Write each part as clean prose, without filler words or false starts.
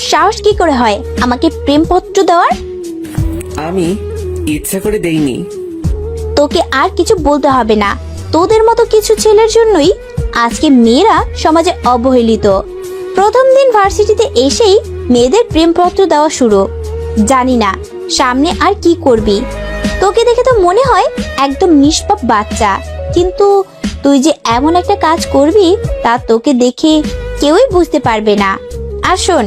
সাহস কি করে হয় আমাকে প্রেমপত্র দেওয়ার? আমি ইচ্ছা করে দেইনি। তোকে আর কিছু বলতে হবে না। তোদের মতো কিছু ছেলের জন্যই আজকে মেয়েরা সমাজে অবহেলিত। প্রথম দিন ভার্সিটিতে এসেই মেয়েদের প্রেমপত্র দেওয়া শুরু। জানি না সামনে আর কি করবি। তোকে দেখে তো মনে হয় একদম নিষ্পাপ বাচ্চা, কিন্তু তুই যে এমন একটা কাজ করবি তা তোকে দেখে কেউই বুঝতে পারবে না। আর শোন,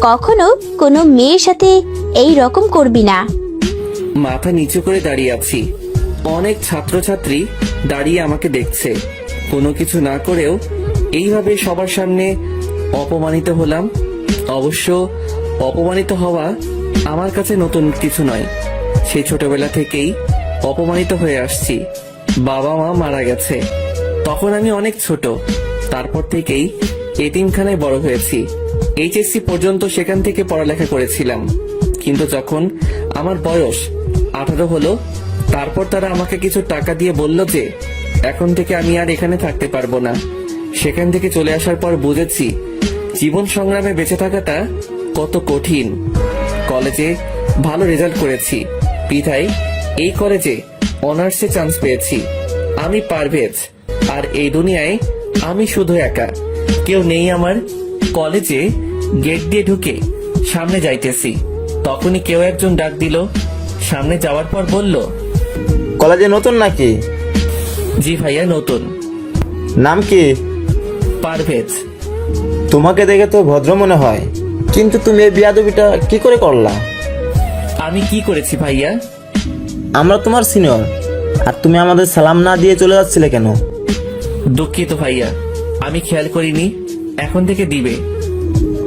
কখনো কোনো মেয়ের সাথে এই রকম করবি না। মাথা নিচু করে দাঁড়িয়ে আছি। অনেক ছাত্রছাত্রী দাঁড়িয়ে আমাকে দেখছে। কোনো কিছু না করেও এইভাবে সবার সামনে অপমানিত হলাম। অবশ্য অপমানিত হওয়া আমার কাছে নতুন কিছু নয়। সেই ছোটবেলা থেকেই অপমানিত হয়ে আসছি। বাবা মা মারা গেছে তখন আমি অনেক ছোট। তারপর থেকেই এতিমখানায় বড় হয়েছি। এইচএসসি পর্যন্ত সেখান থেকে পড়ালেখা করেছিলাম। কিন্তু যখন আমার বয়স 18 হলো, তারপর তারা আমাকে কিছু টাকা দিয়ে বলল যে এখন থেকে আমি আর এখানে থাকতে পারবো না। সেখান থেকে চলে আসার পর বুঝেছি জীবন সংগ্রামে বেঁচে থাকাটা কত কঠিন। কলেজে ভালো রেজাল্ট করেছি বিধায় এই কলেজে অনার্সে চান্স পেয়েছি। আমি পারভেজ, আর এই দুনিয়ায় আমি শুধু একা, কেউ নেই আমার। কলেজে গেট দিয়ে ঢুকে সামনে যাইতেছি, তখনই কেউ একজন ডাক দিল। সামনে যাওয়ার পর বলল, কলেজে নতুন নাকি? জি ভাইয়া নতুন। নাম কি? পারভেজ। তোমাকে দেখে তো ভদ্র মনে হয়, কিন্তু তুমি এই বিয়াদবিটা কি করে করলা? আমি কি করেছি ভাইয়া? আমরা তোমার সিনিয়র, আর তুমি আমাদের সালাম না দিয়ে চলে যাচ্ছিলে কেন? দুঃখিত ভাইয়া, আমি খেয়াল করিনি। এখন থেকে দিবে।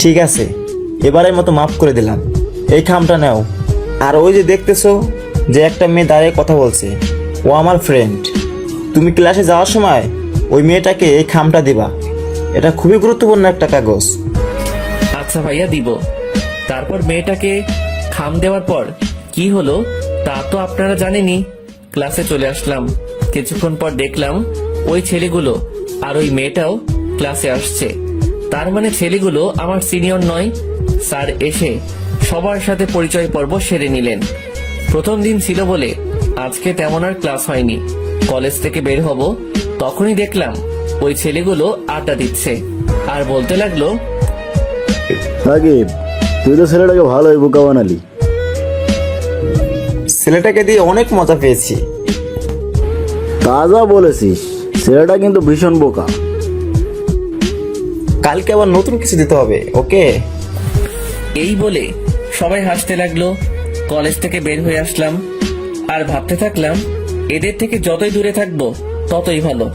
ঠিক আছে, এবারের মতো মাফ করে দিলাম। এই খামটা নাও। আর ওই যে দেখতেছো যে একটা মেয়ে দাঁড়িয়ে কথা বলছে, ও আমার ফ্রেন্ড। তুমি ক্লাসে যাওয়ার সময় ওই মেয়েটাকে এই খামটা দিবা। এটা খুবই গুরুত্বপূর্ণ একটা কাগজ। আচ্ছা ভাইয়া দিব। তারপর মেয়েটাকে খাম দেওয়ার পর কি হলো তা তো আপনারা জানেনই। ক্লাসে চলে আসলাম। কিছুক্ষণ পর দেখলাম ওই ছেলেগুলো আর ওই মেয়েটাও ক্লাসে আসছে। তার মানে ছেলেগুলো আমার সিনিয়র নয়। স্যার এসে সবার সাথে পরিচয় পর্ব সেরে নিলেন। প্রথম দিন ছিল বলে আজকে তেমন আর ক্লাস হয়নি। কলেজ থেকে বের হব তখনই দেখলাম ওই ছেলেগুলো আড্ডা দিচ্ছে আর বলতে লাগলো, সাকিব, তুই তো ছেলেটাকে ভালোই বোকা বানালি। ছেলেটাকে দিয়ে অনেক মজা পেয়েছি। তাজা বলেছিস, ছেলেটা কিন্তু ভীষণ বোকা। কালকে আবার নতুন কিছু দিতে হবে, ওকে? এই বলে সবাই হাসতে লাগলো। কলেজ থেকে বের হয়ে আসলাম আর ভাবতে থাকলাম এদের থেকে যতই দূরে থাকবো ততই ভালো।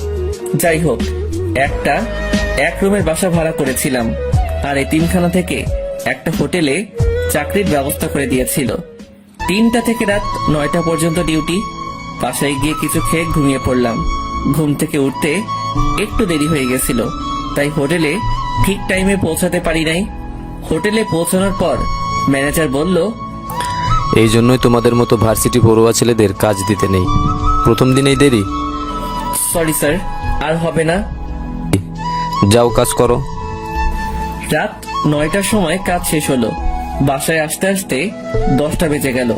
যাই হোক, এক রুমের বাসা ভাড়া করেছিলাম আর এতিমখানা থেকে একটা হোটেলে চাকরির ব্যবস্থা করে দিয়েছিল। 3টা থেকে রাত 9টা পর্যন্ত ডিউটি। বাসায় গিয়ে কিছু খেয়ে ঘুমিয়ে পড়লাম। ঘুম থেকে উঠতে একটু দেরি হয়ে গেছিল, তাই হোটেলে ঠিক টাইমে পৌঁছাতে পারি নাই। হোটেলে পৌঁছানোর পর ম্যানেজার বলল, এই জন্যই তোমাদের মতো ভার্সিটি পড়ুয়া ছেলেদের কাজ দিতে নেই। প্রথম দিনেই দেরি। সরি স্যার, আর হবে না। যাও কাজ করো। রাত 9টার সময় কাজ শেষ হলো। বাসায় আসতে আসতে 10টা বেজে গেল।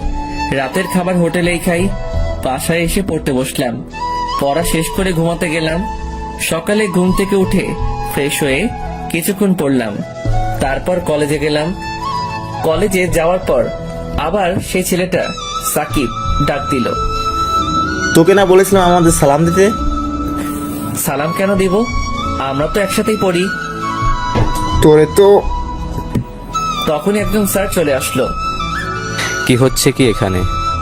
রাতের খাবার হোটেলেই খাই। বাসায় এসে পড়তে বসলাম। পড়া শেষ করে ঘুমাতে গেলাম। সকালে ঘুম থেকে উঠে ফ্রেশ হয়ে কিছুক্ষণ পড়লাম। তারপর কলেজে গেলাম। কলেজে যাওয়ার পর আবার সেই ছেলেটা সাকিব ডাক দিল। তোকে না বলেছিলাম আমাদের সালাম দিতে? সালাম কেন দিব? আমরা তো একসাথেই পড়ি। তোরে তো। তখনই একজন স্যার চলে আসলো। কি হচ্ছে কি এখানে?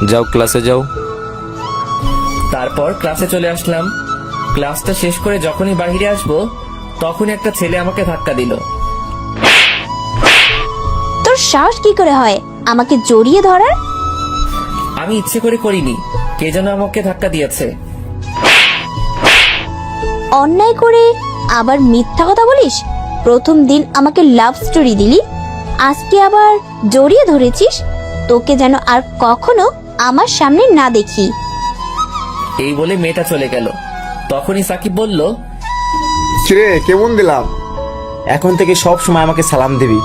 যাও ক্লাসে যাও। তারপর ক্লাসে চলে আসলাম। ক্লাসটা শেষ করে যখনই বাইরে আসবো তখনই একটা ছেলে আমাকে ধাক্কা দিল। তোর সাহস কি করে হয় আমাকে জড়িয়ে ধরার? আমি ইচ্ছে করে করিনি, কে যেন আমাকে ধাক্কা দিয়েছে। অন্যায় করে আবার মিথ্যা কথা বলিস? প্রথম দিন আমাকে লাভ স্টোরি দিলি, আজকে আবার জড়িয়ে ধরেছিস। তোকে যেন আর কখনো আমার সামনে না দেখি। এই বলে মেয়েটা চলে গেল। তখনই সাকিব বলল, কিরে, কেমন দিলাম? এখন থেকে সব সময় আমাকে সালাম দিবি।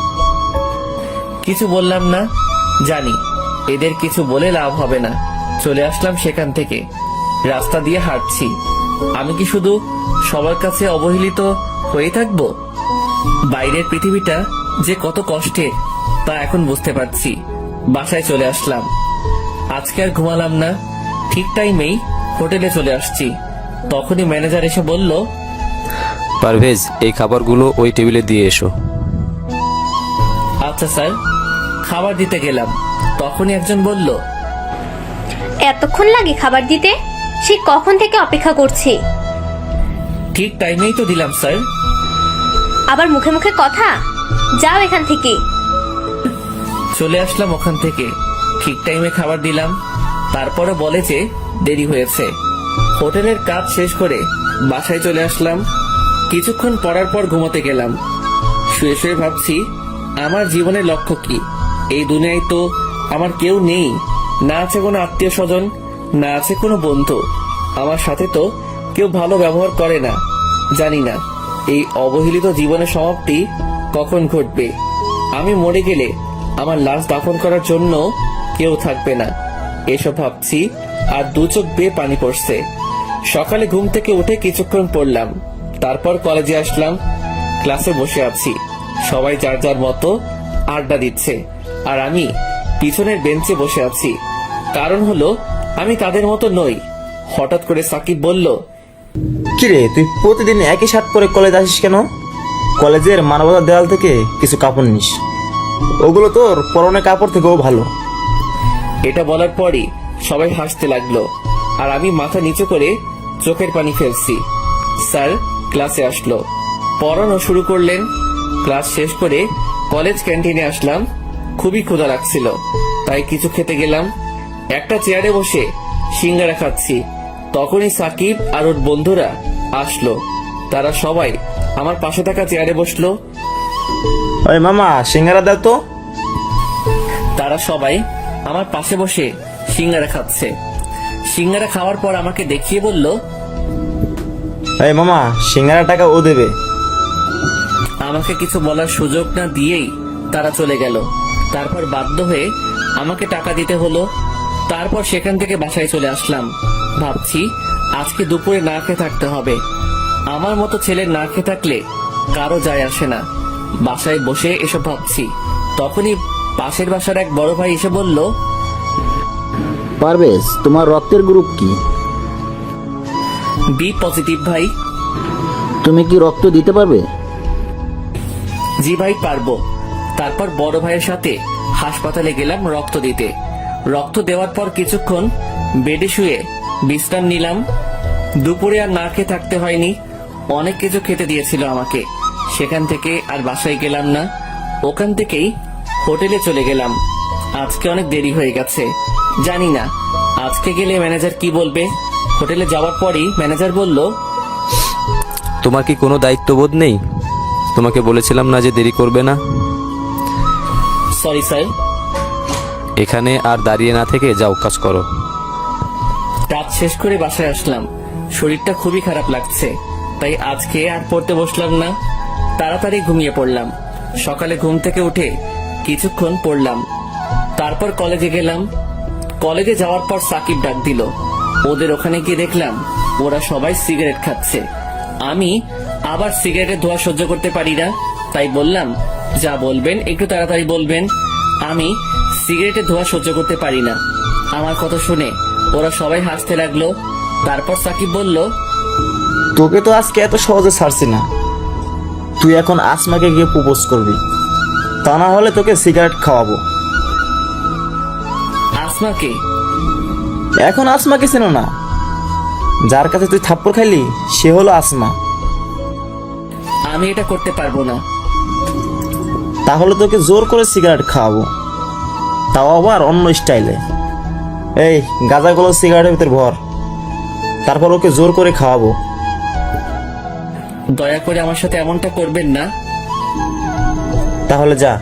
কিছু বললাম না, জানি এদের কিছু বলে লাভ হবে না। চলে আসলাম সেখান থেকে। রাস্তা দিয়ে হাঁটছি। আমি কি শুধু সবার কাছে অবহেলিত হয়ে থাকবো? বাইরের পৃথিবীটা যে কত কষ্টের তা এখন বুঝতে পারছি। বাসায় চলে আসলাম। আজকে আর ঘুমালাম না, ঠিক টাইমেই হোটেলে চলে আসছি। তখনই ম্যানেজার এসে বলল, পারভেজ, এই খাবারগুলো ওই টেবিলে দিয়ে এসো। আচ্ছা স্যার। খাবার দিতে গেলাম, তখনই একজন বলল, এতক্ষণ লাগে খাবার দিতে? সে কখন থেকে অপেক্ষা করছি। ঠিক টাইমেই তো দিলাম স্যার। আবার মুখে মুখে কথা, যাও এখান থেকে। চলে আসলাম ওখান থেকে, ঠিক টাইমে খাবার দিলাম। তারপরে বলে যে দেরি হয়েছে। হোটেলের কাজ শেষ করে বাসায় চলে আসলাম। কিছুক্ষণ পড়ার পর ঘুমোতে গেলাম। শুয়ে শুয়ে ভাবছি, আমার জীবনের লক্ষ্য কি? এই দুনিয়ায় তো আমার কেউ নেই, না আছে কোনো আত্মীয় স্বজন, না আছে কোনো বন্ধু। আমার সাথে তো কেউ ভালো ব্যবহার করে না। জানি না এই অবহেলিত জীবনের সমাপ্তি কখন ঘটবে। আমি মরে গেলে আমার লাশ দাফন করার জন্য কেউ থাকবে না। এসব ভাবছি আর দু চোখ বেয়ে পানি পড়ছে। সকালে ঘুম থেকে উঠে কিছুক্ষণ পড়লাম, তারপর কলেজে আসলাম। ক্লাসে বসে আছি, সবাই যার যার মতো আড্ডা দিচ্ছে, আর আমি পিছনের বেঞ্চে বসে আছি। কারণ হলো আমি তাদের মতো নই। হঠাৎ করে সাকিব বলল, কিরে, তুই প্রতিদিন একই শার্ট পরে কলেজ আসিস কেন? কলেজের মানবতার দেওয়াল থেকে কিছু কাপড় নিস, ওগুলো তোর পরনের কাপড় থেকেও ভালো। এটা বলার পরই সবাই হাসতে লাগলো, আর আমি মাথা নিচু করে চোখের পানি ফেলছি। স্যার ক্লাসে আসলো, পড়ানো শুরু করলেন। ক্লাস শেষ করে কলেজ ক্যান্টিনে আসলাম। খুবই ক্ষুধা লাগছিল, তাই কিছু খেতে গেলাম। একটা চেয়ারে বসে সিঙ্গারা খাচ্ছি, তখনই সাকিব আর ওর বন্ধুরা আসলো। তারা সবাই আমার পাশে থাকা চেয়ারে বসলো। ওই মামা, সিঙ্গারা দাও তো। তারা সবাই আমার পাশে বসে সিঙ্গারা খাচ্ছে। সিঙ্গারা খাওয়ার পর আমাকে দেখিয়ে বলল, এই মামা, সিঙ্গারা টাকা ও দেবে। আমাকে কিছু বলার সুযোগ না দিয়েই তারা চলে গেল। তারপর বাধ্য হয়ে আমাকে টাকা দিতে হলো। তারপর সেখান থেকে বাসায় চলে আসলাম। ভাবছি আজকে দুপুরে না খেয়ে থাকতে হবে। আমার মতো ছেলে না খেয়ে থাকলে কারো যায় আসে না। বাসায় বসে এসব ভাবছি, তখনই পাশের বাসার এক বড় ভাই এসে বলল, পারভেজ, তোমার রক্তের গ্রুপ কি? বি পজিটিভ ভাই। তুমি কি রক্ত দিতে পারবে? জি ভাই, পারবো। তারপর বড় ভাইয়ের সাথে হাসপাতালে গেলাম রক্ত দিতে। রক্ত দেওয়ার পর কিছুক্ষণ বেডে শুয়ে বিশ্রাম নিলাম। দুপুরে আর না খেয়ে থাকতে হয়নি, অনেক কিছু খেতে দিয়েছিল আমাকে। সেখান থেকে আর বাসায় গেলাম না, ওখান থেকেই হোটেলে চলে গেলাম। আজকে অনেক দেরি হয়ে গেছে, জানি না আজকে গেলে ম্যানেজার কি বলবে। হোটেলে যাওয়ার পরই ম্যানেজার বলল, তোমার কি কোনো দায়িত্ববোধ নেই? তোমাকে বলেছিলাম না যে দেরি করবে না? Sorry sir. এখানে আর দাঁড়িয়ে না থেকে যাও, কাজ করো। কাজ শেষ করে বাসায় আসলাম। শরীরটা খুবই খারাপ লাগছে, তাই আজকে আর পড়তে বসলাম না, তাড়াতাড়ি ঘুমিয়ে পড়লাম। সকালে ঘুম থেকে উঠে কিছুক্ষণ পড়লাম, তারপর কলেজে গেলাম। কলেজে যাওয়ার পর সাকিব ডাক দিল। ওদের ওখানে গিয়ে দেখলাম ওরা সবাই সিগারেট খাচ্ছে। আমি আবার সিগারেটের ধোঁয়া সহ্য করতে পারি না, তাই বললাম, যা বলবেন একটু তাড়াতাড়ি বলবেন। আমি সিগারেটের ধোঁয়া সহ্য করতে পারি না। আমার কথা শুনে ওরা সবাই হাসতে লাগলো। তারপর সাকিব বলল, তোকে তো আজকে এত সহজে ছাড়ছি না। তুই এখন আসমাকে গিয়ে প্রপোজ করবি, তা না হলে তোকে সিগারেট খাওয়াবো। আসমাকে? এখন আসমাকে চেনো না? যার কাছে তুই থাপ্পড় খাইলি সে হলো আসমা। আমি এটা করতে পারবো না। তাহলে তোকে জোর করে সিগারেট খাওয়াবো, তাও আবার অন্য স্টাইলে। এই গাঁজাগুলো সিগারেটের ভিতর ভর, তারপর ওকে জোর করে খাওয়াবো। দয়া করে আমার সাথে এমনটা করবেন না। তাহলে যা,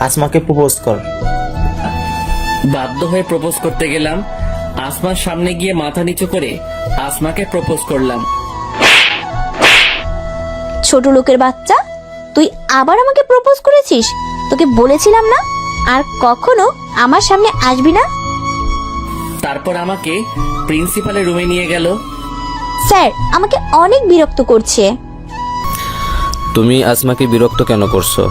আসমাকে প্রপোজ কর। বাধ্য হয়ে প্রপোজ করতে গেলাম। আসমার সামনে গিয়ে মাথা নিচু করে আসমাকে প্রপোজ করলাম। ছোট লোকের বাচ্চা, তুই আবার আমাকে প্রপোজ করেছিস? তোকে বলেছিলাম না আর কখনো আমার সামনে আসবি না। তারপর আমাকে প্রিন্সিপালের রুমে নিয়ে গেল। স্যার আমাকে অনেক বিরক্ত করছে। তুমি আসমাকে বিরক্ত কেন করছো?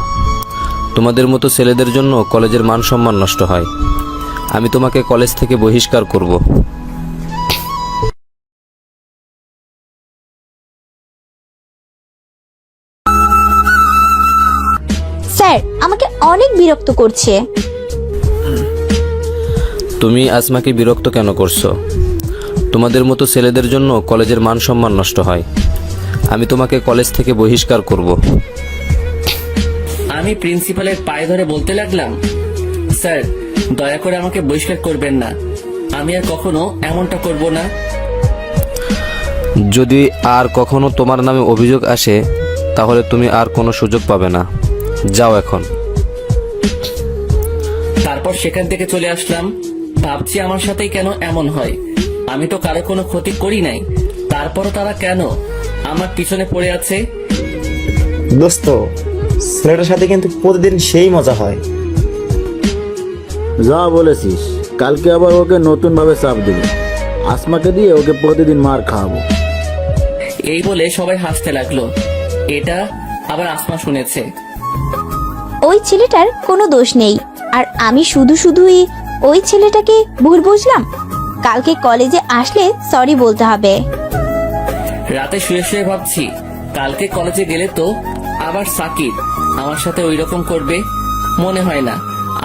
তোমাদের মতো ছেলেদের জন্য কলেজের মান সম্মান নষ্ট হয়। আমি তোমাকে কলেজ থেকে বহিষ্কার করব। স্যার আমাকে অনেক বিরক্ত করছে। তুমি আসমাকে বিরক্ত কেন করছো? তোমাদের মতো ছেলেদের জন্য কলেজের মান সম্মান নষ্ট হয়। আমি তোমাকে কলেজ থেকে বহিষ্কার করব। আমি প্রিন্সিপালের পায়ে ধরে বলতে লাগলাম, স্যার দয়া করে আমাকে বহিষ্কার করবেন না, আমি আর কখনো এমনটা করব না। যদি আর কখনো তোমার নামে অভিযোগ আসে তাহলে তুমি আর কোনো সুযোগ পাবে না। যাও এখন। তারপর সেখান থেকে চলে আসলাম। ভাবছি আমার সাথেই কেন এমন হয়, আমি তো কারো কোনো ক্ষতি করি নাই, তারপরও তারা কেন আমার পিছনে পড়ে আছে। দোস্ত, ছেলেটার সাথে কিন্তু প্রতিদিন সেই মজা হয়। যা বলেছিস, কালকে আবার ওকে নতুন ভাবে চাপ দেবো। আসমাকে দিয়ে ওকে প্রতিদিন মার খাওয়াবো। এই বলে সবাই হাসতে লাগলো। এটা আবার আসমা শুনেছে। ওই ছেলেটার কোনো দোষ নেই, আর আমি শুধুই ওই ছেলেটাকে ভুল বুঝলাম। কালকে কলেজে আসলে সরি বলতে হবে। রাতে শুয়ে শুয়ে ভাবছি, কালকে কলেজে গেলে তো আবার সাকিব আমার সাথে ওই রকম করবে। মনে হয় না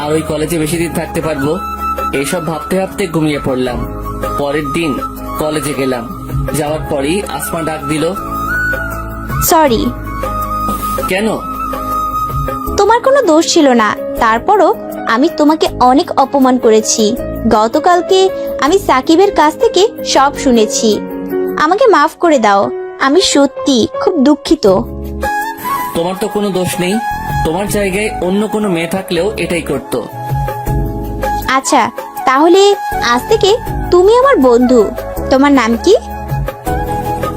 আর ওই কলেজে বেশি দিন থাকতে পারবো। এইসব ভাবতে ভাবতে ঘুমিয়ে পড়লাম। পরের দিন কলেজে গেলাম। যাওয়ার পরেই আসমা ডাক দিল। সরি। কেন? তোমার কোনো দোষ ছিল না, তারপরও আমি তোমাকে অনেক অপমান করেছি। গতকালকে আমি সাকিবের কাছ থেকে সব শুনেছি। আমাকে মাফ করে দাও, আমি সত্যি খুব দুঃখিত। তোমার তো কোনো দোষ নেই, তোমার জায়গায় অন্য কোনো মেয়ে থাকলেও এটাই করতো। আচ্ছা তাহলে আজ থেকে তুমি আমার বন্ধু। তোমার নাম কি?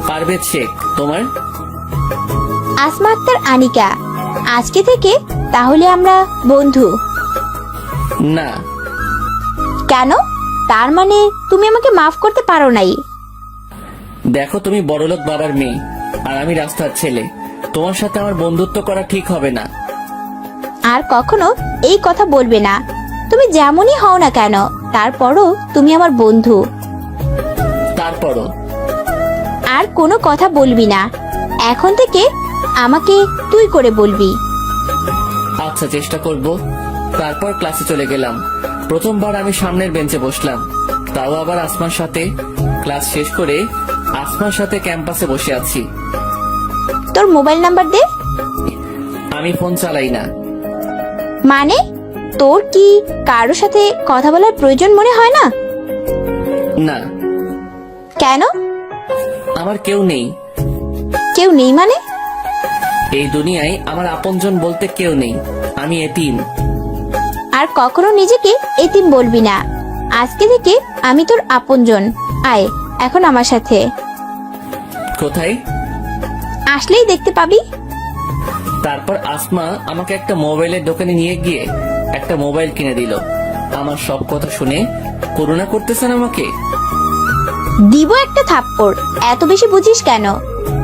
পারভেজ শেখ। তোমার? আসমা আক্তার আনিকা। আজকে থেকে তাহলে আমরা বন্ধু। না। কেন? তার মানে তুমি আমাকে মাফ করতে পারো নাই? দেখো, তুমি বড়লোক বাবার মেয়ে আর আমি রাস্তার ছেলে, তোমার সাথে আমার বন্ধুত্ব করা ঠিক হবে না। আর কখনো এই কথা বলবে না। তুমি যেমনই হও না কেন, তারপরও তুমি আমার বন্ধু। তারপরও আর কোনো কথা বলবি না। এখন থেকে আমাকে তুই করে বলবি। আচ্ছা, চেষ্টা করব। তারপর ক্লাসে চলে গেলাম। প্রথমবার আমি সামনের বেঞ্চে বসলাম, তাও আবার আসমার সাথে। ক্লাস শেষ করে আসমার সাথে ক্যাম্পাসে বসে আছি। তোর মোবাইল নাম্বার দে। আমি ফোন চালাই না। মানে তোর কি কারোর সাথে কথা বলার প্রয়োজন মনে হয় না? না। কেন? আমার কেউ নেই। কেউ নেই মানে? এই দুনিয়ায় আমার আপনজন বলতে কেউ নেই। আমি এতিম। আর কখনো নিজেকে এতিম বলবি না। আজকে থেকে আমি তোর আপনজন। আয় এখন আমার সাথে। কোথায়? আসলেই দেখতে পাবি। তারপর আসমা আমাকে একটা মোবাইলের দোকানে নিয়ে গিয়ে একটা মোবাইল কিনে দিল। আমার সব কথা শুনে করুণা করতেছেন আমাকে। দিব একটা থাপ্পড়। এত বেশি বুঝিস কেন?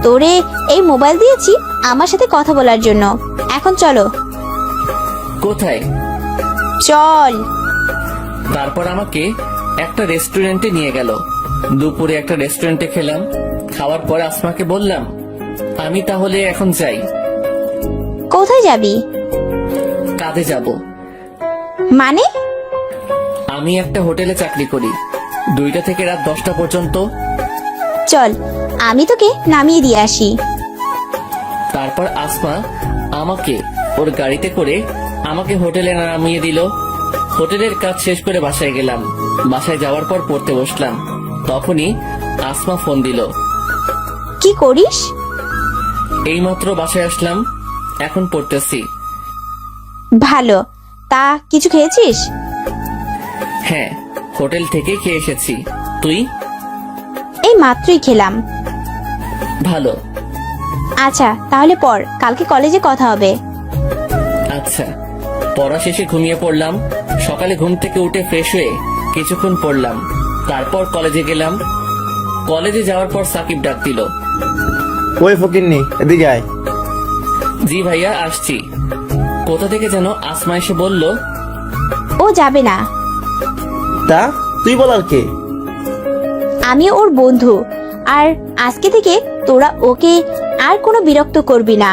তোরে এই মোবাইল দিয়েছি আমার সাথে কথা বলার জন্য। এখন চলো। কোথায়? চল। তারপর আমাকে একটা রেস্টুরেন্টে নিয়ে গেল। দুপুরে একটা রেস্টুরেন্টে খেলাম। খাওয়ার পর আসমাকে বললাম, আমি তাহলে এখন যাই। কোথায় যাবি? কাজে যাব। মানে? আমি একটা হোটেলে চাকরি করি, 2টা থেকে রাত 10টা পর্যন্ত। চল আমি তোকে নামিয়ে দিয়ে আসি। তারপর আসমা আমাকে ওর গাড়িতে করে আমাকে হোটেলে নামিয়ে দিল। হোটেলের কাজ শেষ করে বাসায় গেলাম। বাসায় যাওয়ার পর পড়তে বসলাম। তখনই আসমা ফোন দিল। কি করিস? এইমাত্র বাসায় আসলাম, এখন পড়তেছি। ভালো। তা কিছু খেয়েছিস? হ্যাঁ, হোটেল থেকে খেয়ে এসেছি। তুই? এই মাত্রই খেলাম। ভালো। আচ্ছা তাহলে পর, কালকে কলেজে কথা হবে। আচ্ছা। পড়া শেষে ঘুমিয়ে পড়লাম। সকালে ঘুম থেকে উঠে ফ্রেশ হয়ে কিছুক্ষণ পড়লাম, তারপর কলেজে গেলাম। কলেজে যাওয়ার পর সাকিব ডাক দিল। ওই ফকিন্নি, এদিকে আয়। জি ভাইয়া, আসছি। কোথা থেকে যেন আসমা এসে বলল, ও যাবে না, তা তুই বলার কে? আমি ওর বন্ধু। আর আজকে থেকে তোরা ওকে আর কোনো বিরক্ত করবি না।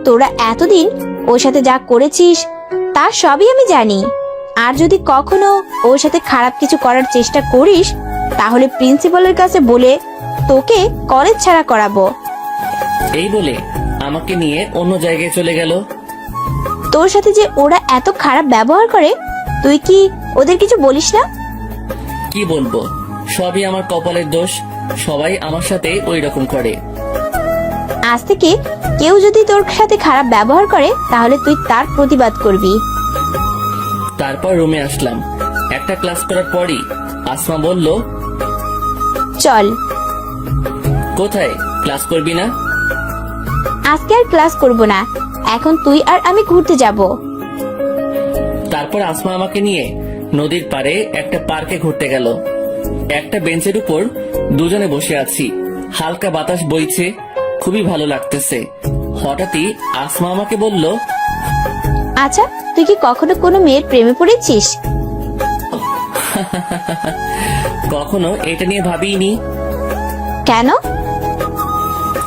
তোরা এতদিন ওর সাথে যা করেছিস তার সবই আমি জানি। আর যদি কখনো ওর সাথে খারাপ কিছু করার চেষ্টা করিস তাহলে প্রিন্সিপালের কাছে বলে তোকে কলেজ ছাড়া করাবো। এই বলে আমাকে নিয়ে অন্য জায়গায় চলে গেল। তোর সাথে যে ওরা এত খারাপ ব্যবহার করে তুই কি ওদের কিছু বলিস না? কি বলবো, সবই আমার কপালের দোষ। সবাই আমার সাথে ওই রকম করে। আজ থেকে কেউ যদি তোর সাথে খারাপ ব্যবহার করে তাহলে তুই তার প্রতিবাদ করবি। তারপর রুমে আসলাম। একটা ক্লাস করার পরই আসমা বলল, চল, কোথায়? ক্লাস করবি না? আজকে আর ক্লাস করব না, এখন তুই আর আমি ঘুরতে যাব। তারপর আসমা আমাকে নিয়ে নদীর পাড়ে একটা পার্কে ঘুরতে গেল। একটা বেঞ্চের উপর দুজনে বসে আছি, হালকা বাতাস বইছে, খুবই ভালো লাগতেছে। হঠাৎই আসমা আমাকে বলল, আচ্ছা, তুই কি কখনো কোনো মেয়ের প্রেমে পড়েছিস? কখনো এটা নিয়ে ভাবিনি। কেন?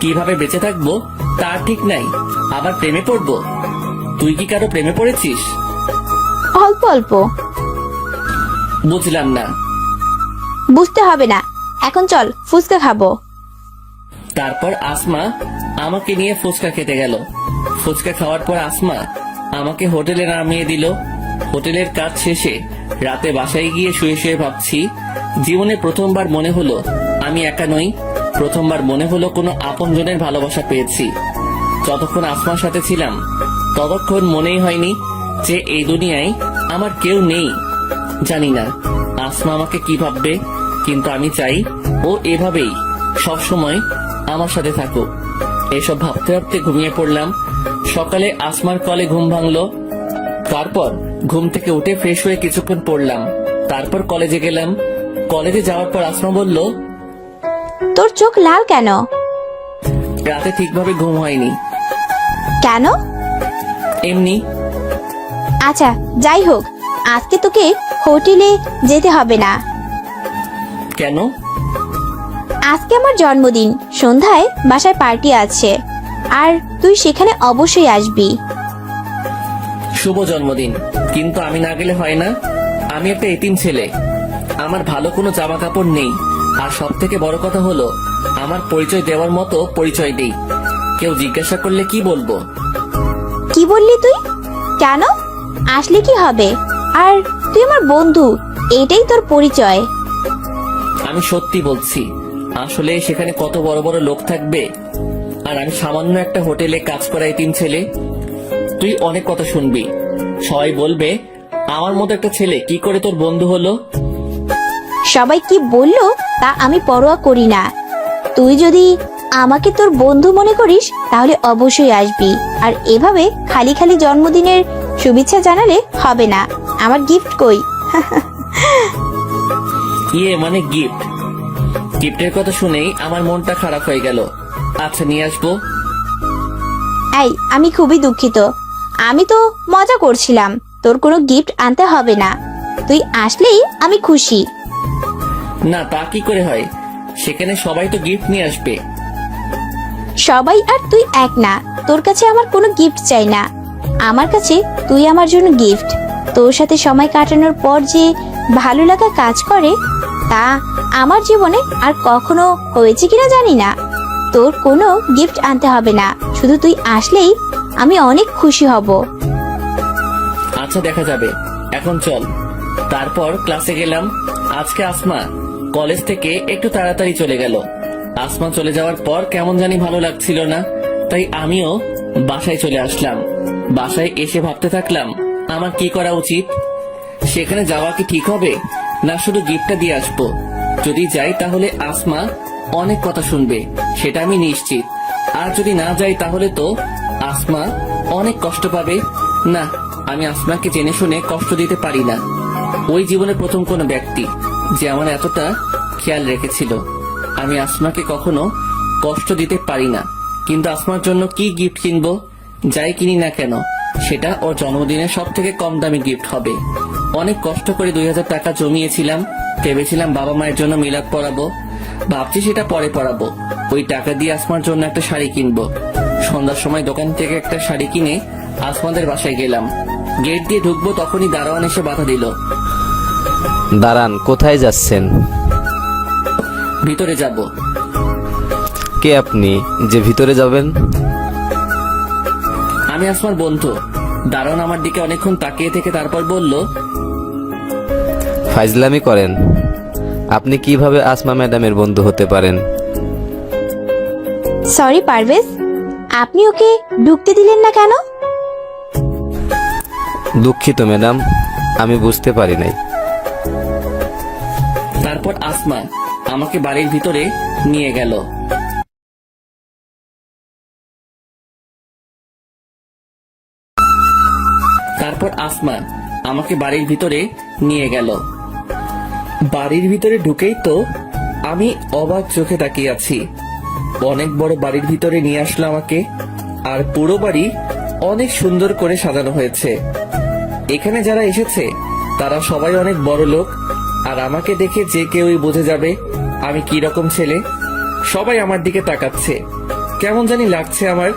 কিভাবে বেঁচে থাকবো তার ঠিক নাই, আবার প্রেমে পড়বো? তুই কি কারো প্রেমে পড়েছিস? অল্প অল্প। বুঝলাম না। বুঝতে হবে না, এখন চল ফুচকা খাবো। তারপর আসমা আমাকে নিয়ে ফুচকা খেতে গেল। ফুচকা খাওয়ার পর আসমা আমাকে হোটেলে নামিয়ে দিল। হোটেলের কাজ শেষে রাতে বাসায় গিয়ে শুয়ে শুয়ে ভাবছি, জীবনে প্রথমবার মনে হলো আমি একা নই। প্রথমবার মনে হলো কোনো আপনজনের ভালোবাসা পেয়েছি। যতক্ষণ আসমার সাথে ছিলাম ততক্ষণ মনেই হয়নি যে এই দুনিয়ায় আমার কেউ নেই। জানি না আসমা আমাকে কি ভাববে, কিন্তু আমি চাই ও এভাবেই সব সময় আমার সাথে থাকুক। এসব ভাবতে ভাবতে ঘুমিয়ে পড়লাম। সকালে আসমার কলে ঘুম ভাঙলো। তারপর ঘুম থেকে উঠে ফ্রেশ হয়ে কিছুক্ষণ পড়লাম, তারপর কলেজে গেলাম। কলেজে যাওয়ার পর আসমা বলল, তোর চোখ লাল কেন? রাতে ঠিকভাবে ঘুম হয়নি। কেন? এমনি। আচ্ছা, যাই হোক, আজকে তোকে হোটেলে যেতে হবে না। কেন? আজকে আমার জন্মদিন, সন্ধ্যায় বাসায় পার্টি আছে, আর তুই সেখানে অবশ্যই আসবি। শুভ জন্মদিন, কিন্তু আমি না গেলে হয় না? আমি একটা এতিম ছেলে, আমার ভালো কোনো জামা কাপড় নেই। আর সব থেকে বড় কথা হলো আমার পরিচয় দেওয়ার মতো পরিচয় নেই। কেউ জিজ্ঞাসা করলে কি বলবো? কি বললি তুই? কেন? আসলে কি হবে? আর তুই আমার বন্ধু, এটাই তোর পরিচয়। আমি সত্যি বলছি, আসলে সেখানে কত বড় বড় লোক থাকবে, আর আমি সামান্য একটা হোটেলে কাজ করা এতিম ছেলে। তুই অনেক কথা শুনবি, সবাই বলবে আমার মতো একটা ছেলে কি করে তোর বন্ধু হলো। সবাই কি বললো তা আমি পরোয়া করি না। তুই যদি আমাকে তোর বন্ধু মনে করিস তাহলে অবশ্যই আসবি। আর এভাবে খালি খালি জন্মদিনের শুভেচ্ছা জানালে হবে না। আমার গিফট কই? ইয়ে মানে গিফট? গিফটের কথা শুনেই আমার মনটা খারাপ হয়ে গেল। আচ্ছা, নিয়ে আসবো। এই, আমি খুবই দুঃখিত, আমি তো মজা করছিলাম। তোর কোনো গিফট আনতে হবে না, তুই আসলেই আমি খুশি। না, তা কি করে হয়? সেখানে সবাই তো গিফট নিয়ে আসবে। সবাই আর তুই এক না, তোর কাছে আমার কোনো গিফট চাই না। আমার কাছে তুই আমার জন্য গিফট। তোর সাথে সময় কাটানোর পর যে ভালো লাগা কাজ করে তা আমার জীবনে আর কখনো হয়েছে কিনা জানি না। তোর কোনো গিফট আনতে হবে না, শুধু তুই আসলেই আমি অনেক খুশি হব। আচ্ছা, দেখা যাবে, এখন চল। তারপর ক্লাসে গেলাম। আজকে আসমা কলেজ থেকে একটু তাড়াতাড়ি চলে গেল। আসমা চলে যাওয়ার পর কেমন জানি ভালো লাগছিল না, তাই আমিও বাসায় চলে আসলাম। বাসায় এসে ভাবতে থাকলাম আমার কি করা উচিত। সেখানে যাওয়া কি ঠিক হবে, না শুধু গিফটটা দিয়ে আসবো? যদি যাই তাহলে আসমা অনেক কথা শুনবে, সেটা আমি নিশ্চিত। আর যদি না যাই তাহলে তো আসমা অনেক কষ্ট পাবে। না, আমি আসমাকে জেনে শুনে কষ্ট দিতে পারি না। ওই জীবনের প্রথম কোনো ব্যক্তি যে আমার এতটা খেয়াল রেখেছিল। আমি আসমাকে কখনো কষ্ট দিতে পারি না। কিন্তু আসমার জন্য কি গিফট কিনবো? যাই কিনি না কেন সেটা ওর জন্মদিনের সব থেকে কম দামি গিফট হবে। অনেক কষ্ট করে 2000 টাকা জমিয়েছিলাম। ভেবেছিলাম বাবা মায়ের জন্য মিলাদ পড়াবো। ভাবছি সেটা পরে পড়াবো। ওই টাকা দিয়ে আসমার জন্য একটা শাড়ি কিনবো। সন্ধ্যার সময় দোকান থেকে একটা শাড়ি কিনে আসমাদের বাসায় গেলাম। গেট দিয়ে ঢুকবো তখনই দারোয়ান এসে বাধা দিল। দাঁড়ান, কোথায় যাচ্ছেন? ভিতরে যাব। কে আপনি যে ভিতরে যাবেন? আমি আসমার বন্ধু। দারোয়ান আমার দিকে অনেকক্ষণ তাকিয়ে থেকে তারপর বলল, ফাইজলামি করেন? আপনি কিভাবে আসমা ম্যাডামের বন্ধু হতে পারেন? সরি পারভেজ, আপনি ওকে ঢুকতে দিলেন না কেন? দুঃখিত ম্যাডাম, আমি বুঝতে পারি নাই। তারপর আসমা আমাকে বাড়ির ভিতরে নিয়ে গেল। বাড়ির ভিতরে ঢুকেই তো আমি অবাক চোখে তাকিয়ে আছি। অনেক বড় বাড়ির ভিতরে নিয়ে আসলো আমাকে। আর পুরো বাড়ি অনেক সুন্দর করে সাজানো হয়েছে। এখানে যারা এসেছে তারা সবাই অনেক বড় লোক। আর আমাকে দেখে যে কেউই বুঝে যাবে আমি কি রকম ছেলে। সবাই আমার দিকে তাকাচ্ছে। কেমন জানি লাগছে আমার।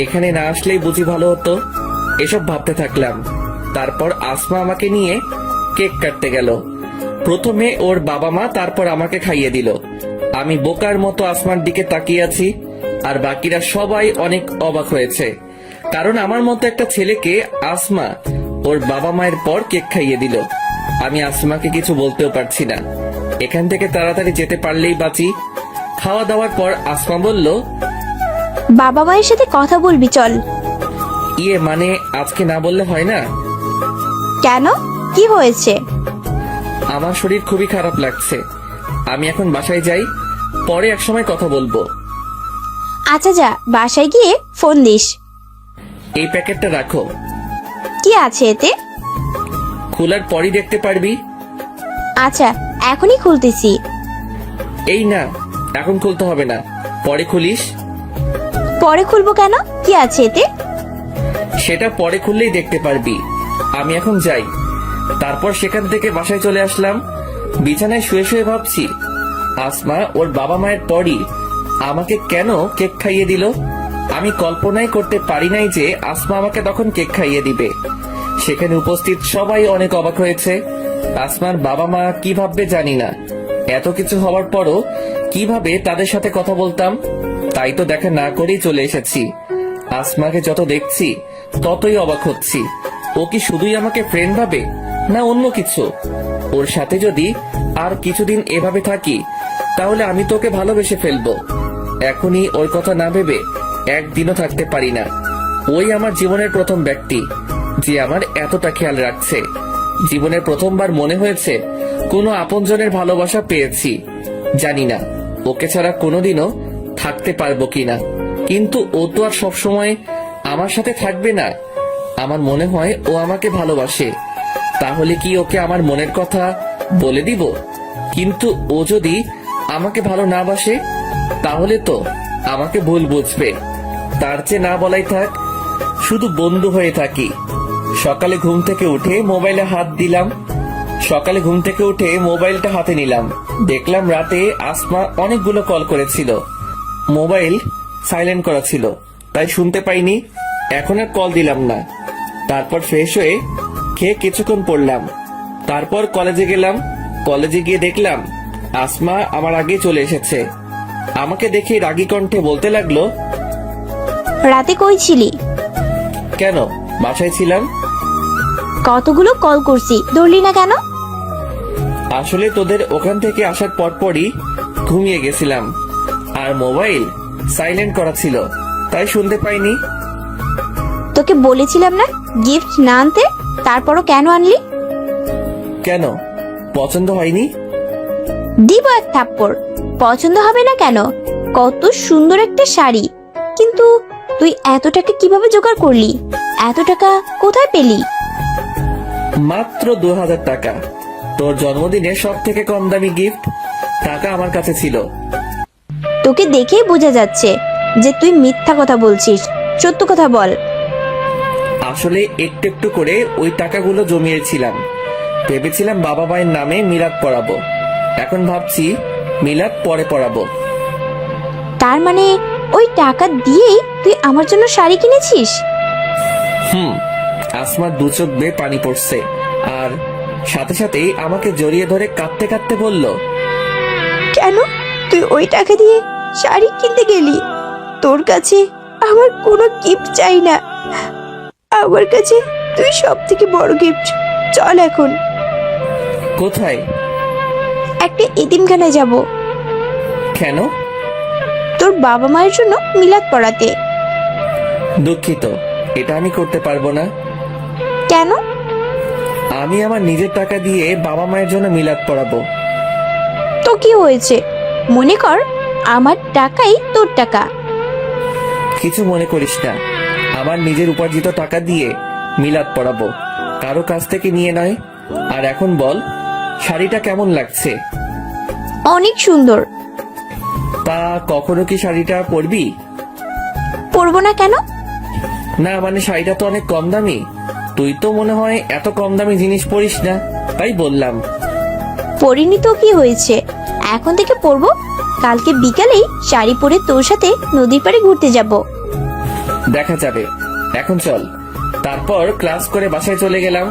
এখানে না আসলেই বুঝি ভালো হতো। এসব ভাবতে থাকলাম। তারপর আসমা আমাকে নিয়ে কেক কাটতে গেল। প্রথমে ওর বাবা মা, তারপর আমাকে খাইয়ে দিল। আমি বোকার মতো আসমার দিকে তাকিয়ে আছি। আর বাকিরা সবাই অনেক অবাক হয়েছে, কারণ আমার মতো একটা ছেলেকে আসমা ওর বাবা মায়ের পর কেক খাইয়ে দিল। আমি আসমাকে কিছু বলতেও পারছি না। এখান থেকে তাড়াতাড়ি যেতে পারলেই বাঁচি। খাওয়া দাওয়ার পর আসমা বলল, বাবা মায়ের সাথে কথা বলবি চল। ইয়ে মানে আজকে না বললে হয় না? কেন, কি হয়েছে? আমার শরীর খুবই খারাপ লাগছে। আমি এখন বাসায় যাই, পরে একসময় কথা বলবো। আচ্ছা যা, বাসায় গিয়ে ফোন দিস। এই প্যাকেটটা রাখো। কি আছে এতে? খোলার পরই দেখতে পারবি। আচ্ছা, এখনই খুলতেছি। এই না, এখন খুলতে হবে না, পরে খুলিস। পরে খুলবো কেন? কি আছে এতে? সেটা পরে খুললেই দেখতে পারবি। আমি এখন যাই। তারপর সেখান থেকে বাসায় চলে আসলাম। বিছানায় শুয়ে শুয়ে ভাবছি, আসমা ওর বাবা মায়ের পরই আমাকে কেন কেক খাইয়ে দিল। আমি কল্পনাই করতে পারি নাই যে আসমা আমাকে তখন কেক খাইয়ে দিবে। সেখানে উপস্থিত সবাই অনেক অবাক হয়েছে। আসমার বাবা মা কি ভাববে জানি না। এত কিছু হওয়ার পরও কিভাবে তাদের সাথে কথা বলতাম। তাই তো দেখা না করেই চলে এসেছি। আসমাকে যত দেখছি ততই অবাক হচ্ছি। ও কি শুধুই আমাকে ফ্রেন্ড ভাবে, না অন্য কিছু? ওর সাথে যদি আর কিছুদিন এভাবে থাকি তাহলে আমি তোকে ভালোবেসে ফেলবো। এখনই ওই কথা না ভেবে একদিনও থাকতে পারি না। ওই আমার জীবনের প্রথম ব্যক্তি যে আমার এতটা খেয়াল রাখছে। জীবনের প্রথমবার মনে হয়েছে কোনো আপনজনের ভালোবাসা পেয়েছি। জানি না ওকে ছাড়া কোনোদিনও থাকতে পারবো কিনা, কিন্তু ও তো আর সবসময় আমার সাথে থাকবে না। আমার মনে হয় ও আমাকে ভালোবাসে। তাহলে কি ওকে আমার মনের কথা বলে দিব? কিন্তু ও যদি আমাকে ভালো না বাসে তাহলে তো আমাকে ভুল বুঝবে। তার চেয়ে না বলাই থাক, শুধু বন্ধু হয়ে থাকি। সকালে ঘুম থেকে উঠে মোবাইলটা হাতে নিলাম। দেখলাম রাতে আসমা অনেকগুলো কল করেছিল। মোবাইল সাইলেন্ট করা ছিল, তাই শুনতে পাইনি। এখন আর কল দিলাম না। তারপর ফ্রেশ হয়ে খেয়ে কিছুক্ষণ পড়লাম। তারপর কলেজে গেলাম। কলেজে গিয়ে দেখলাম আসমা আমার আগে চলে এসেছে। আমাকে দেখে রাগী কণ্ঠে বলতে লাগলো, রাতে কই ছিলি? কেন, বাসায় ছিলাম। কতগুলো কল করছি, ধরলি না কেন? আসলে তোদের ওখান থেকে আসার পরপরই ঘুমিয়ে গেছিলাম। আর মোবাইল সাইলেন্ট করা ছিল, তাই শুনতে পাইনি। তোকে বলেছিলাম না গিফট না আনতে, তারপরও কেন আনলি? কেন, পছন্দ হয়নি? দিব এক থাপ্পড়। পছন্দ হবে না কেন? কত সুন্দর একটা শাড়ি, কিন্তু তুই এত টাকা কিভাবে জোগাড় করলি? এত টাকা কোথায় পেলি? মাত্র 2000 টাকা। তোর জন্মদিনে সব থেকে কম দামি গিফট। টাকা আমার কাছে ছিল। তোকে দেখেই বোঝা যাচ্ছে যে তুই মিথ্যা কথা বলছিস। সত্য কথা বল। আসলে একটু একটু করে ওই টাকাগুলো জমিয়েছিলাম। ভেবেছিলাম বাবা মায়ের নামে মিলাদ পড়াবো। এখন ভাবছি মিলাদ পরে পড়াবো। তার মানে ওই টাকা দিয়েই তুই আমার জন্য শাড়ি কিনেছিস? আসমার দু চোখ বেয়ে পানি পড়ছে, আর সাথে সাথেই আমাকে জড়িয়ে ধরে কাঁদতে কাঁদতে বলল, কেন তুই ওই টাকা দিয়ে শাড়ি কিনতে গেলি? তোর কাছে আমার কোনো গিফট চাই না। আমার কাছে তুই সব থেকে বড় গিফট। চল এখন কোথায়? একটা এতিমখানায় যাব, কেন? তোর বাবা মায়ের জন্য মিলাদ পড়াতে। দুঃখিত, এটা আমি করতে পারবো না। কেন? আমি আমার নিজের টাকা দিয়ে বাবা মায়ের জন্য মিলাদ পড়াবো। তো কি হয়েছে? মনে কর আমার টাকাই তোর টাকা। কিছু মনে করিস না, আমার নিজের উপার্জিত টাকা দিয়ে মিলাদ পড়াবো, কারো কাছ থেকে নিয়ে নয়। আর এখন বল, শাড়িটা কেমন লাগছে? অনেক সুন্দর। তা কখনো কি শাড়িটা পরবি? পরবো না কেন? না মানে শাড়িটা তো অনেক কম দামি। তুই তো মনে হয় এত কম দামি জিনিস পরিস না, তাই বললাম। পরিনি তো কি হয়েছে, এখন থেকে পরবো। কালকে বিকালেই শাড়ি পরে তোর সাথে নদীর পাড়ে ঘুরতে যাব। দেখা যাবে, এখন চল। তারপর ক্লাস করে বাসায় চলে গেলাম।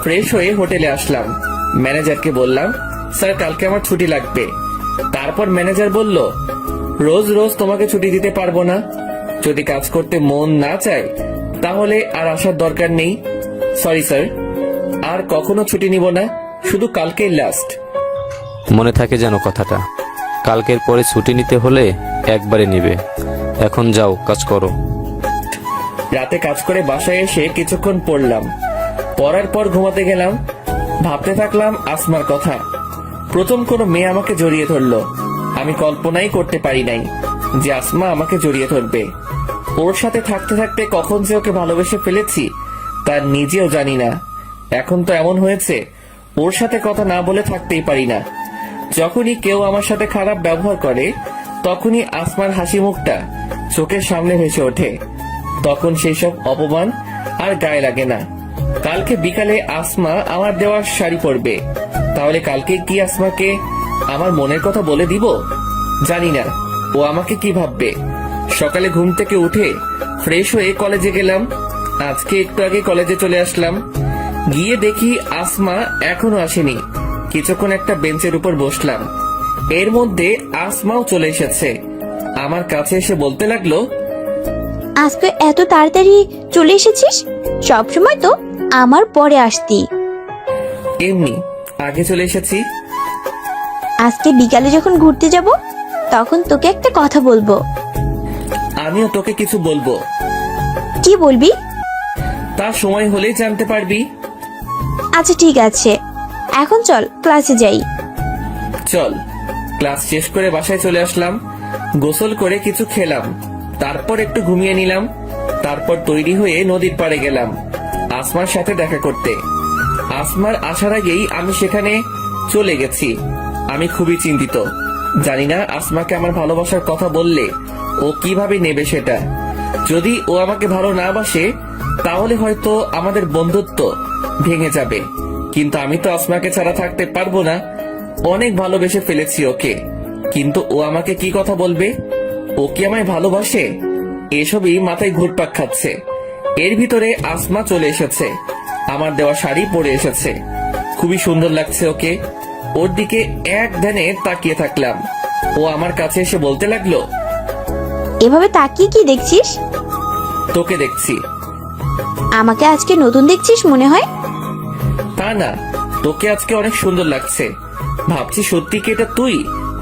ফ্রেশ হয়ে হোটেলে আসলাম। ম্যানেজারকে বললাম, স্যার কালকে আমার ছুটি লাগবে। তারপর ম্যানেজার বলল, রোজ রোজ তোমাকে ছুটি দিতে পারবো না। যদি কাজ করতে মন না চায় তাহলে আর আসার দরকার নেই। সরি স্যার, আর কখনো ছুটি নিব না, শুধু কালকেই লাস্ট। মনে থাকে যেন কথাটা। কালকের পরে ছুটি নিতে হলে একবারে নিবে। এখন যাও, কাজ করো। রাতে কাজ করে বাসায় এসে কিছুক্ষণ পড়লাম। পড়ার পর ঘুমাতে গেলাম। ভাবতে থাকলাম আসমার কথা। প্রথম কোনো মেয়ে আমাকে জড়িয়ে ধরলো। আমি কল্পনাই করতে পারি নাই যে আসমা আমাকে জড়িয়ে ধরবে। ওর সাথে থাকতে থাকতে কখন যে ওকে ভালোবেসে ফেলেছি তার নিজেও জানি না। এখন তো এমন হয়েছে, ওর সাথে কথা না বলে থাকতেই পারি না। যখনই কেউ আমার সাথে খারাপ ব্যবহার করে তখনই আসমার হাসি মুখটা চোখের সামনে ভেসে ওঠে। তখন সেই সব অপমান আর গায়ে লাগে না। কালকে বিকালে আসমা আমার দেওয়া শাড়ি পরবে। তাহলে কালকে কি আসমাকে আমার মনের কথা বলে দিব? জানি না ও আমাকে কি ভাববে। সকালে ঘুম থেকে উঠে ফ্রেশ হয়ে কলেজে গেলাম। আজকে একটু আগে কলেজে চলে আসলাম। গিয়ে দেখি আসমা এখনো আসেনি। কিছুক্ষণ একটা বেঞ্চের উপর বসলাম। এর মধ্যে আসমাও চলে এসেছে। আমার কাছে এসে বলতে লাগলো, আজকে এত তাড়াতাড়ি চলে এসেছিস? সবসময় তো আমার পরে আসতি। এমনি আগে চলে এসেছি। আজকে বিকালে যখন ঘুরতে যাব তখন তোকে একটা কথা বলবো। আমিও তোকে কিছু বলবো। কি বলবি? তার সময় হলেই জানতে পারবি। আচ্ছা ঠিক আছে, এখন চল ক্লাসে যাই। চল। ক্লাস শেষ করে বাসায় চলে আসলাম। গোসল করে কিছু খেলাম। তারপর একটু ঘুমিয়ে নিলাম। তারপর তৈরি হয়ে নদীর পাড়ে গেলাম আসমার সাথে দেখা করতে। আসমার আসার আগেই আমি সেখানে চলে গেছি। আমি খুবই চিন্তিত। জানি না আসমাকে আমার ভালোবাসার কথা বললে ও কিভাবে নেবে সেটা। যদি ও আমাকে ভালো না বাসে তাহলে হয়তো আমাদের বন্ধুত্ব ভেঙে যাবে। কিন্তু আমি তো আসমাকে ছাড়া থাকতে পারবো না। অনেক ভালোবেসে ফেলেছি ওকে। কিন্তু ও আমাকে কি কথা বলবে? ও কি আমায় ভালোবাসে? এসবই মাথায় ঘুরপাক খাচ্ছে। এর ভিতরে আসমা চলে এসেছে। আমার দেওয়া শাড়ি পরে এসেছে। খুবই সুন্দর লাগছে ওকে। ওর দিকে এক ধ্যানে তাকিয়ে থাকলাম। ও আমার কাছে এসে বলতে লাগলো, এভাবে তাকিয়ে কি দেখছিস? তোকে দেখছি। আমাকে আজকে নতুন দেখছিস মনে হয়? তা না, তোকে আজকে অনেক সুন্দর লাগছে। ভাবছি সত্যি কি এটা তুই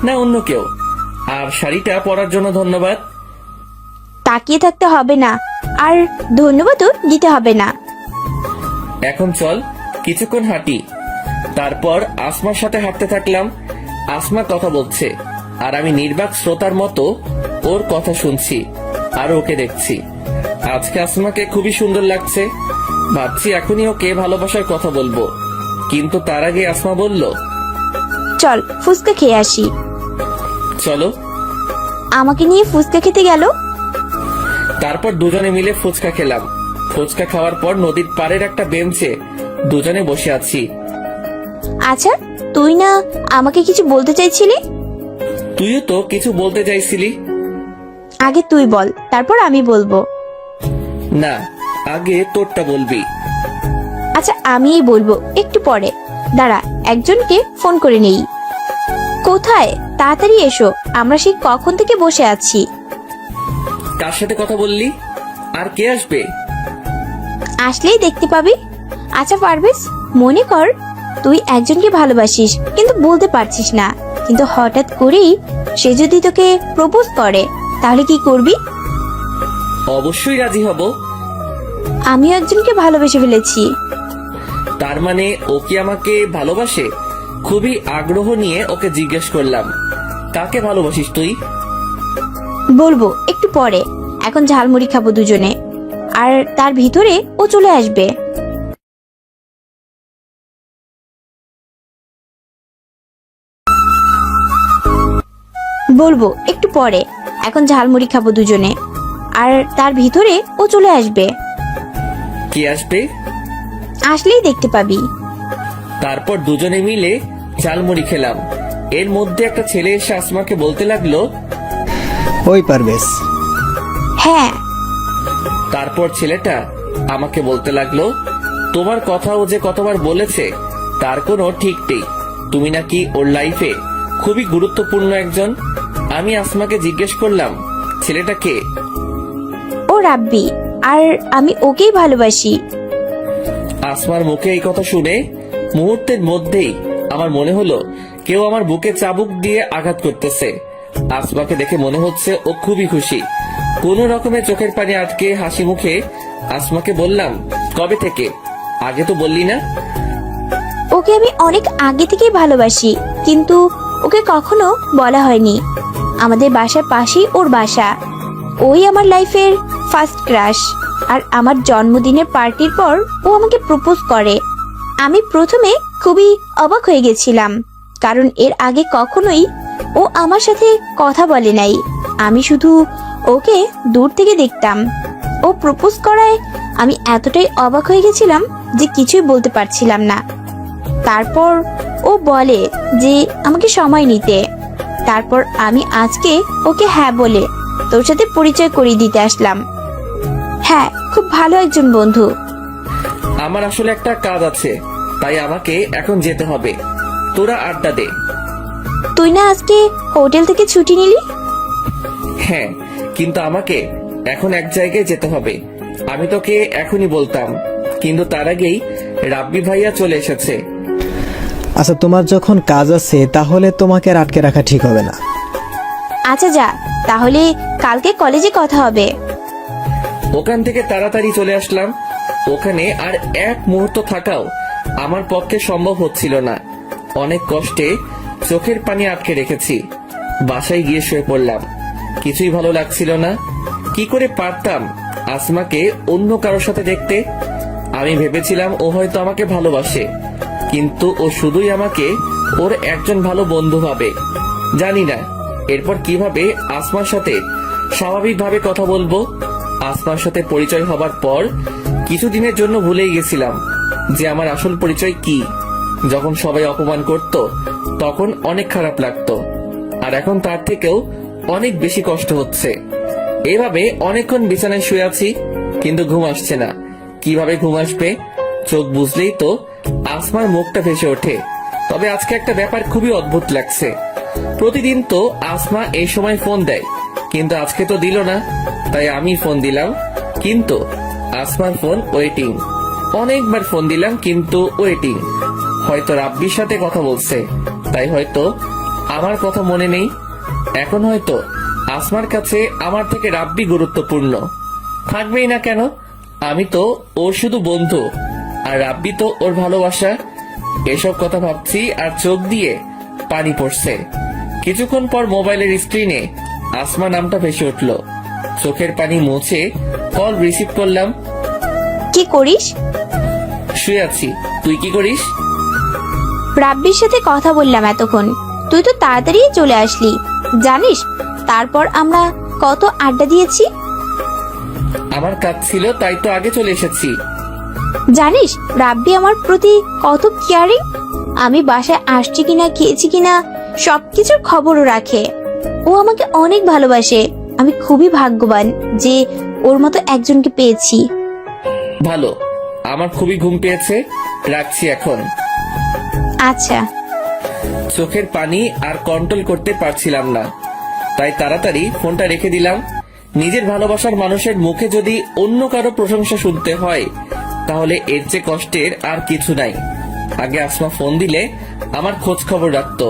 না অন্য কেউ। আর শাড়িটা পরার জন্য ধন্যবাদ। তাকিয়ে থাকতে হবে না, আর ধন্যবাদও দিতে হবে না। এখন চল কিছুক্ষণ হাঁটি। তারপর আসমার সাথে হাঁটতে থাকলাম। আসমা কথা বলছে আর আমি নির্বাক শ্রোতার মতো ওর কথা শুনছি আর ওকে দেখছি। আজকে আসমাকে খুবই সুন্দর লাগছে। ভাবছি এখনই ওকে ভালোবাসার কথা বলবো, কিন্তু তার আগে আসমা বলল, চল ফুচকা খেয়ে আসি। চলো। আমাকে নিয়ে ফুচকা খেতে গেল। তারপর দুজনে মিলে ফুচকা খেলাম। ফুচকা খাওয়ার পর নদীর পাড়ের একটা বেঞ্চে দুজনে বসে আছি। আচ্ছা, তুই না আমাকে কিছু বলতে চাইছিলি? তুইও তো কিছু বলতে চাইছিলি। আগে তুই বল, তারপর আমি বলবো। না, আগে তোরটা বলবি। আচ্ছা, আমিই বলবো একটু পরে। দাঁড়া, একজনকে ফোন করে নেই। কোথায়? তাড়াতাড়ি এসো, আমরা সেই কখন থেকে বসে আছি। কার সাথে কথা বললি? আর কে আসবে? আসলেই দেখতে পাবি। আচ্ছা পারভেজ, মনে কর তুই একজনকে ভালোবাসিস কিন্তু বলতে পারছিস না, কিন্তু হঠাৎ করেই সে যদি তোকে প্রপোজ করে, তাহলে কি করবি? অবশ্যই রাজি হব। আমিও একজনকে ভালোবেসে ফেলেছি। তার মানে ও কি আমাকে ভালোবাসে? খুবই আগ্রহ নিয়ে ওকে জিজ্ঞেস করলাম, কাকে ভালোবাসিস তুই? বলবো একটু পরে, এখন ঝালমুড়ি খাবো দুজনে, আর তার ভিতরে ও চলে আসবে। বলবো একটু পরে, এখন ঝালমুড়ি খাবো দুজনে, আর তার ভিতরে ও চলে আসবে। কে আসবে? আসলেই দেখতে পাবি। তারপর দুজনে মিলে ঝালমুড়ি খেলাম। এর মধ্যে একটা ছেলে এসে আসমাকে বলতে লাগলো, ওই পারভেজ, হ্যাঁ। তারপর ছেলেটা আমাকে বলতে লাগলো, তোমার কথা ও যে কতবার বলেছে তার কোনো ঠিক নেই। তুমি নাকি ওর লাইফে খুবই গুরুত্বপূর্ণ একজন। আমি আসমাকে জিজ্ঞেস করলাম, ছেলেটা কে? ও রাব্বি, আর আমি ওকেই ভালোবাসি। আসমার মুখে এই কথা শুনে মুহূর্তের মধ্যেই আমার মনে হলো কেউ আমার বুকে চাবুক দিয়ে আঘাত করতেছে। আসমাকে দেখে মনে হচ্ছে ও খুবই খুশি। কোন রকমের চোখের পানি আটকে হাসি মুখে আসমাকে বললাম, কবে থেকে? আগে তো বললি না। ওকে আমি অনেক আগে থেকেই ভালোবাসি, কিন্তু ওকে কখনো বলা হয়নি। আমাদের বাসার পাশেই ওর বাসা। ওই আমার লাইফের ফার্স্ট ক্রাশ। আর আমার জন্মদিনের পার্টির পর ও আমাকে প্রপোজ করে। আমি প্রথমে খুবই অবাক হয়ে গেছিলাম, কারণ এর আগে কখনোই ও আমার সাথে কথা বলে নাই। আমি শুধু ওকে দূর থেকে দেখতাম। ও প্রপোজ করায় আমি এতটাই অবাক হয়ে গেছিলাম যে কিছুই বলতে পারছিলাম না। তারপর ও বলে যে আমাকে সময় নিতে। তারপর আমি আজকে ওকে হ্যাঁ বলে তোর সাথে পরিচয় করিয়ে দিতে আসলাম। হ্যাঁ, খুব ভালো একজন বন্ধু। আমার আসলে একটা কাজ আছে, তাই আমাকে এখন যেতে হবে। তোরা আড্ডা দে। তুই না আজকে হোটেল থেকে ছুটি নিলি? হ্যাঁ, কিন্তু আমাকে এখন এক জায়গায় যেতে হবে। আমি তোকে এখনই বলতাম, কিন্তু তার আগেই রাব্বি ভাইয়া চলে এসেছে। আচ্ছা তোমার যখন কাজ আছে তাহলে তোমাকে আর আটকে রাখা ঠিক হবে না। আচ্ছা যা, তাহলে কালকে কলেজে কথা হবে। ওখান থেকে তাড়াতাড়ি চলে আসলাম। ওখানে আর এক মুহূর্ত থাকাও আমার পক্ষে সম্ভব হচ্ছিল না। অনেক কষ্টে চোখের পানি আটকে রেখেছি। বাসায় গিয়ে শুয়ে পড়লাম। কিছুই ভালো লাগছিল না। কি করে পারতাম আসমাকে অন্য কারোর সাথে দেখতে? আমি ভেবেছিলাম ও হয়তো আমাকে ভালোবাসে, কিন্তু ও শুধুই আমাকে ওর একজন ভালো বন্ধু ভাবে। জানি না এরপর কিভাবে আসমার সাথে স্বাভাবিকভাবে কথা বলবো। আসমার সাথে পরিচয় হবার পর কিছুদিনের জন্য ভুলেই গেছিলাম যে আমার আসল পরিচয় কি। যখন সবাই অপমান করত তখন অনেক খারাপ লাগতো, আর এখন তার থেকেও অনেক বেশি কষ্ট হচ্ছে। এভাবে অনেকক্ষণ বিছানায় শুয়ে আছি, কিন্তু ঘুম আসছে না। কিভাবে ঘুম আসবে? চোখ বুঝলেই তো আসমার মুখটা ভেসে ওঠে। তবে আজকে একটা ব্যাপার খুবই অদ্ভুত লাগছে। প্রতিদিন তো আসমা এই সময় ফোন দেয়, কিন্তু আজকে তো দিল না। তাই আমি ফোন দিলাম, কিন্তু আসমার ফোন ওয়েটিং। অনেকবার ফোন দিলাম, কিন্তু ওয়েটিং। হয়তো রাব্বির সাথে কথা বলছে, তাই হয়তো আমার কথা মনে নেই। এখন হয়তো আসমার কাছে আমার থেকে রাব্বি গুরুত্বপূর্ণ। থাকবেই না কেন? আমি তো ওর শুধু বন্ধু, আর রাব্বি তো ওর ভালোবাসা। এসব কথা ভাবছি আর চোখ দিয়ে পানি পড়ছে। কিছুক্ষণ পর মোবাইলের স্ক্রিনে আসমা নামটা ভেসে উঠল। চোখের পানি মুছে কল রিসিভ করলাম। কি করিস? শুয়ে আছি। তুই কি করিস? রাব্বির সাথে কথা বললাম এতক্ষণ, তুই তো তাড়াতাড়ি চলে আসলি। জানিস তারপর আমরা কত আড্ডা দিয়েছি। আমার কাজ ছিল তাই তো আগে চলে এসেছি। জানিস রাব্বি আমার প্রতি কত কেয়ারিং। আমি বাসায় আসছি কিনা, খেয়েছি কিনা সবকিছুর খবরও রাখে। ও আমাকে অনেক ভালোবাসে। আমি খুবই ভাগ্যবান যে ওর মতো একজনকে পেয়েছি। ভালো, আমার খুবই ঘুম পেয়েছে, রাখছি এখন। আচ্ছা। চোখের পানি আর কন্ট্রোল করতে পারছিলাম না, তাই তাড়াতাড়ি ফোনটা রেখে দিলাম। নিজের ভালোবাসার মানুষের মুখে যদি অন্য কারো প্রশংসা শুনতে হয় তাহলে এর চেয়ে কষ্টের আর কিছু নাই। আগে আসমা ফোন দিলে আমার খোঁজ খবর রাখতো,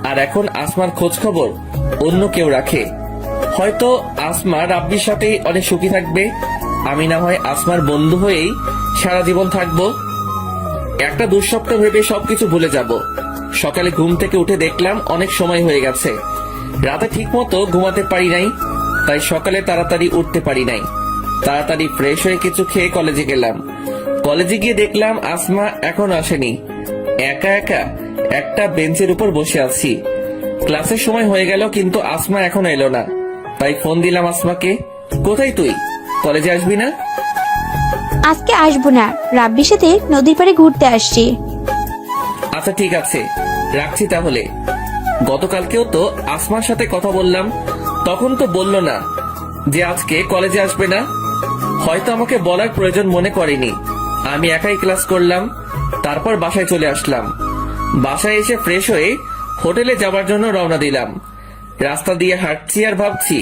আর এখন আসমার খোঁজ খবর অন্য কেউ রাখে। হয়তো আসমা রাব্বির সাথেই অনেক সুখী থাকবে, আমি না হয় আসমার বন্ধু হয়েই সারা জীবন থাকবো। একটা দুঃস্বপ্ন ভেবে সবকিছু ভুলে যাব। সকালে ঘুম থেকে উঠে দেখলাম অনেক সময় হয়ে গেছে। রাতে ঠিক মতো ঘুমাতে পারি নাই, তাই সকালে তাড়াতাড়ি উঠতে পারি নাই। তাড়াতাড়ি ফ্রেশ হয়ে কিছু খেয়ে কলেজে গেলাম। কলেজে গিয়ে দেখলাম আসমা এখনো আসেনি। একা একা একটা বেঞ্চের উপর বসে আছি। ক্লাসের সময় হয়ে গেল কিন্তু আসমা এখনো এলো না, তাই ফোন দিলাম আসমাকে। কোথায় তুই? কলেজে আসবি না? আজকে আসবো না, রাব্বির সাথে নদীর পাড়ে ঘুরতে আসছি। আচ্ছা ঠিক আছে, রাখছি তাহলে। গতকালকেও তো আসমার সাথে কথা বললাম, তখন তো বললো না যে আজকে কলেজে আসবে না। হয়তো আমাকে বলার প্রয়োজন মনে করেনি। আমি একাই ক্লাস করলাম, তারপর বাসায় চলে আসলাম। বাসায় এসে ফ্রেশ হয়ে হোটেলে যাবার জন্য রওনা দিলাম। রাস্তা দিয়ে হাঁটছি আর ভাবছি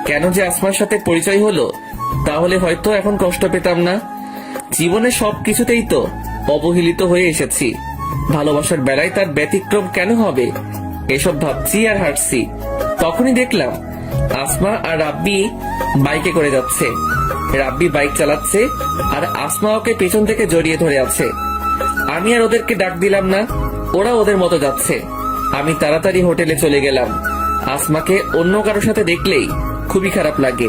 কেন যে আসমার সাথে পরিচয় হলো, তাহলে হয়তো এখন কষ্ট পেতাম না। জীবনে সবকিছুতেই তো অবহেলিত হয়ে এসেছি, ভালোবাসার বেলায় তার ব্যতিক্রম কেন হবে? এসব ভাবছি আর হাঁটছি, তখনই দেখলাম আসমা আর রাব্বি বাইকে করে যাচ্ছে। রাব্বি বাইক চালাচ্ছে আর আসমা ওকে পেছন থেকে জড়িয়ে ধরে আছে। আমি আর ওদেরকে ডাক দিলাম না, ওরা ওদের মতো যাচ্ছে। আমি তাড়াতাড়ি হোটেলে চলে গেলাম। আসমাকে অন্য কারোর সাথে দেখলেই খুবই খারাপ লাগে।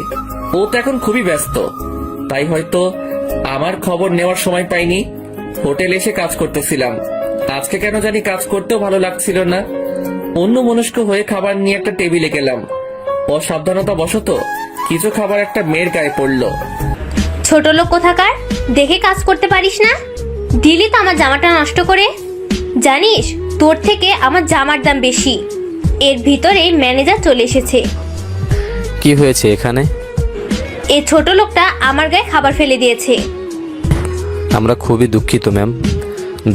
ও তো এখন খুবই ব্যস্ত, তাই হয়তো আমার খবর নেওয়ার সময় পাইনি। হোটেলে এসে কাজ করতেছিলাম। আজকে কেন জানি কাজ করতেও ভালো লাগছিল না। অন্য মনস্ক হয়ে খাবার নিয়ে একটা টেবিলে গেলাম। অসাবধানতা বশত কিছু খাবার একটা মেয়ের গায়ে পড়লো। ছোট লোক কোথাকার, দেখে কাজ করতে পারিস না? দিলি তো আমার জামাটা নষ্ট করে। জানিস তোর থেকে আমার জামার দাম বেশি। এর ভিতরে ম্যানেজার চলে এসেছে। কি হয়েছে এখানে? এই ছোট লোকটা আমার গায়ে খাবার ফেলে দিয়েছে। আমরা খুবই দুঃখিত ম্যাম,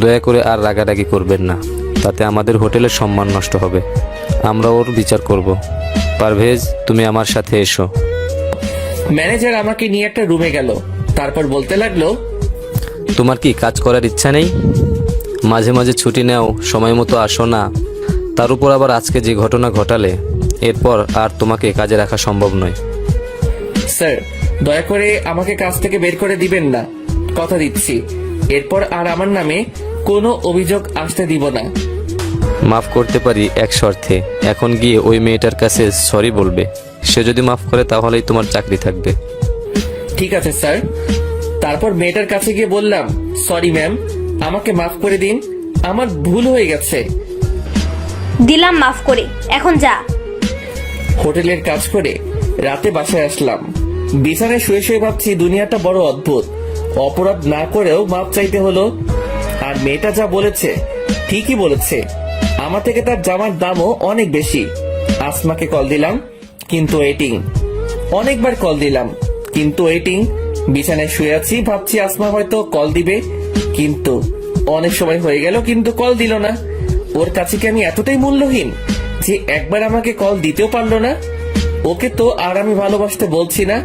দয়া করে আর রাগারাগি করবেন না, তাতে আমাদের হোটেলের সম্মান নষ্ট হবে। আমরা ওর বিচার করব। পারভেজ, তুমি আমার সাথে এসো। ম্যানেজার আমাকে নিয়ে একটা রুমে গেল, তারপর বলতে লাগলো, তোমার কি কাজ করার ইচ্ছা নেই? মাঝে মাঝে ছুটি নাও, সময় মতো আসো না। তার উপর আবার আজকে যে ঘটনা ঘটালে, এরপর আর তোমাকে কাজে রাখা সম্ভব নয়। স্যার দয়া করে আমাকে কাজ থেকে বের করে দিবেন না, কথা দিচ্ছি এরপর আর আমার নামে কোনো অভিযোগ আসতে দিব না। মাফ করতে পারি এক শর্তে, এখন গিয়ে ওই মেয়েটার কাছে সরি বলবে। সে যদি মাফ করে তাহলেই তোমার চাকরি থাকবে। ঠিক আছে স্যার। তারপর মেয়েটার কাছে গিয়ে বললাম, সরি ম্যাম, আমাকে মাফ করে দিন, আমার ভুল হয়ে গেছে। দিলাম মাফ করে, এখন যা। হোটেলের কাজ করে রাতে বাসায় আসলাম। বিছানায় শুয়ে শুয়ে ভাবছি দুনিয়াটা বড় অদ্ভুত। অপরাধ না করেও মাপ চাইতে হলো। আর মেয়েটা যা বলেছে ঠিকই বলেছে, আমার থেকে তার জামার দামও অনেক বেশি। আসমাকে কল দিলাম কিন্তু ওয়েটিং। অনেকবার কল দিলাম কিন্তু ওয়েটিং। বিছানায় শুয়ে আছি, ভাবছি আসমা হয়তো কল দিবে, কিন্তু অনেক সময় হয়ে গেল কিন্তু কল দিল না। ওর কাছে কি আমি এতটাই মূল্যহীন যে একবার আমাকে কল দিতেও পারলো না? ওকে তো আর আমি ভালোবাসতে বলছি না,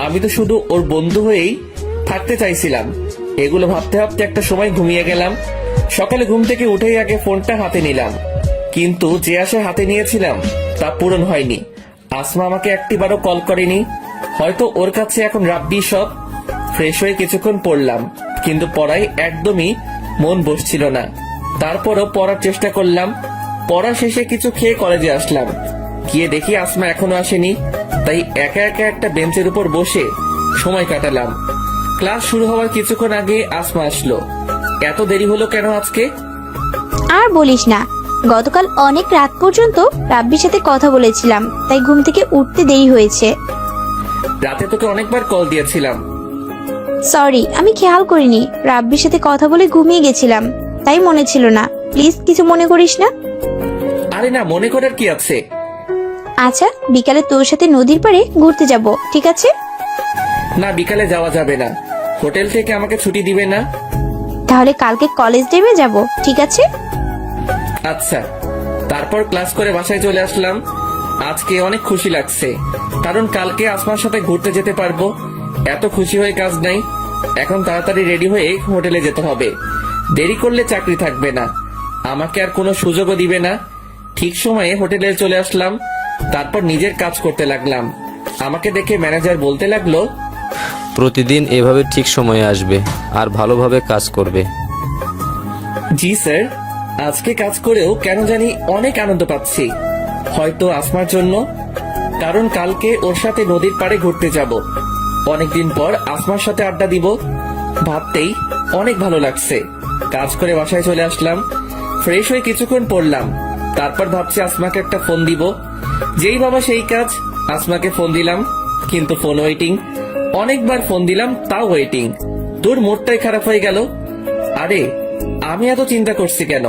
আমি তো শুধু ওর বন্ধু হয়েই থাকতে চাইছিলাম। এগুলো ভাবতে ভাবতে একটা সময় ঘুমিয়ে গেলাম। সকালে ঘুম থেকে উঠেই আগে ফোনটা হাতে নিলাম, কিন্তু যে আশা হাতে নিয়েছিলাম তা পূরণ হয়নি। আসমা আমাকে একটিবারও কল করেনি, হয়তো ওর কাছে এখন রাব্বি সব। ফ্রেশ হয়ে কিছুক্ষণ পড়লাম, কিন্তু পড়ায় একদমই মন বসছিল না। তারপরও পড়ার চেষ্টা করলাম। পড়া শেষে কিছু খেয়ে কলেজে আসলাম। গিয়ে দেখি আসমা এখনো আসেনি, তাই একা একা একটা বেঞ্চের উপর বসে সময় কাটালাম। ক্লাস শুরু হওয়ার কিছুক্ষণ আগে আসমা আসলো। এত দেরি হলো কেন আজকে? আর বলিস না, গতকাল অনেক রাত পর্যন্ত রাব্বির সাথে কথা বলেছিলাম, তাই ঘুম থেকে উঠতে দেরি হয়েছে। রাতে তোকে অনেকবার কল দিয়েছিলাম। সরি, আমি খেয়াল করিনি। রাব্বির সাথে কথা বলে ঘুমিয়ে গেছিলাম, তাই মনে ছিল না। প্লিজ কিছু মনে করিস না। আরে না, মনে করার কি আছে? আচ্ছা, বিকালে তোর সাথে নদীর পাড়ে ঘুরতে যাব, ঠিক আছে? না, বিকালে যাওয়া যাবে না। হোটেল থেকে আমাকে ছুটি দিবে না। তাহলে কালকে কলেজ ডেমে যাব, ঠিক আছে? আচ্ছা। তারপর ক্লাস করে বাসায় চলে আসলাম। আজকে অনেক খুশি লাগছে, কারণ কালকে আসমার সাথে ঘুরতে যেতে পারবো। এত খুশি হয়ে কাজ নাই। এখন তাড়াতাড়ি রেডি হয়ে হোটেলে যেতে হবে। দেরি করলে চাকরি থাকবে না, আমাকে আর কোনো সুযোগও দিবে না। ঠিক সময়ে হোটেলে চলে আসলাম। তারপর নিজের কাজ করতে লাগলাম। আমাকে দেখে ম্যানেজার বলতে লাগলো, প্রতিদিন এভাবে ঠিক সময়ে আসবে আর ভালোভাবে কাজ করবে। জি স্যার। আজকে কাজ করেও কেন জানি অনেক আনন্দ পাচ্ছি। হয়তো আসমার জন্য, কারণ কালকে ওর সাথে নদীর পাড়ে ঘুরতে যাব। অনেকদিন পর আসমার সাথে আড্ডা দিব, ভাবতেই অনেক ভালো লাগছে। কাজ করে বাসায় চলে আসলাম। ফ্রেশ হয়ে কিছুক্ষণ পড়লাম। তারপর ভাবছি আসমাকে একটা ফোন দিব। যেই বাবা সেই কাজ, আসমাকে ফোন দিলাম, কিন্তু ফোন ওয়েটিং। অনেকবার ফোন দিলাম, তাও ওয়েটিং। তোর মুডটাই খারাপ হয়ে গেল। আরে, আমি এত চিন্তা করছি কেন?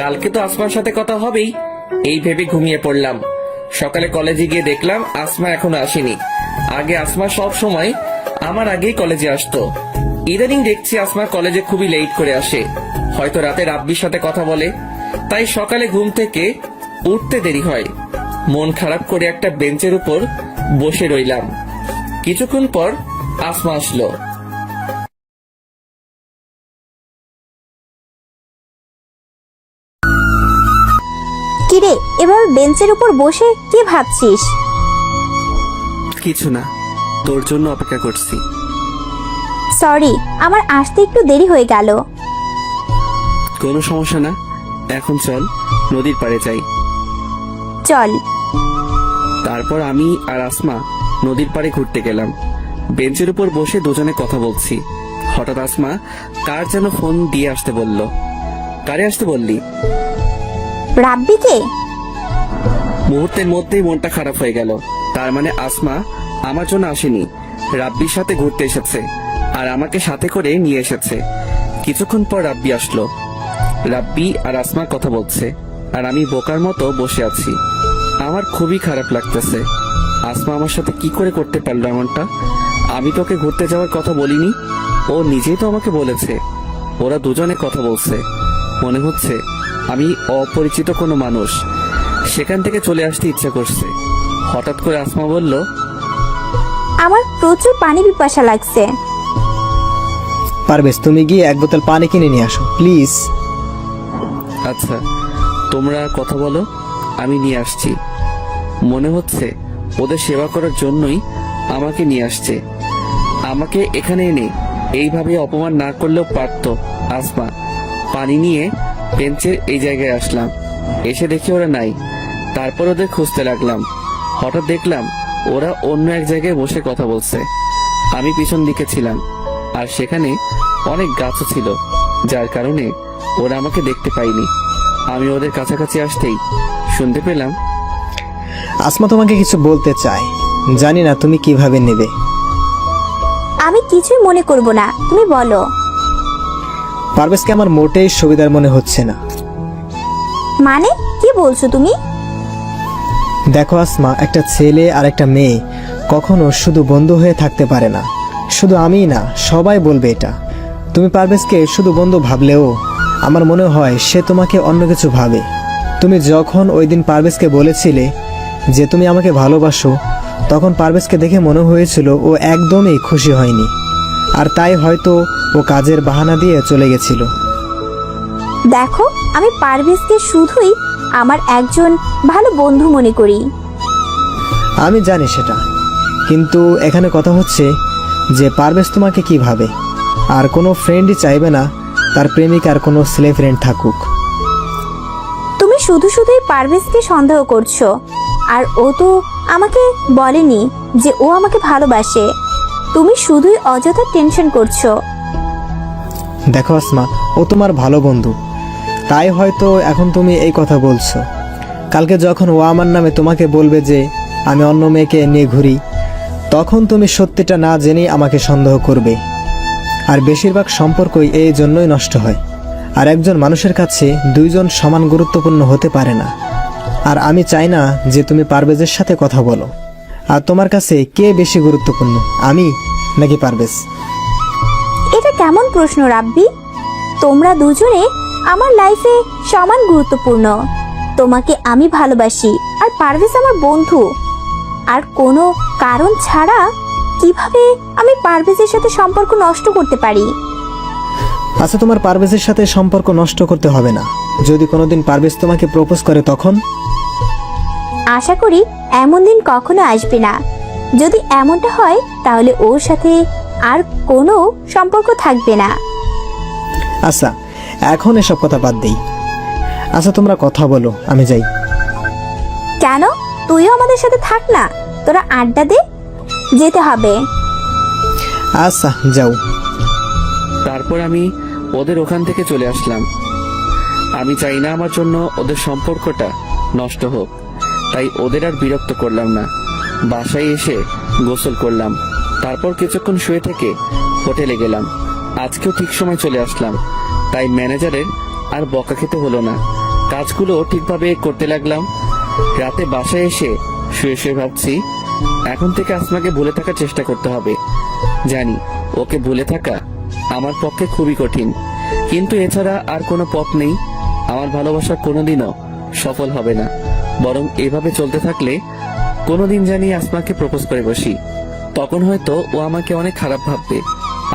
কালকে তো আসমার সাথে কথা হবেই, এই ভেবে ঘুমিয়ে পড়লাম। সকালে কলেজে গিয়ে দেখলাম আসমা এখনো আসেনি। আগে আসমা সব সময় আমার আগেই কলেজে আসতো। ইদানিং দেখছি আসমা কলেজে খুবই লেট করে আসে। হয়তো রাতে রাব্বির সাথে কথা বলে, তাই সকালে ঘুম থেকে উঠতে দেরি হয়। মন খারাপ করে একটা বেঞ্চের উপর বসে রইলাম। কিছুক্ষণ পর আসমা আসলো। কিরে, এভাবে বেঞ্চের উপর বসে কি ভাবছিস? কিছু না, তোর জন্য অপেক্ষা করছি। সরি, আমার আসতে একটু দেরি হয়ে গেল। কোনো সমস্যা না। এখন চল নদীর পাড়ে যাই। চল। তারপর আমি আর আসমা নদীর পাড়ে ঘুরতে গেলাম। বেঞ্চের উপর বসে দুজনে কথা বলছি। হঠাৎ আসমা কার যেন ফোন দিয়ে আসতে বলল। কারে আসতে বললি? রাব্বিকে। মুহূর্তের মধ্যেই মনটা খারাপ হয়ে গেল। তার মানে আসমা আমার জন্য আসেনি, রাব্বির সাথে ঘুরতে এসেছে, আর আমাকে সাথে করে নিয়ে এসেছে। কিছুক্ষণ পর রাব্বি আসলো। রাব্বি আর আসমা কথা বলছে, আর আমি বোকার মতো বসে আছি। আমার খুবই খারাপ লাগতেছে। আসমা আমার সাথে কি করে করতে পারলো এমনটা? আমি তোকে ঘুরতে যাওয়ার কথা বলিনি, ও নিজেই তো আমাকে বলেছে। ওরা দুজনে কথা বলছে, মনে হচ্ছে আমি অপরিচিত কোনো মানুষ। সেখান থেকে চলে আসতে ইচ্ছা করছে। হঠাৎ করে আসমা বলল, আমার প্রচুর পানি পিপাসা লাগছে। পারবেশ, তুমি গিয়ে এক বোতল পানি কিনে নিয়ে আসো প্লিজ। আচ্ছা, তোমরা কথা বলো, আমি নিয়ে আসছি। মনে হচ্ছে ওদের সেবা করার জন্যই আমাকে নিয়ে আসছে। আমাকে এখানে এনে এইভাবে অপমান না করলেও পারতো আসমা। পানি নিয়ে বেঞ্চের এই জায়গায় আসলাম। এসে দেখি ওরা নাই। তারপর ওদের খুঁজতে লাগলাম। হঠাৎ দেখলাম ওরা অন্য এক জায়গায় বসে কথা বলছে। আমি পিছন দিকে ছিলাম, আর সেখানে অনেক গাছও ছিল, যার কারণে ওরা আমাকে দেখতে পাইনি। আমি ওদের কাছাকাছি আসতেই শুনতে পেলাম, আসমা তোমাকে কিছু বলতে চায়, জানি না তুমি কিভাবে নেবে। আমি কিছুই মনে করব না, তুমি বলো। পারভেজকে আমার মোটেই সুবিধার মনে হচ্ছে না। মানে কি বলছো তুমি? দেখো আসমা, একটা ছেলে আর একটা মেয়ে কখনো শুধু বন্ধু হয়ে থাকতে পারে না। শুধু আমিই না, সবাই বলবে এটা। তুমি পারভেজকে শুধু বন্ধু ভাবলেও আমার মনে হয় সে তোমাকে অন্য কিছু ভাবে। তুমি যখন ওই দিন পারভেজকে বলেছিলে যে তুমি আমাকে ভালোবাসো, তখন পারভেজকে দেখে মনে হয়েছিল ও একদমই খুশি হয়নি, আর তাই হয়তো ও কাজের বাহানা দিয়ে চলে গেছিল। দেখো, আমি পারভেজকে শুধুই আমার একজন ভালো বন্ধু মনে করি। আমি জানি সেটা, কিন্তু এখানে কথা হচ্ছে যে পারভেজ তোমাকে কি ভাবে। আর কোনো ফ্রেন্ডই চাইবে না তার প্রেমিকার কোনো ছেলে ফ্রেন্ড থাকুক। তুমি শুধু শুধুই পারভেজকে সন্দেহ করছো, আর ও তো আমাকে বলেনি যে ও আমাকে ভালোবাসে। তুমি শুধুই অযথা টেনশন করছো। দেখো আসমা, ও তোমার ভালো বন্ধু, তাই হয়তো এখন তুমি এই কথা বলছো। কালকে যখন ও আমার নামে তোমাকে বলবে যে আমি অন্য মেয়েকে নিয়ে ঘুরি, তখন তুমি সত্যিটা না জেনেই আমাকে সন্দেহ করবে। আর বেশিরভাগ সম্পর্কই এই জন্যই নষ্ট হয়। আর একজন মানুষের কাছে দুইজন সমান গুরুত্বপূর্ণ হতে পারে না। আর আমি চাই না যে তুমি পারভেজের সাথে কথা বলো। আর তোমার কাছে কে বেশি গুরুত্বপূর্ণ, আমি নাকি পারভেজ? এটা কেমন প্রশ্ন রাব্বি? তোমরা দুজনে আমার লাইফে সমান গুরুত্বপূর্ণ। তোমাকে আমি ভালোবাসি আর পারভেজ আমার বন্ধু। আর কোনো কারণ ছাড়া কিভাবে আমি পারভেজের সাথে সম্পর্ক নষ্ট করতে পারি? আচ্ছা, তোমার পারভেজের সাথে সম্পর্ক নষ্ট করতে হবে না। যদি কোনোদিন পারভেজ তোমাকে প্রপোজ করে তখন? আশা করি এমন দিন কখনো আসবে না। যদি এমনটা হয় তাহলে ওর সাথে আর কোনো সম্পর্ক থাকবে না। আচ্ছা, এখন এসব কথা বাদ দেই। আচ্ছা, তোমরা কথা বলো, আমি যাই। কেন? তুইও আমাদের সাথে থাক না, তোরা আড্ডা দে। যেতে হবে। আচ্ছা, যাও। তারপর আমি ওদের ওখান থেকে চলে আসলাম। আমি চাই না আমার জন্য ওদের সম্পর্কটা নষ্ট হোক, তাই ওদের আর বিরক্ত করলাম না। বাসায় এসে গোসল করলাম, তারপর কিছুক্ষণ শুয়ে থেকে হোটেলে গেলাম। আজকেও ঠিক সময় চলে আসলাম, তাই ম্যানেজারের আর বকা খেতে হলো না। কাজগুলো ঠিকভাবে করতে লাগলাম। রাতে বাসায় এসে শুয়ে শুয়ে ভাবছি, এখন থেকে আসমাকে ভুলে থাকার চেষ্টা করতে হবে। জানি ওকে ভুলে থাকা আমার পক্ষে খুবই কঠিন, কিন্তু এছাড়া আর কোনো পথ নেই। আমার ভালোবাসা কোনোদিনও সফল হবে না, বরং এভাবে চলতে থাকলে কোনোদিন জানি আসমাকে প্রপোজ করে বসি। তখন হয়তো ও আমাকে অনেক খারাপ ভাববে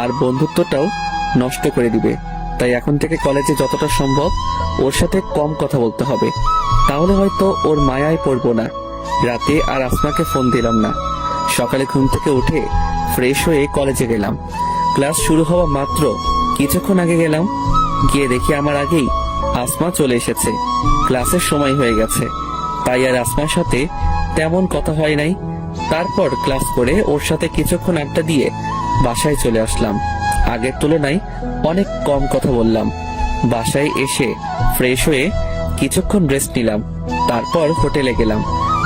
আর বন্ধুত্বটাও নষ্ট করে দিবে। তাই এখন থেকে কলেজে যতটা সম্ভব ওর সাথে কম কথা বলতে হবে, তাহলে হয়তো ওর মায়ায় পড়বো না। রাতে আর আসমাকে ফোন দিলাম না। সকালে ঘুম থেকে উঠে ফ্রেশ হয়ে কলেজে গেলাম। ক্লাস শুরু হওয়া মাত্র কিছুক্ষণ আগে গেলাম, গিয়ে দেখি আমার আগেই আসমা চলে এসেছে। ক্লাসের সময় হয়ে গেছে, তাই আর আসমার সাথে তেমন কথা হয় নাই। তারপর ক্লাস করে ওর সাথে কিছুক্ষণ আড্ডা দিয়ে বাসায় চলে আসলাম। আগের তুলনায় অনেক কম কথা বললাম। বাসায় এসে ফ্রেশ হয়ে কিছুক্ষণ রেস্ট নিলাম, তারপর হোটেলে গেলাম।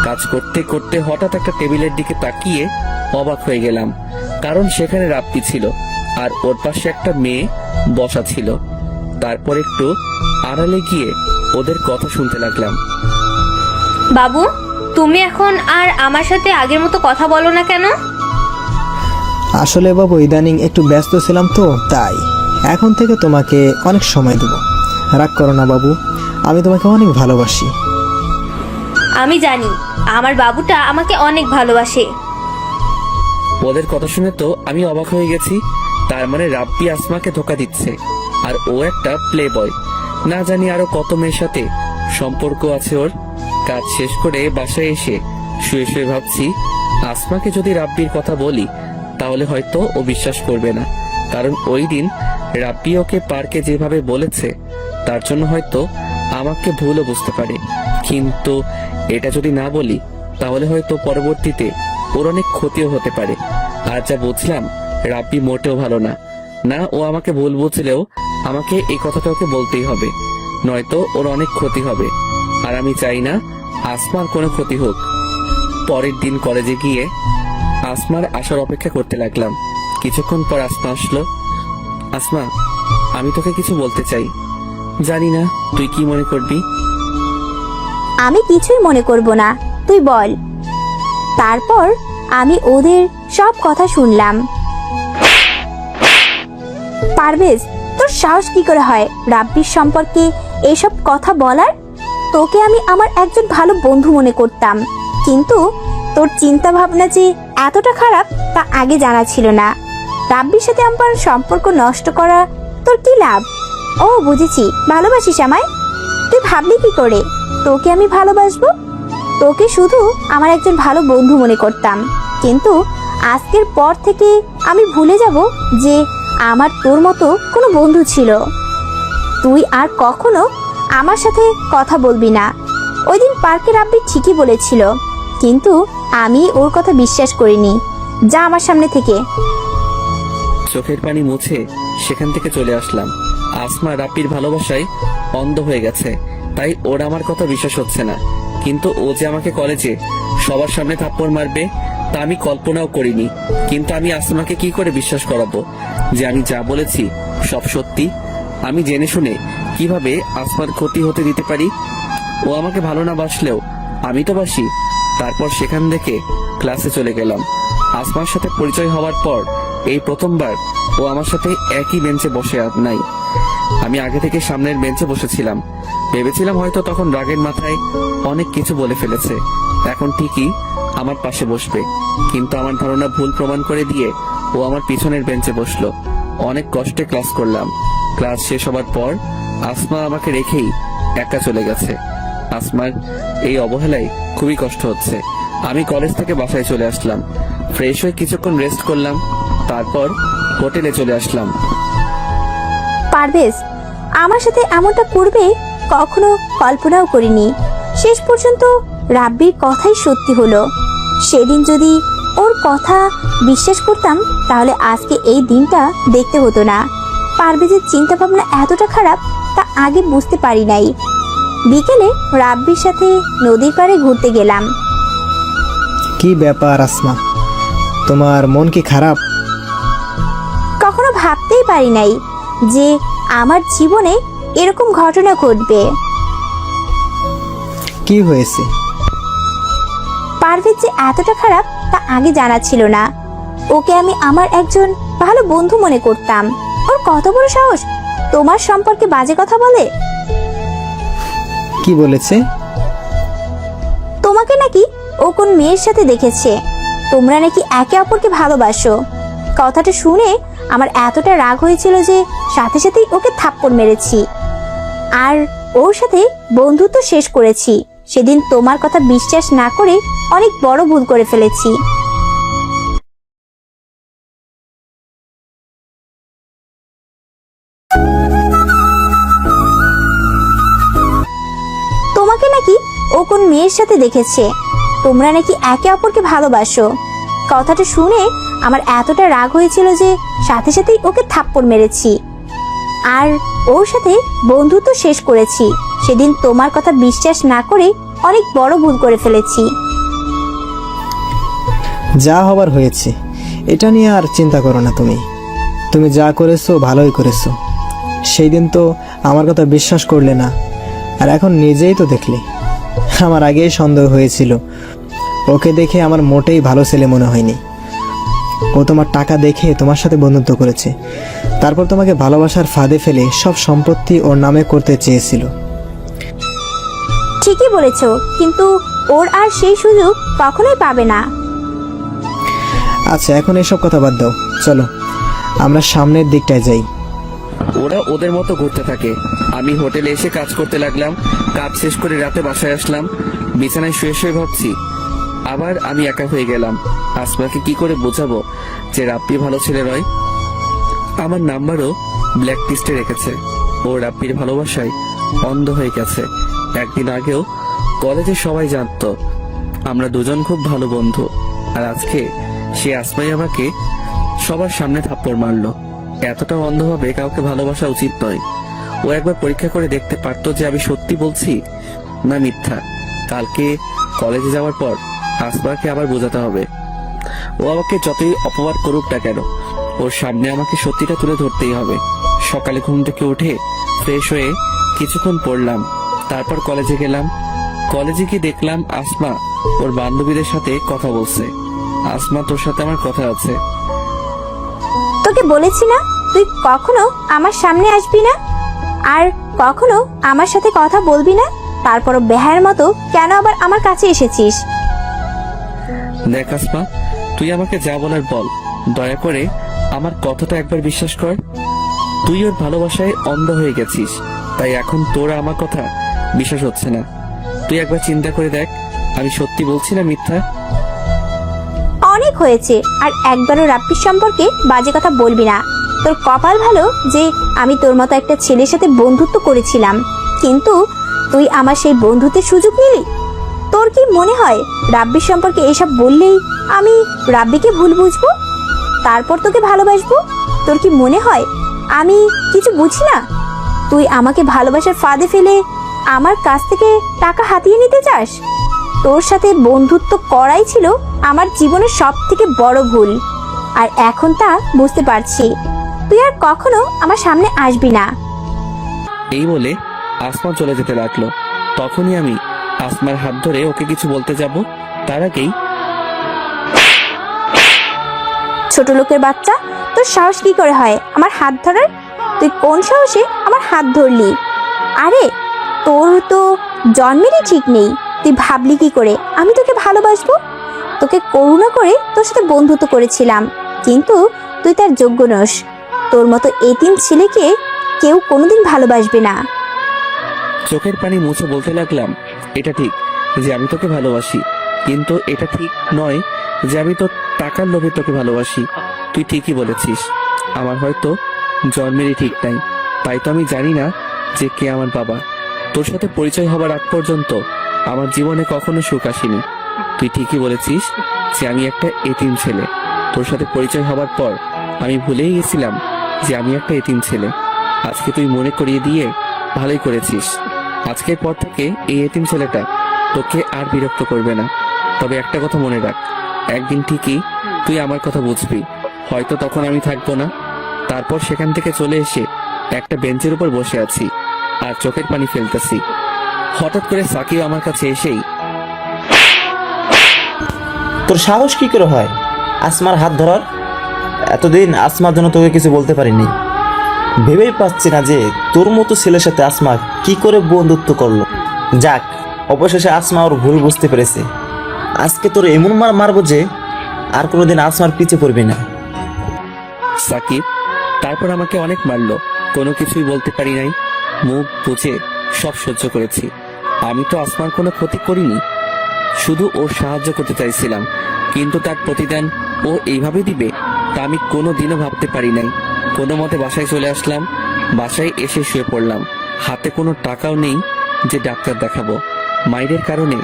কাজ করতে করতে হঠাৎ একটা টেবিলের দিকে তাকিয়ে অবাক হয়ে গেলাম, কারণ সেখানে রাপ্পি ছিল আর ওর পাশে একটা মেয়ে বসা ছিল। তারপর একটু আড়ালে গিয়ে ওদের কথা শুনতে লাগলাম। বাবু, তুমি এখন আর আমার সাথে আগের মতো কথা বলো না কেন? আসলে বাবু, ইদানিং একটু ব্যস্ত ছিলাম তো, তাই এখন থেকে তোমাকে অনেক সময় দেব। রাগ করো না বাবু, আমি তোমাকে অনেক ভালোবাসি। আমি জানি আমার বাবুটা আমাকে অনেক ভালোবাসে। ওদের কথা শুনে তো আমি অবাক হয়ে গেছি। তার মানে রাব্বি আসমাকে ধোকা দিচ্ছে আর ও একটা প্লে বয়। না জানি আরো কত মেয়ের সাথে সম্পর্ক আছে ওর। কাজ শেষ করে বাসায় এসে শুয়ে শুয়ে ভাবছি, আসমাকে যদি রাব্বির কথা বলি তাহলে হয়তো ও বিশ্বাস করবে না, কারণ ওই দিন রাব্বি ওকে পার্কে যেভাবে বলেছে তার জন্য হয়তো আমাকে ভুলও বুঝতে পারে। কিন্তু এটা যদি না বলি তাহলে হয়তো পরবর্তীতে ওর অনেক ক্ষতিও হতে পারে। আর যা বুঝলাম, রাব্বি মোটেও ভালো না। না ও আমাকে ভুল বুঝলেও আমাকে এই কথাটা ওকে বলতেই হবে, নয়তো ওর অনেক ক্ষতি হবে। আর আমি চাই না আসমার কোনো ক্ষতি হোক। পরের দিন কলেজে গিয়ে আসমার আসার অপেক্ষা করতে লাগলাম। কিছুক্ষণ পর আসমা আসলো। আসমা, আমি তোকে কিছু বলতে চাই, জানি না তুই কি মনে করবি। আমি কিছুই মনে করব না, তুই বল। তারপর আমি ওদের সব কথা শুনলাম। পারভেজ, তোর সাহস কি করে হয় রাব্বির সম্পর্কে এসব কথা বলার? তোকে আমি আমার একজন ভালো বন্ধু মনে করতাম, কিন্তু তোর চিন্তা ভাবনা যে এতটা খারাপ তা আগে জানা ছিল না। রাব্বির সাথে আমার সম্পর্ক নষ্ট করা তোর কি লাভ? ও বুঝেছি, ভালোবাসিস আমায়। তুই ভাবলি কি করে তোকে আমি ভালোবাসবো? তোকে শুধু আমার একজন ভালো বন্ধু মনে করতাম, কিন্তু আজকের পর থেকে আমি ভুলে যাব যে আমার তোর মতো কোনো বন্ধু ছিল। তুই আর কখনো আমার সাথে কথা বলবি না। ওই দিন পার্কে রাব্বি ঠিকই বলেছিল, কিন্তু আমি ওর কথা বিশ্বাস করিনি। যা আমার সামনে থেকে। চোখের পানি মুছে সেখান থেকে চলে আসলাম। আসমা রাব্বির ভালোবাসায় অন্ধ হয়ে গেছে, তাই ওর আমার কথা বিশ্বাস হচ্ছে না। কিন্তু ও যে আমাকে কলেজে সবার সামনে থাপ্পড় মারবে তা আমি কল্পনাও করিনি। কিন্তু আমি আসমাকে কি করে বিশ্বাস করাবো যে আমি যা বলেছি সব সত্যি? আমি জেনে শুনে কিভাবে আসমার ক্ষতি হতে দিতে পারি? ও আমাকে ভালো না বাসলেও আমি তো বাসি। তারপর সেখান থেকে ক্লাসে চলে গেলাম। আসমার সাথে পরিচয় হওয়ার পর এই প্রথমবার ও আমার সাথে একই বেঞ্চে বসে নাই। আমি আগে থেকে সামনের বেঞ্চে বসেছিলাম, ভেবেছিলাম হয়তো তখন রাগের মাথায় অনেক কিছু বলে ফেলেছে, এখন ঠিকই আমার পাশে বসবে। কিন্তু আমার ধারণা ভুল প্রমাণ করে দিয়ে ও আমার পিছনের বেঞ্চে বসলো। অনেক কষ্টে ক্লাস করলাম। ক্লাস শেষ হবার পর আসমা আমাকে রেখেই একা চলে গেছে। আসমার এই অবহেলায় খুবই কষ্ট হচ্ছে। আমি কলেজ থেকে বাসায় চলে আসলাম, ফ্রেশ হয়ে কিছুক্ষণ রেস্ট করলাম, তারপর হোটেলে চলে আসলাম। পারভেজ আমার সাথে এমনটা করবে কখনো কল্পনাও করিনি। শেষ পর্যন্ত রাব্বির কথাই সত্যি হলো। সেদিন যদি ওর কথা বিশ্বাস করতাম তাহলে আজকে এই দিনটা দেখতে হতো না। পারভেজের চিন্তা ভাবনা এতটা খারাপ তা আগে বুঝতে পারি নাই। বিকেলে রাব্বির সাথে নদীর পাড়ে ঘুরতে গেলাম। কি ব্যাপার আসমা, তোমার মন কি খারাপ? কখনো ভাবতেই পারি নাই যে আমার জীবনে এরকম ঘটনা ঘটবে। কি হয়েছে? পারভেজ যে এতটা খারাপ তা আগে জানা ছিল না। ওকে আমি আমার একজন ভালো বন্ধু মনে করতাম। ওর কত বড় সাহস তোমার সম্পর্কে বাজে কথা বলে। কি বলেছে? তোমাকে নাকি ও কোন মেয়ের সাথে দেখেছে, তোমরা নাকি একে অপরকে ভালোবাসো। কথাটা শুনে আমার এতটা রাগ হয়েছিল যে সাথে সাথেই ওকে থাপ্পড় মেরেছি আর ওর সাথে বন্ধুত্ব শেষ করেছি। সেদিন তোমার কথা বিশ্বাস না করে অনেক বড় ভুল করে ফেলেছি। তোমাকে নাকি ও কোন মেয়ের সাথে দেখেছে, তোমরা নাকি একে অপরকে ভালোবাসো। কথাটা শুনে আমার এতটা রাগ হয়েছিল যে সাথে সাথেই ওকে থাপ্পড় মেরেছি আর ওর সাথে বন্ধুত্ব শেষ করেছি। সেদিন তোমার কথা বিশ্বাস না করে অনেক বড় ভুল করে ফেলেছি। যা হবার হয়েছে, এটা নিয়ে আর চিন্তা করো না। তুমি যা করেছো ভালোই করেছো। সেই দিন তো আমার কথা বিশ্বাস করলে না, আর এখন নিজেই তো দেখলে। আমার আগেই সন্দেহ হয়েছিল, ওকে দেখে আমার মোটেই ভালো ছেলে মনে হয়নি। ও তোমার টাকা দেখে তোমার সাথে বন্ধুত্ব করেছে, তারপর তোমাকে ভালোবাসার ফাঁদে ফেলে সব সম্পত্তি ওর নামে করতে চেয়েছিল। ঠিকই বলেছো, কিন্তু ওর আর সেই সুযোগ কখনোই পাবে না। আচ্ছা, এখন এসব কথা বাদ দাও, চলো আমরা সামনের দিকটায় যাই। ওরা ওদের মতো ঘুরতে থাকে, আমি হোটেলে এসে কাজ করতে লাগলাম। কাজ শেষ করে রাতে বাসায় আসলাম, বিছানায় শুয়ে শুয়ে ভাবছি আবার আমি একা হয়ে গেলাম। আসমাকে কি করে বোঝাবো যে রাব্বি ভালো ছেলে নয়? আমার নাম্বারও ব্ল্যাক লিস্টে রেখেছে। ও রাব্বির ভালোবাসায় অন্ধ হয়ে গেছে। একদিন আগেও কলেজে সবাই জানতো আমরা দুজন খুব ভালো বন্ধু, আর আজকে সে আসমাই আমাকে সবার সামনে থাপ্পড় মারলো। এতটা অন্ধভাবে কাউকে ভালোবাসা উচিত নয়। ও একবার পরীক্ষা করে দেখতে পারতো যে আমি সত্যি বলছি না মিথ্যা। কালকে কলেজে যাওয়ার পর আসমাকে আবার বোঝাতে হবে। ও আমাকে যতই অপমান করুক না কেন, ওর সামনে আমাকে সত্যিটা তুলে ধরতেই হবে। সকালে ঘুম থেকে উঠে ফ্রেশ হয়ে কিছুক্ষণ পড়লাম, তারপর কলেজে গেলাম। কলেজে গিয়ে দেখলাম আসমা ওর বান্ধবীদের সাথে কথা বলছে। আসমা, তোর সাথে আমার কথা আছে। তোকে বলেছি না তুই কখনো আমার সামনে আসবি না আর কখনো আমার সাথে কথা বলবি না, তারপরও বেহায়ের মতো কেন আবার আমার কাছে এসেছিস? দেখ আসমা, তুই আমাকে যা বলার বল, দয়া করে আমার কথাটা একবার বিশ্বাস কর। তুই ওর ভালোবাসায় অন্ধ হয়ে গেছিস, তাই এখন তোর আমার কথা বিশ্বাস হচ্ছে না। তুই একবার চিন্তা করে দেখ, আমি সত্যি বলছি না মিথ্যা। অনেক হয়েছে, আর একবারও রাব্বির সম্পর্কে বাজে কথা বলবি না। তোর কপাল ভালো যে আমি তোর মতো একটা ছেলের সাথে বন্ধুত্ব করেছিলাম, কিন্তু তুই আমার সেই বন্ধুত্বের সুযোগ নিলি। তোর কি মনে হয় রাব্বির সম্পর্কে এসব বললেই আমি রাব্বিকে ভুল বুঝবো, তারপর তোকে ভালোবাসবো? তোর কি মনে হয় আমি কিছু বুঝি না? তুই আমাকে ভালোবাসার ফাঁদে ফেলে আমার কাছ থেকে টাকা হাতিয়ে নিতে চাস? তোর সাথে বন্ধুত্ব করাই ছিল আমার জীবনের সব থেকে বড় ভুল, আর এখন তা বুঝতে পারছি। তুই আর কখনো আমার সামনে আসবি না। এই বলে আসমা চলে যেতে লাগলো। তখনই আমি আসমার হাত ধরে ওকে কিছু বলতে যাব, তার আগেই ছোট লোকের বাচ্চা, তোর সাহস কি করে হয় আমার হাত ধরার? তুই কোন সাহসে আমার হাত ধরলি? আরে তোর তো জন্মেরই ঠিক নেই। তুই ভাবলি কি করে আমি তোকে ভালোবাসবো? তোকে করুণা করে তোর সাথে বন্ধুত্ব করেছিলাম, কিন্তু তুই তার যোগ্য নস। তোর মতো এতিম ছেলেকে কেউ কোনোদিন ভালোবাসবে না। চোখের পানি মুছে বলতে লাগলাম, এটা ঠিক যে আমি তোকে ভালোবাসি, কিন্তু এটা ঠিক নয় যে আমি তোর টাকার লোভে তোকে ভালোবাসি। তুই ঠিকই বলেছিস, আমার হয়তো জন্মেরই ঠিক নাই, তাই তো আমি জানি না যে কে আমার বাবা। তোর সাথে পরিচয় হবার আগ পর্যন্ত আমার জীবনে কখনো সুখ আসেনি। তুই ঠিকই বলেছিস যে আমি একটা এতিম ছেলে। তোর সাথে পরিচয় হবার পর আমি ভুলেই গেছিলাম যে আমি একটা এতিম ছেলে। আজকে তুই মনে করিয়ে দিয়ে ভালোই করেছিস। আজকের পর থেকে এই এতিম ছেলেটা তোকে আর বিরক্ত করবে না। তবে একটা কথা মনে রাখ, একদিন ঠিকই তুই আমার কথা বুঝবি। হয়তো তখন আমি থাকবো না। তারপর সেখান থেকে চলে এসে একটা বেঞ্চের উপর বসে আছি আর চোখের পানি ফেলতেছি। হঠাৎ করে সাকিব আমার কাছে এসেই, তোর সাহস কি করে হয় আসমার হাত ধরার? এতদিন আসমার জন্য তোকে কিছু বলতে পারিনি। ভেবেই পাচ্ছি না যে তোর মতো ছেলের সাথে আসমা কি করে বন্ধুত্ব করলো। যাক, অবশেষে আসমা ওর ভুল বুঝতে পেরেছে। আজকে তোর এমন মার মারবো যে আর কোনোদিন আসমার পিছে পড়বি না। সাকিব তারপর আমাকে অনেক মারলো, কোনো কিছুই বলতে পারি নাই। মুখ বুঝে সব সহ্য করেছি। আমি তো আসমার কোনো ক্ষতি করিনি, শুধু ওর সাহায্য করতে চাইছিলাম, কিন্তু তার প্রতিদান ও এইভাবে দিবে তা আমি কোনো দিনও ভাবতে পারি নাই। কোনো মতে বাসায় চলে আসলাম। বাসায় এসে শুয়ে পড়লাম। হাতে কোনো টাকাও নেই যে ডাক্তার দেখাবো। মায়ের কারণে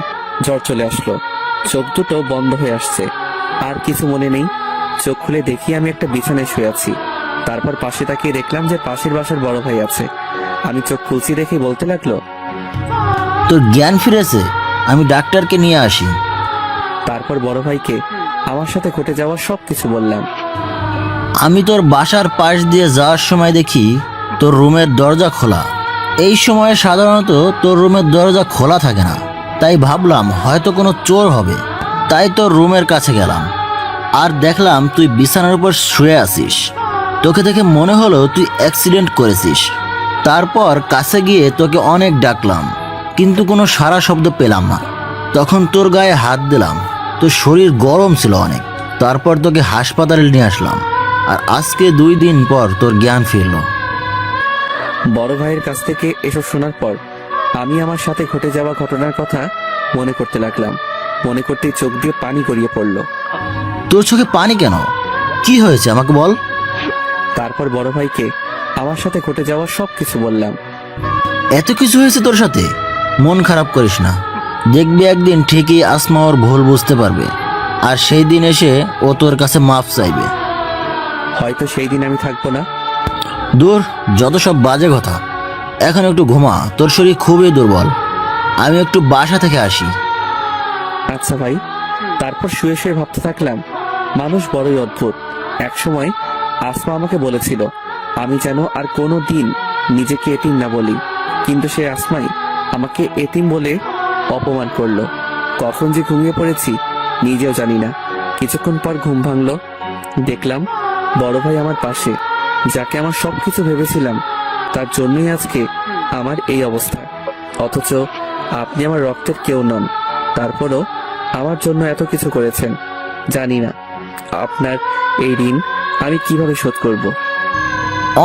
জ্বর চলে আসলো, চোখ দুটো বন্ধ হয়ে আসছে। আর কিছু মনে নেই। চোখ খুলে দেখি আমি একটা বিছানায় শুয়ে আছি। তারপর পাশে তাকিয়ে দেখলাম যে পাশের বাসার বড় ভাই আছে। আমি চোখ খুলছি দেখে বলতে লাগলো, তোর জ্ঞান ফিরেছে, আমি ডাক্তারকে নিয়ে আসি। তারপর বড় ভাইকে আমার সাথে ঘটে যাওয়া সব কিছু বললাম। আমি তোর বাসার পাশ দিয়ে যাওয়ার সময় দেখি তোর রুমের দরজা খোলা। এই সময়ে সাধারণত তোর রুমের দরজা খোলা থাকে না, তাই ভাবলাম হয়তো কোনো চোর হবে। তাই তোর রুমের কাছে গেলাম আর দেখলাম তুই বিছানার উপর শুয়ে আছিস। তোকে দেখে মনে হলো তুই অ্যাক্সিডেন্ট করেছিস। তারপর কাছে গিয়ে তোকে অনেক ডাকলাম, কিন্তু কোনো সাড়া শব্দ পেলাম না। তখন তোর গায়ে হাত দিলাম, তোর শরীর গরম ছিল অনেক। তারপর তোকে হাসপাতালে নিয়ে আসলাম, আর আজকে 2 দিন পর তোর জ্ঞান ফিরল। বড় ভাইয়ের কাছ থেকে এসব শোনার পর আমি আমার সাথে ঘটে যাওয়া ঘটনার কথা মনে করতে লাগলাম। মনে করতেই চোখ দিয়ে পানি গড়িয়ে পড়লো। তোর চোখে পানি কেন? কি হয়েছে আমাকে বল। তারপর বড় ভাইকে আমার সাথে ঘটে যাওয়া সব কিছু বললাম। এত কিছু হয়েছে তোর সাথে? মন খারাপ করিস না, দেখবি একদিন ঠিকই আসমা ওর ভুল বুঝতে পারবে, আর সেই দিন এসে ও তোর কাছে মাফ চাইবে। হয়তো সেই দিন আমি থাকবো না। দূর, যত সব বাজে কথা। এখন একটু ঘুমা, তোর শরীর খুবই দুর্বল। আমি একটু বাসা থেকে আসি। আচ্ছা ভাই। তারপর শুয়ে শুয়ে ভাবতে থাকলাম, মানুষ বড়ই অদ্ভুত। একসময় আসমা আমাকে বলেছিল আমি যেন আর কোনো দিন নিজেকে এতিম না বলি, কিন্তু সে আসমাই আমাকে এতিম বলে অপমান করলো। কখন যে ঘুমিয়ে পড়েছি নিজেও জানি না। কিছুক্ষণ পর ঘুম ভাঙলো, দেখলাম বড় ভাই আমার পাশে। যাকে আমার সবকিছু ভেবেছিলাম তার জন্যই আজকে আমার এই অবস্থা। অথচ আপনি আমার রক্তের কেউ নন, তারপরও আমার জন্য এত কিছু করেছেন। জানি না আপনার এই ঋণ আমি কিভাবে শোধ করব।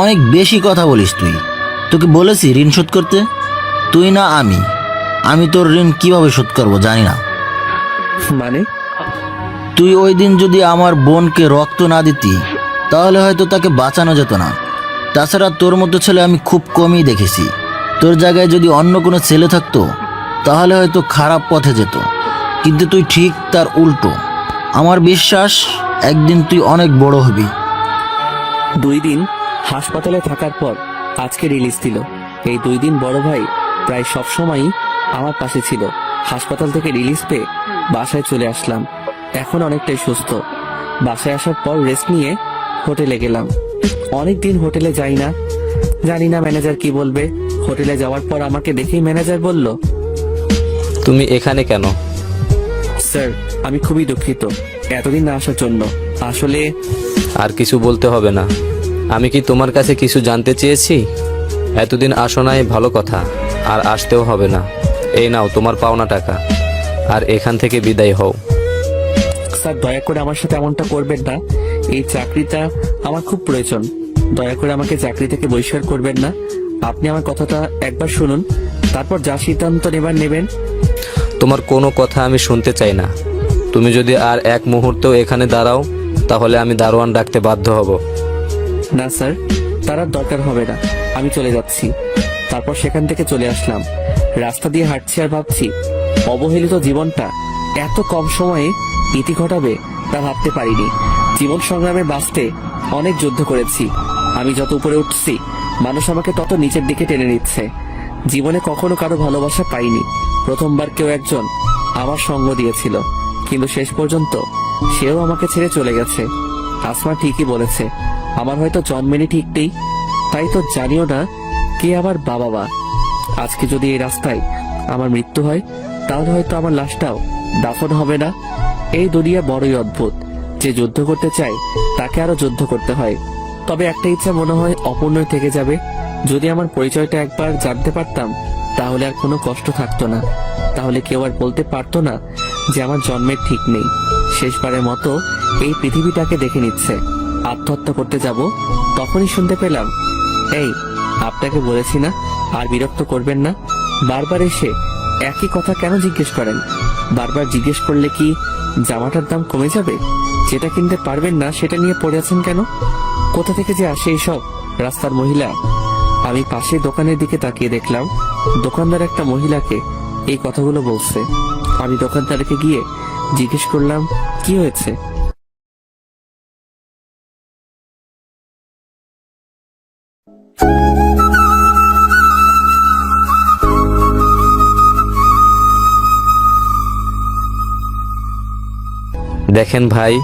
অনেক বেশি কথা বলিস তুই। তোকে বলেছি ঋণ শোধ করতে, তুই না আমি তোর ঋণ কিভাবে শোধ করবো জানি না। মানে? তুই ওই দিন যদি আমার বোনকে রক্ত না দিতি তাহলে হয়তো তাকে বাঁচানো যেত না। তাছাড়া তোর মতো ছেলে আমি খুব কমই দেখেছি। তোর জায়গায় যদি অন্য কোনো ছেলে থাকতো তাহলে হয়তো খারাপ পথে যেত, কিন্তু তুই ঠিক তার উল্টো। আমার বিশ্বাস একদিন তুই অনেক বড় হবি। 2 দিন হাসপাতালে থাকার পর আজকে রিলিজ দিল। এই 2 দিন বড় ভাই প্রায় সব সময়ই আমার পাশে ছিল। হাসপাতাল থেকে রিলিজ পেয়ে বাসায় চলে আসলাম। এখন অনেকটাই সুস্থ। বাসায় আসার পর রেস্ট নিয়ে হোটেলে গেলাম। অনেক দিন হোটেলে যাই না, জানি না ম্যানেজার কি বলবে। হোটেলে যাওয়ার পর আমাকে দেখেই ম্যানেজার বলল, তুমি এখানে কেন? স্যার আমি খুবই দুঃখিত এতদিন না আসার জন্য। আসলে আর কিছু বলতে হবে না। আমি কি তোমার কাছে কিছু জানতে চেয়েছি? এতদিন আসো নাই ভালো কথা, আর আসতেও হবে না। এই নাও তোমার পাওনা টাকা, আর এখান থেকে বিদায় হও। স্যার দয়া করে আমার সাথে এমনটা করবেন না। এই চাকরিটা আমার খুব প্রয়োজন। দয়া করে আমাকে চাকরি থেকে বহিষ্কার করবেন না। আপনি আমার কথাটা একবার শুনুন, তারপর যা সিদ্ধান্ত নেবেন। তোমার কোনো কথা আমি শুনতে চাই না। তুমি যদি আর এক মুহূর্তেও এখানে দাঁড়াও, তাহলে আমি দারোয়ান ডাকতে বাধ্য হব। না স্যার, তার আর দরকার হবে না, আমি চলে যাচ্ছি। তারপর সেখান থেকে চলে আসলাম। রাস্তা দিয়ে হাঁটছি আর ভাবছি, অবহেলিত জীবনটা এত কম সময়ে ইতি ঘটাবে তা ভাবতে পারিনি। জীবন সংগ্রামে বাঁচতে অনেক যুদ্ধ করেছি। আমি যত উপরে উঠছি, মানুষ আমাকে তত নিচের দিকে টেনে নিচ্ছে। জীবনে কখনো কারো ভালোবাসা পাইনি। প্রথমবার কেউ একজন আমার সঙ্গ দিয়েছিল, কিন্তু শেষ পর্যন্ত সেও আমাকে ছেড়ে চলে গেছে। আসমা ঠিকই বলেছে, আমার হয়তো জন্মেরই ঠিক নেই, তাই তো জানিও না কে আমার বাবা মা। আজকে যদি এই রাস্তায় আমার মৃত্যু হয়, তাহলে হয়তো আমার লাশটাও দাফন হবে না। এই দুনিয়া বড়ই অদ্ভুত। যে যুদ্ধ করতে চায় তাকে আরো যুদ্ধ করতে হয়। তবে একটা ইচ্ছা মনে হয় অপূর্ণই থেকে যাবে। যদি আমার পরিচয়টা একবার জানতে পারতাম, তাহলে আর কোনো কষ্ট থাকতো না। তাহলে কেউ আর বলতে পারতো না যে আমার জন্মের ঠিক নেই। শেষবারের মতো এই পৃথিবীটাকে দেখে নিচ্ছে। আত্মহত্যা করতে যাব, তখনই শুনতে পেলাম, এই আপনাকে বলেছি না আর বিরক্ত করবেন না। বারবার এসে একই কথা কেন জিজ্ঞেস করেন? বারবার জিজ্ঞেস করলে কি জামাটার দাম কমে যাবে? যেটা কিনতে পারবেন না সেটা নিয়ে পড়ে আছেন কেন? কোথা থেকে যে আসে এইসব রাস্তার মহিলা? আমি পাশে দোকানের দিকে তাকিয়ে দেখলাম দোকানদার একটা মহিলাকে এই কথাগুলো বলছে। আমি দোকানদারকে গিয়ে জিজ্ঞেস করলাম, কি হয়েছে? দেখেন ভাই,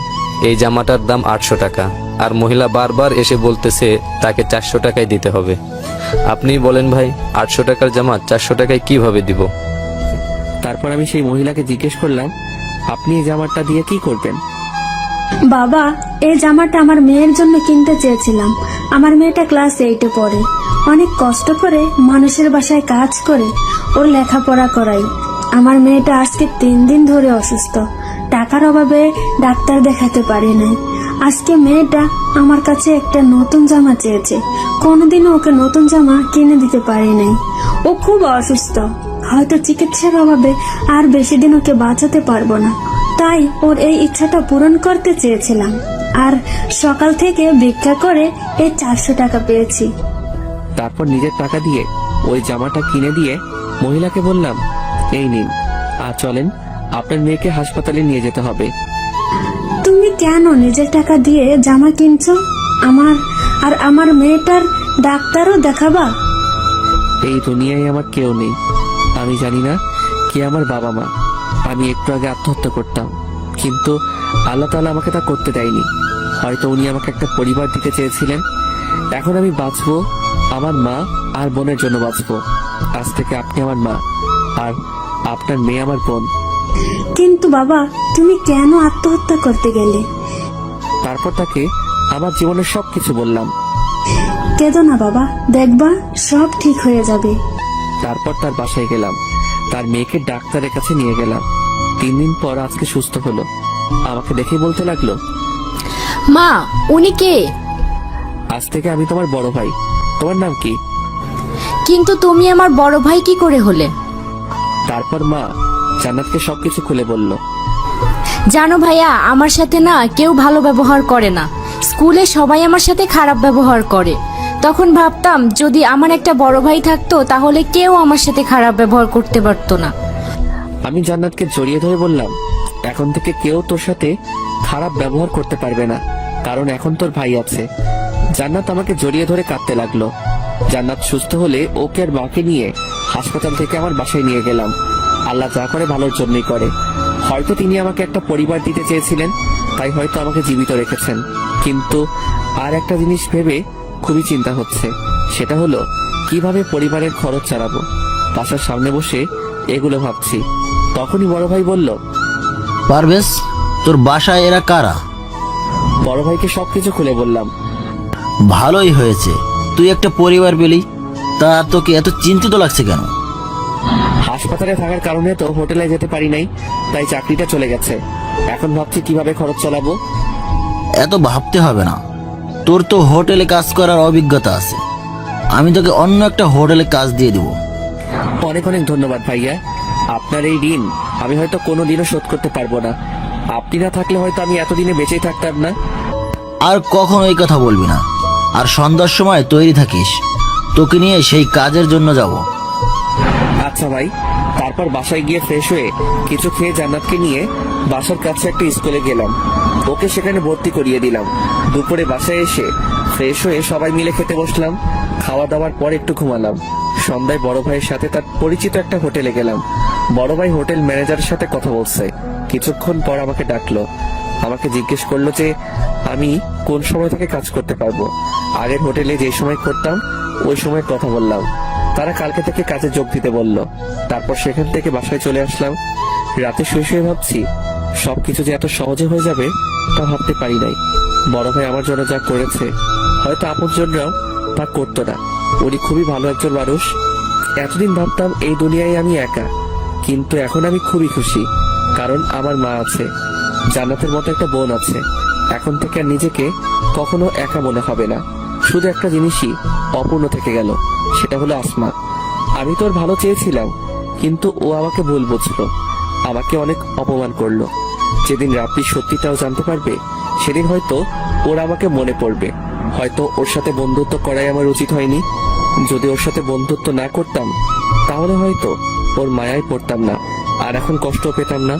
এই জামাটার দাম 800 টাকা, আর মহিলা বারবার এসে বলতেছে তাকে 400 টাকায় দিতে হবে। আপনিই বলেন ভাই, 800 টাকার জামা 400 টাকায় কিভাবে দিব? তারপর আমি সেই মহিলাকে জিজ্ঞেস করলাম, আপনি এই জামাটা দিয়ে কি করবেন? বাবা, এই জামাটা আমার মেয়ের জন্য কিনতে চেয়েছিলাম। আমার মেয়েটা ক্লাস 8-এ পড়ে। অনেক কষ্ট করে মানুষের বাসায় কাজ করে ওর লেখাপড়া করাই। আমার মেয়েটা আজকে 3 দিন ধরে অসুস্থ। টাকার অভাবে ডাক্তার দেখাতে পারি নাই। আজকে মেয়েটা আমার কাছে একটা নতুন জামা চেয়েছে। কোনোদিনও ওকে নতুন জামা কিনে দিতে পারি নাই। ও খুব অসুস্থ, হয়তো চিকিৎসার অভাবে আর বেশি দিন ওকে বাঁচাতে পারবো না। তাই ওর এই ইচ্ছাটা পূরণ করতে চেয়েছিলাম, আর সকাল থেকে ভিক্ষা করে এই 400 টাকা পেয়েছি। তারপর নিজের টাকা দিয়ে ওই জামাটা কিনে দিয়ে মহিলাকে বললাম, এই নিন, আর চলেন, আপনার মেয়েকে হাসপাতালে নিয়ে যেতে হবে। তুমি কেন নিজের টাকা দিয়ে জামা কিনছো? আমার মেয়েটার ডাক্তারও দেখাবা? এই দুনিয়ায় আমার কেউ নেই। আমি জানি না কে আমার বাবা মা। আমি একটু আগে আত্মহত্যা করতাম, কিন্তু আল্লাহ তাআলা আমাকে তা করতে দেয়নি। হয়তো উনি আমাকে একটা পরিবার দিতে চেয়েছিলেন। এখন আমি বাঁচবো আমার মা আর বোনের জন্য বাঁচবো। আজ থেকে আপনি আমার মা, আর আপনার মেয়ে আমার বোন। কিন্তু বাবা, তুমি কেন আত্মহত্যা করতে গেলে? তারপর তাকে আমার জীবনের সবকিছু বললাম। কেঁদো না বাবা, দেখবা সব ঠিক হয়ে যাবে। তারপর তার বাসায় গেলাম, তার মেয়েকে ডাক্তারের কাছে নিয়ে গেলাম। 3 দিন পর আজকে সুস্থ হলো। আমাকে দেখে বলতে লাগলো, মা, উনি কে? আজ থেকে আমি তোমার বড় ভাই। তোমার নাম কি? কিন্তু তুমি আমার বড় ভাই কি করে হলে? তারপর মা জান্নাতকে সবকিছু খুলে বলল। জানো ভাইয়া, আমার সাথে না কেউ ভালো ব্যবহার করে না। স্কুলে সবাই আমার সাথে খারাপ ব্যবহার করে। তখন ভাবতাম যদি আমার একটা বড় ভাই থাকতো, তাহলে কেউ আমার সাথে খারাপ ব্যবহার করতে পারতো না। আমি জান্নাতকে জড়িয়ে ধরে বললাম, এখন থেকে কেউ তোর সাথে খারাপ ব্যবহার করতে পারবে না, কারণ এখন তোর ভাই আছে। জান্নাত আমাকে জড়িয়ে ধরে কাঁদতে লাগলো। জান্নাত সুস্থ হলে ওকে আর মাকে নিয়ে হাসপাতাল থেকে আমার বাসায় নিয়ে গেলাম। আল্লাহ যা করে ভালোর জন্যই করে। হয়তো তিনি আমাকে একটা পরিবার দিতে চেয়েছিলেন, তাই হয়তো আমাকে জীবিত রেখেছেন। কিন্তু আর একটা জিনিস ভেবে খুবই চিন্তা হচ্ছে, সেটা হলো কিভাবে পরিবারের খরচ চালাবো। বাসার সামনে বসে এগুলো ভাবছি, তখনই বড় ভাই বলল, পারভেজ, তোর বাসায় এরা কারা? বড় ভাইকে সবকিছু খুলে বললাম। ভালোই হয়েছে, তুই একটা পরিবার পেলি। তা তোকে এত চিন্তিত লাগছে কেন? হাসপাতালে থাকার কারণে তো হোটেলে যেতে পারি নাই, তাই চাকরিটা চলে গেছে। এখন ভাবছি কিভাবে খরচ চালাবো। এত ভাবতে হবে না, তোর তো হোটেলে কাজ করার অভিজ্ঞতা আছে। আমি তোকে অন্য একটা হোটেলে কাজ দিয়ে দিব। অনেক অনেক ধন্যবাদ ভাইয়া। আপনার এই ঋণ আমি হয়তো কোনোদিনও শোধ করতে পারবো না। আপনি না থাকলে হয়তো আমি এতদিনে বেঁচেই থাকতাম না। আর কখনো এই কথা বলবি না। আর সন্ধ্যার সময় তৈরি থাকিস, তোকে নিয়ে সেই কাজের জন্য যাব। আচ্ছা ভাই। তারপর বাসায় গিয়ে ফ্রেশ হয়ে কিছু খেয়ে জান্নাতকে নিয়ে বাসার কাছে একটা স্কুলে গেলাম। ওকে সেখানে ভর্তি করিয়ে দিলাম। দুপুরে বাসায় এসে ফ্রেশ হয়ে সবাই মিলে খেতে বসলাম। খাওয়া দাওয়ার পর একটু ঘুমালাম। সন্ধ্যায় বড় ভাইয়ের সাথে তার পরিচিত একটা হোটেলে গেলাম। বড় ভাই হোটেল ম্যানেজারের সাথে কথা বলছে। কিছুক্ষণ পর আমাকে ডাকলো। আমাকে জিজ্ঞেস করলো যে আমি কোন সময় থেকে কাজ করতে পারবো। আগের হোটেলে যে সময় করতাম ওই সময়ের কথা বললাম। তারা কালকে থেকে কাজে যোগ দিতে বলল। তারপর সেখান থেকে বাসায় চলে আসলাম। রাতে শুয়ে শুয়ে ভাবছি সবকিছু যে এত সহজে হয়ে যাবে তা ভাবতে পারি নাই। বড় ভাই আমার জন্য যা করেছে হয়তো আপনজনরাও তা করতো না। উনি খুবই ভালো একজন মানুষ। এতদিন ভাবতাম এই দুনিয়ায় আমি একা, কিন্তু এখন আমি খুবই খুশি, কারণ আমার মা আছে, জান্নাতের মতো একটা বোন আছে। এখন থেকে আর নিজেকে কখনো একা মনে হবে না। শুধু একটা জিনিসই অপূর্ণ থেকে গেল, সেটা হলো আসমা। আমি তোর ভালো চেয়েছিলাম, কিন্তু ও আমাকে ভুল বুঝলো, আমাকে অনেক অপমান করলো। যেদিন রাব্বি সত্যিটাও জানতে পারবে সেদিন হয়তো ওর আমাকে মনে পড়বে। হয়তো ওর সাথে বন্ধুত্ব করাই আমার উচিত হয়নি। যদি ওর সাথে বন্ধুত্ব না করতাম তাহলে হয়তো ওর মায়ায় পড়তাম না, আর এখন কষ্ট পেতাম না।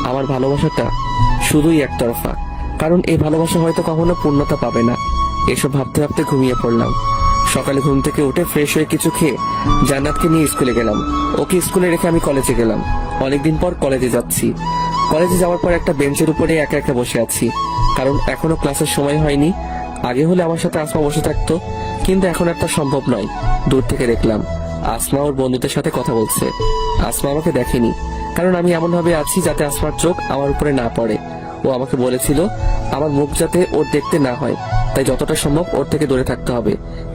আমার ভালোবাসাটা শুধুই একতরফা, কারণ এই ভালোবাসা হয়তো কখনো পূর্ণতা পাবে না। এসব ভাবতে ভাবতে ঘুমিয়ে পড়লাম। সকালে ঘুম থেকে উঠে ফ্রেশ হয়ে কিছু খেয়ে জান্নাতকে নিয়ে স্কুলে গেলাম। ওকে স্কুলে রেখে আমি কলেজে গেলাম। অনেকদিন পর কলেজে যাচ্ছি। কলেজে যাওয়ার পর একটা বেঞ্চের উপরে একা একা বসে আছি, কারণ এখনো ক্লাসের সময় হয়নি। আগে হলে আমার সাথে আসমা বসে থাকতো, কিন্তু এখন আর তা সম্ভব নয়। দূর থেকে দেখলাম আসমা ওর বন্ধুদের সাথে কথা বলছে। আসমা আমাকে দেখেনি, কারণ আমি এমন ভাবে আছি যাতে আসমার চোখ আমার উপরে না পড়ে। ও আমাকে বলেছিল আমার মুখ যাতে ওর দেখতে না হয়, তাই যতটা সম্ভব ওর থেকে দূরে থাকতে হবে।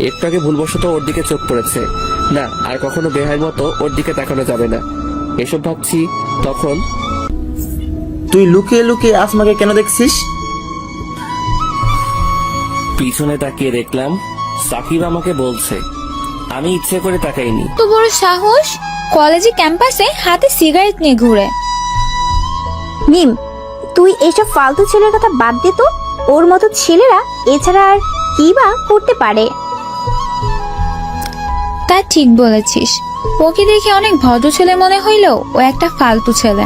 একটু আগে ভুলবশত ওর দিকে চোখ পড়েছে, না আর কখনো বেহার মতো ওর দিকে তাকানো যাবে না। এসব ভাবছি তখন তুই লুকিয়ে লুকিয়ে আসমাকে কেন দেখছিস? পিছনে তাকিয়ে দেখলাম সাকিব আমাকে বলছে। আমি ইচ্ছে করে তাকাইনি। তো বড় সাহস, কলেজে ক্যাম্পাসে হাতে সিগারেট নিয়ে ঘুরে। মিম, তুই এসব ফালতু ছেলের কথা বাদ দে তো। ওর মতো ছেলেরা এছাড়া আর কি বা করতে পারে? তা ঠিক বলেছিস, ওকে দেখে অনেক ভদ্র ছেলে মনে হইলেও ও একটা ফালতু ছেলে।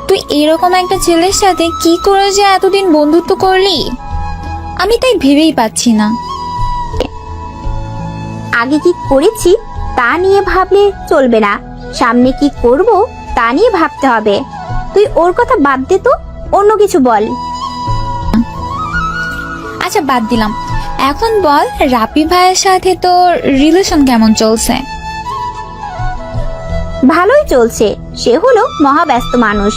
তুই এরকম একটা ছেলের সাথে কি করে যে এতদিন বন্ধুত্ব করলি, আমি তাই ভেবেই পাচ্ছি না। আগে কি করেছি তা নিয়ে ভাবলে চলবে না, সামনে কি করব তা নিয়ে ভাবতে হবে। তুই ওর কথা বাদ দে তো, অন্য কিছু বল। আচ্ছা বাদ দিলাম, এখন বল রাপি ভাইয়ের সাথে তোর রিলেশন কেমন চলছে? ভালোই চলছে। সে হলো মহাব্যস্ত মানুষ,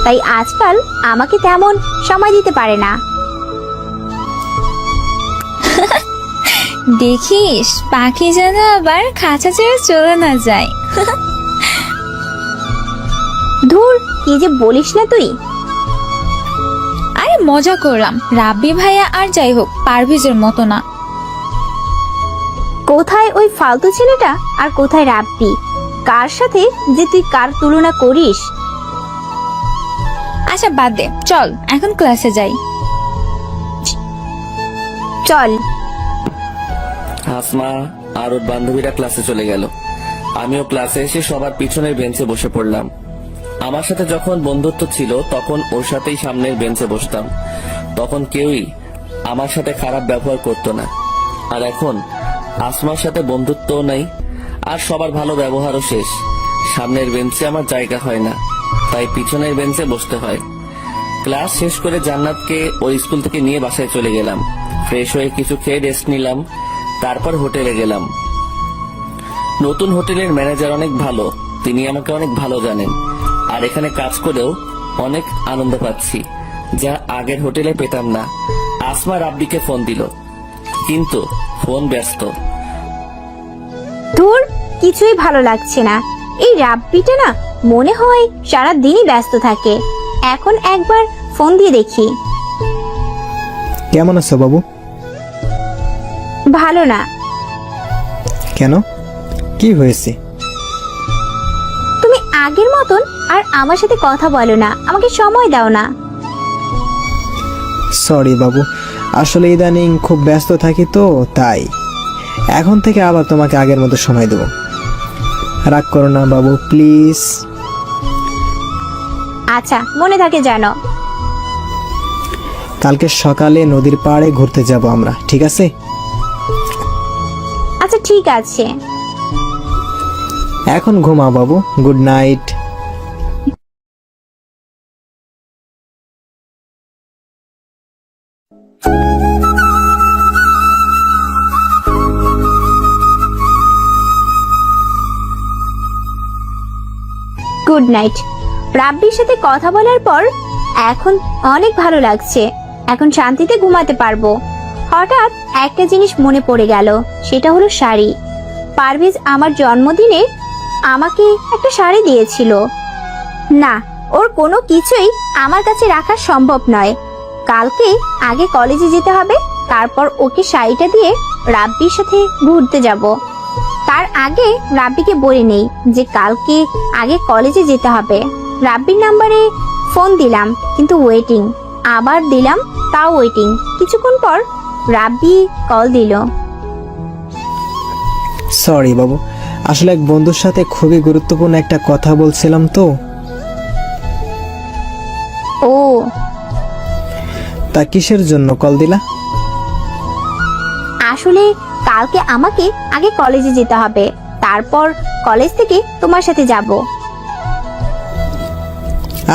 তাই আজকাল আমাকে তেমন সময় দিতে পারে না। দেখিস পাখি যেন আবার খাঁচা ছেড়ে চলে না যায়। ধুর, কি যে বলিস না তুই। আরে মজা করলাম, রাব্বি ভাইয়া আর যাই হোক পারভেজের মতো না। কোথায় ওই ফালতু ছেলেটা আর কোথায় রাব্বি? কার সাথে যে তুই কার তুলনা করিস? আচ্ছা বাদ দে, চল এখন ক্লাসে যাই। চল। আসমা আর ওর বান্ধবীরা ক্লাসে চলে গেল। আমিও ক্লাসে এসে সবার পিছনের বেঞ্চে বসে পড়লাম। আমার সাথে যখন বন্ধুত্ব ছিল তখন ওর সাথেই সামনের বেঞ্চে বসতাম। তখন কেউই আমার সাথে খারাপ ব্যবহার করতো না। আর এখন আসমার সাথে বন্ধুত্বও নাই, আর সবার ভালো ব্যবহারও শেষ। সামনের বেঞ্চে আমার জায়গা হয় না, তাই পিছনের বেঞ্চে বসতে হয়। ক্লাস শেষ করে জান্নাতকে ওই স্কুল থেকে নিয়ে বাসায় চলে গেলাম। ফ্রেশ হয়ে কিছু খেয়ে রেস্ট নিলাম, তারপর হোটেলে গেলাম। নতুন হোটেলের ম্যানেজার অনেক ভালো, তিনি আমাকে অনেক ভালো জানেন। আর এখানে কাজ করেও অনেক আনন্দ পাচ্ছি, যা আগের হোটেলে পেতাম না। আসমা রাব্বিকে ফোন দিল, কিন্তু ফোন ব্যস্ত। তোর কিছুই ভালো লাগছে না। এই রাব্বিটা না মনে হয় সারা দিনই ব্যস্ত থাকে। এখন একবার ফোন দিয়ে দেখি। কেমন আছো বাবু? ভালো না। কেন, কি হয়েছে? তুমি আগের মতন আর আমার সাথে কথা বলো না, আমাকে সময় দাও না। সরি বাবু, আসলে ইদানিং খুব ব্যস্ত থাকি তো তাই। এখন থেকে আবার তোমাকে আগের মতো সময় দেব। রাগ করো না বাবু, প্লিজ। আচ্ছা, মনে থাকে জানো। কালকে সকালে নদীর পাড়ে ঘুরতে যাব আমরা, ঠিক আছে? আচ্ছা ঠিক আছে। এখন ঘুমা বাবু, গুড নাইট। Good night. রাব্বির সাথে কথা বলার পর এখন অনেক ভালো লাগছে। এখন শান্তিতে ঘুমাতে পারবো। হঠাৎ একটা জিনিস মনে পড়ে গেল, সেটা হলো শাড়ি। পারভেজ আমার জন্মদিনে আমাকে একটা শাড়ি দিয়েছিল। না, ওর কোনো কিছুই আমার কাছে রাখা সম্ভব নয়। কালকে আগে কলেজে যেতে হবে, তারপর ওকে শাড়িটা দিয়ে রাব্বির সাথে ঘুরতে যাব। তার আগে রাব্বিকে বলে নেই যে কালকে আগে কলেজে যেতে হবে। রাব্বির নাম্বারে ফোন দিলাম, কিন্তু ওয়েটিং। আবার দিলাম, তাও ওয়েটিং। কিছুক্ষণ পর রাব্বি কল দিল। সরি বাবু, আসলে এক বন্ধুর সাথে খুবই গুরুত্বপূর্ণ একটা কথা বলছিলাম তো। ও, তা কিসের জন্য কল দিলা? আসলে কালকে আমাকে আগে কলেজে যেতে হবে, তারপর কলেজ থেকে তোমার সাথে যাব।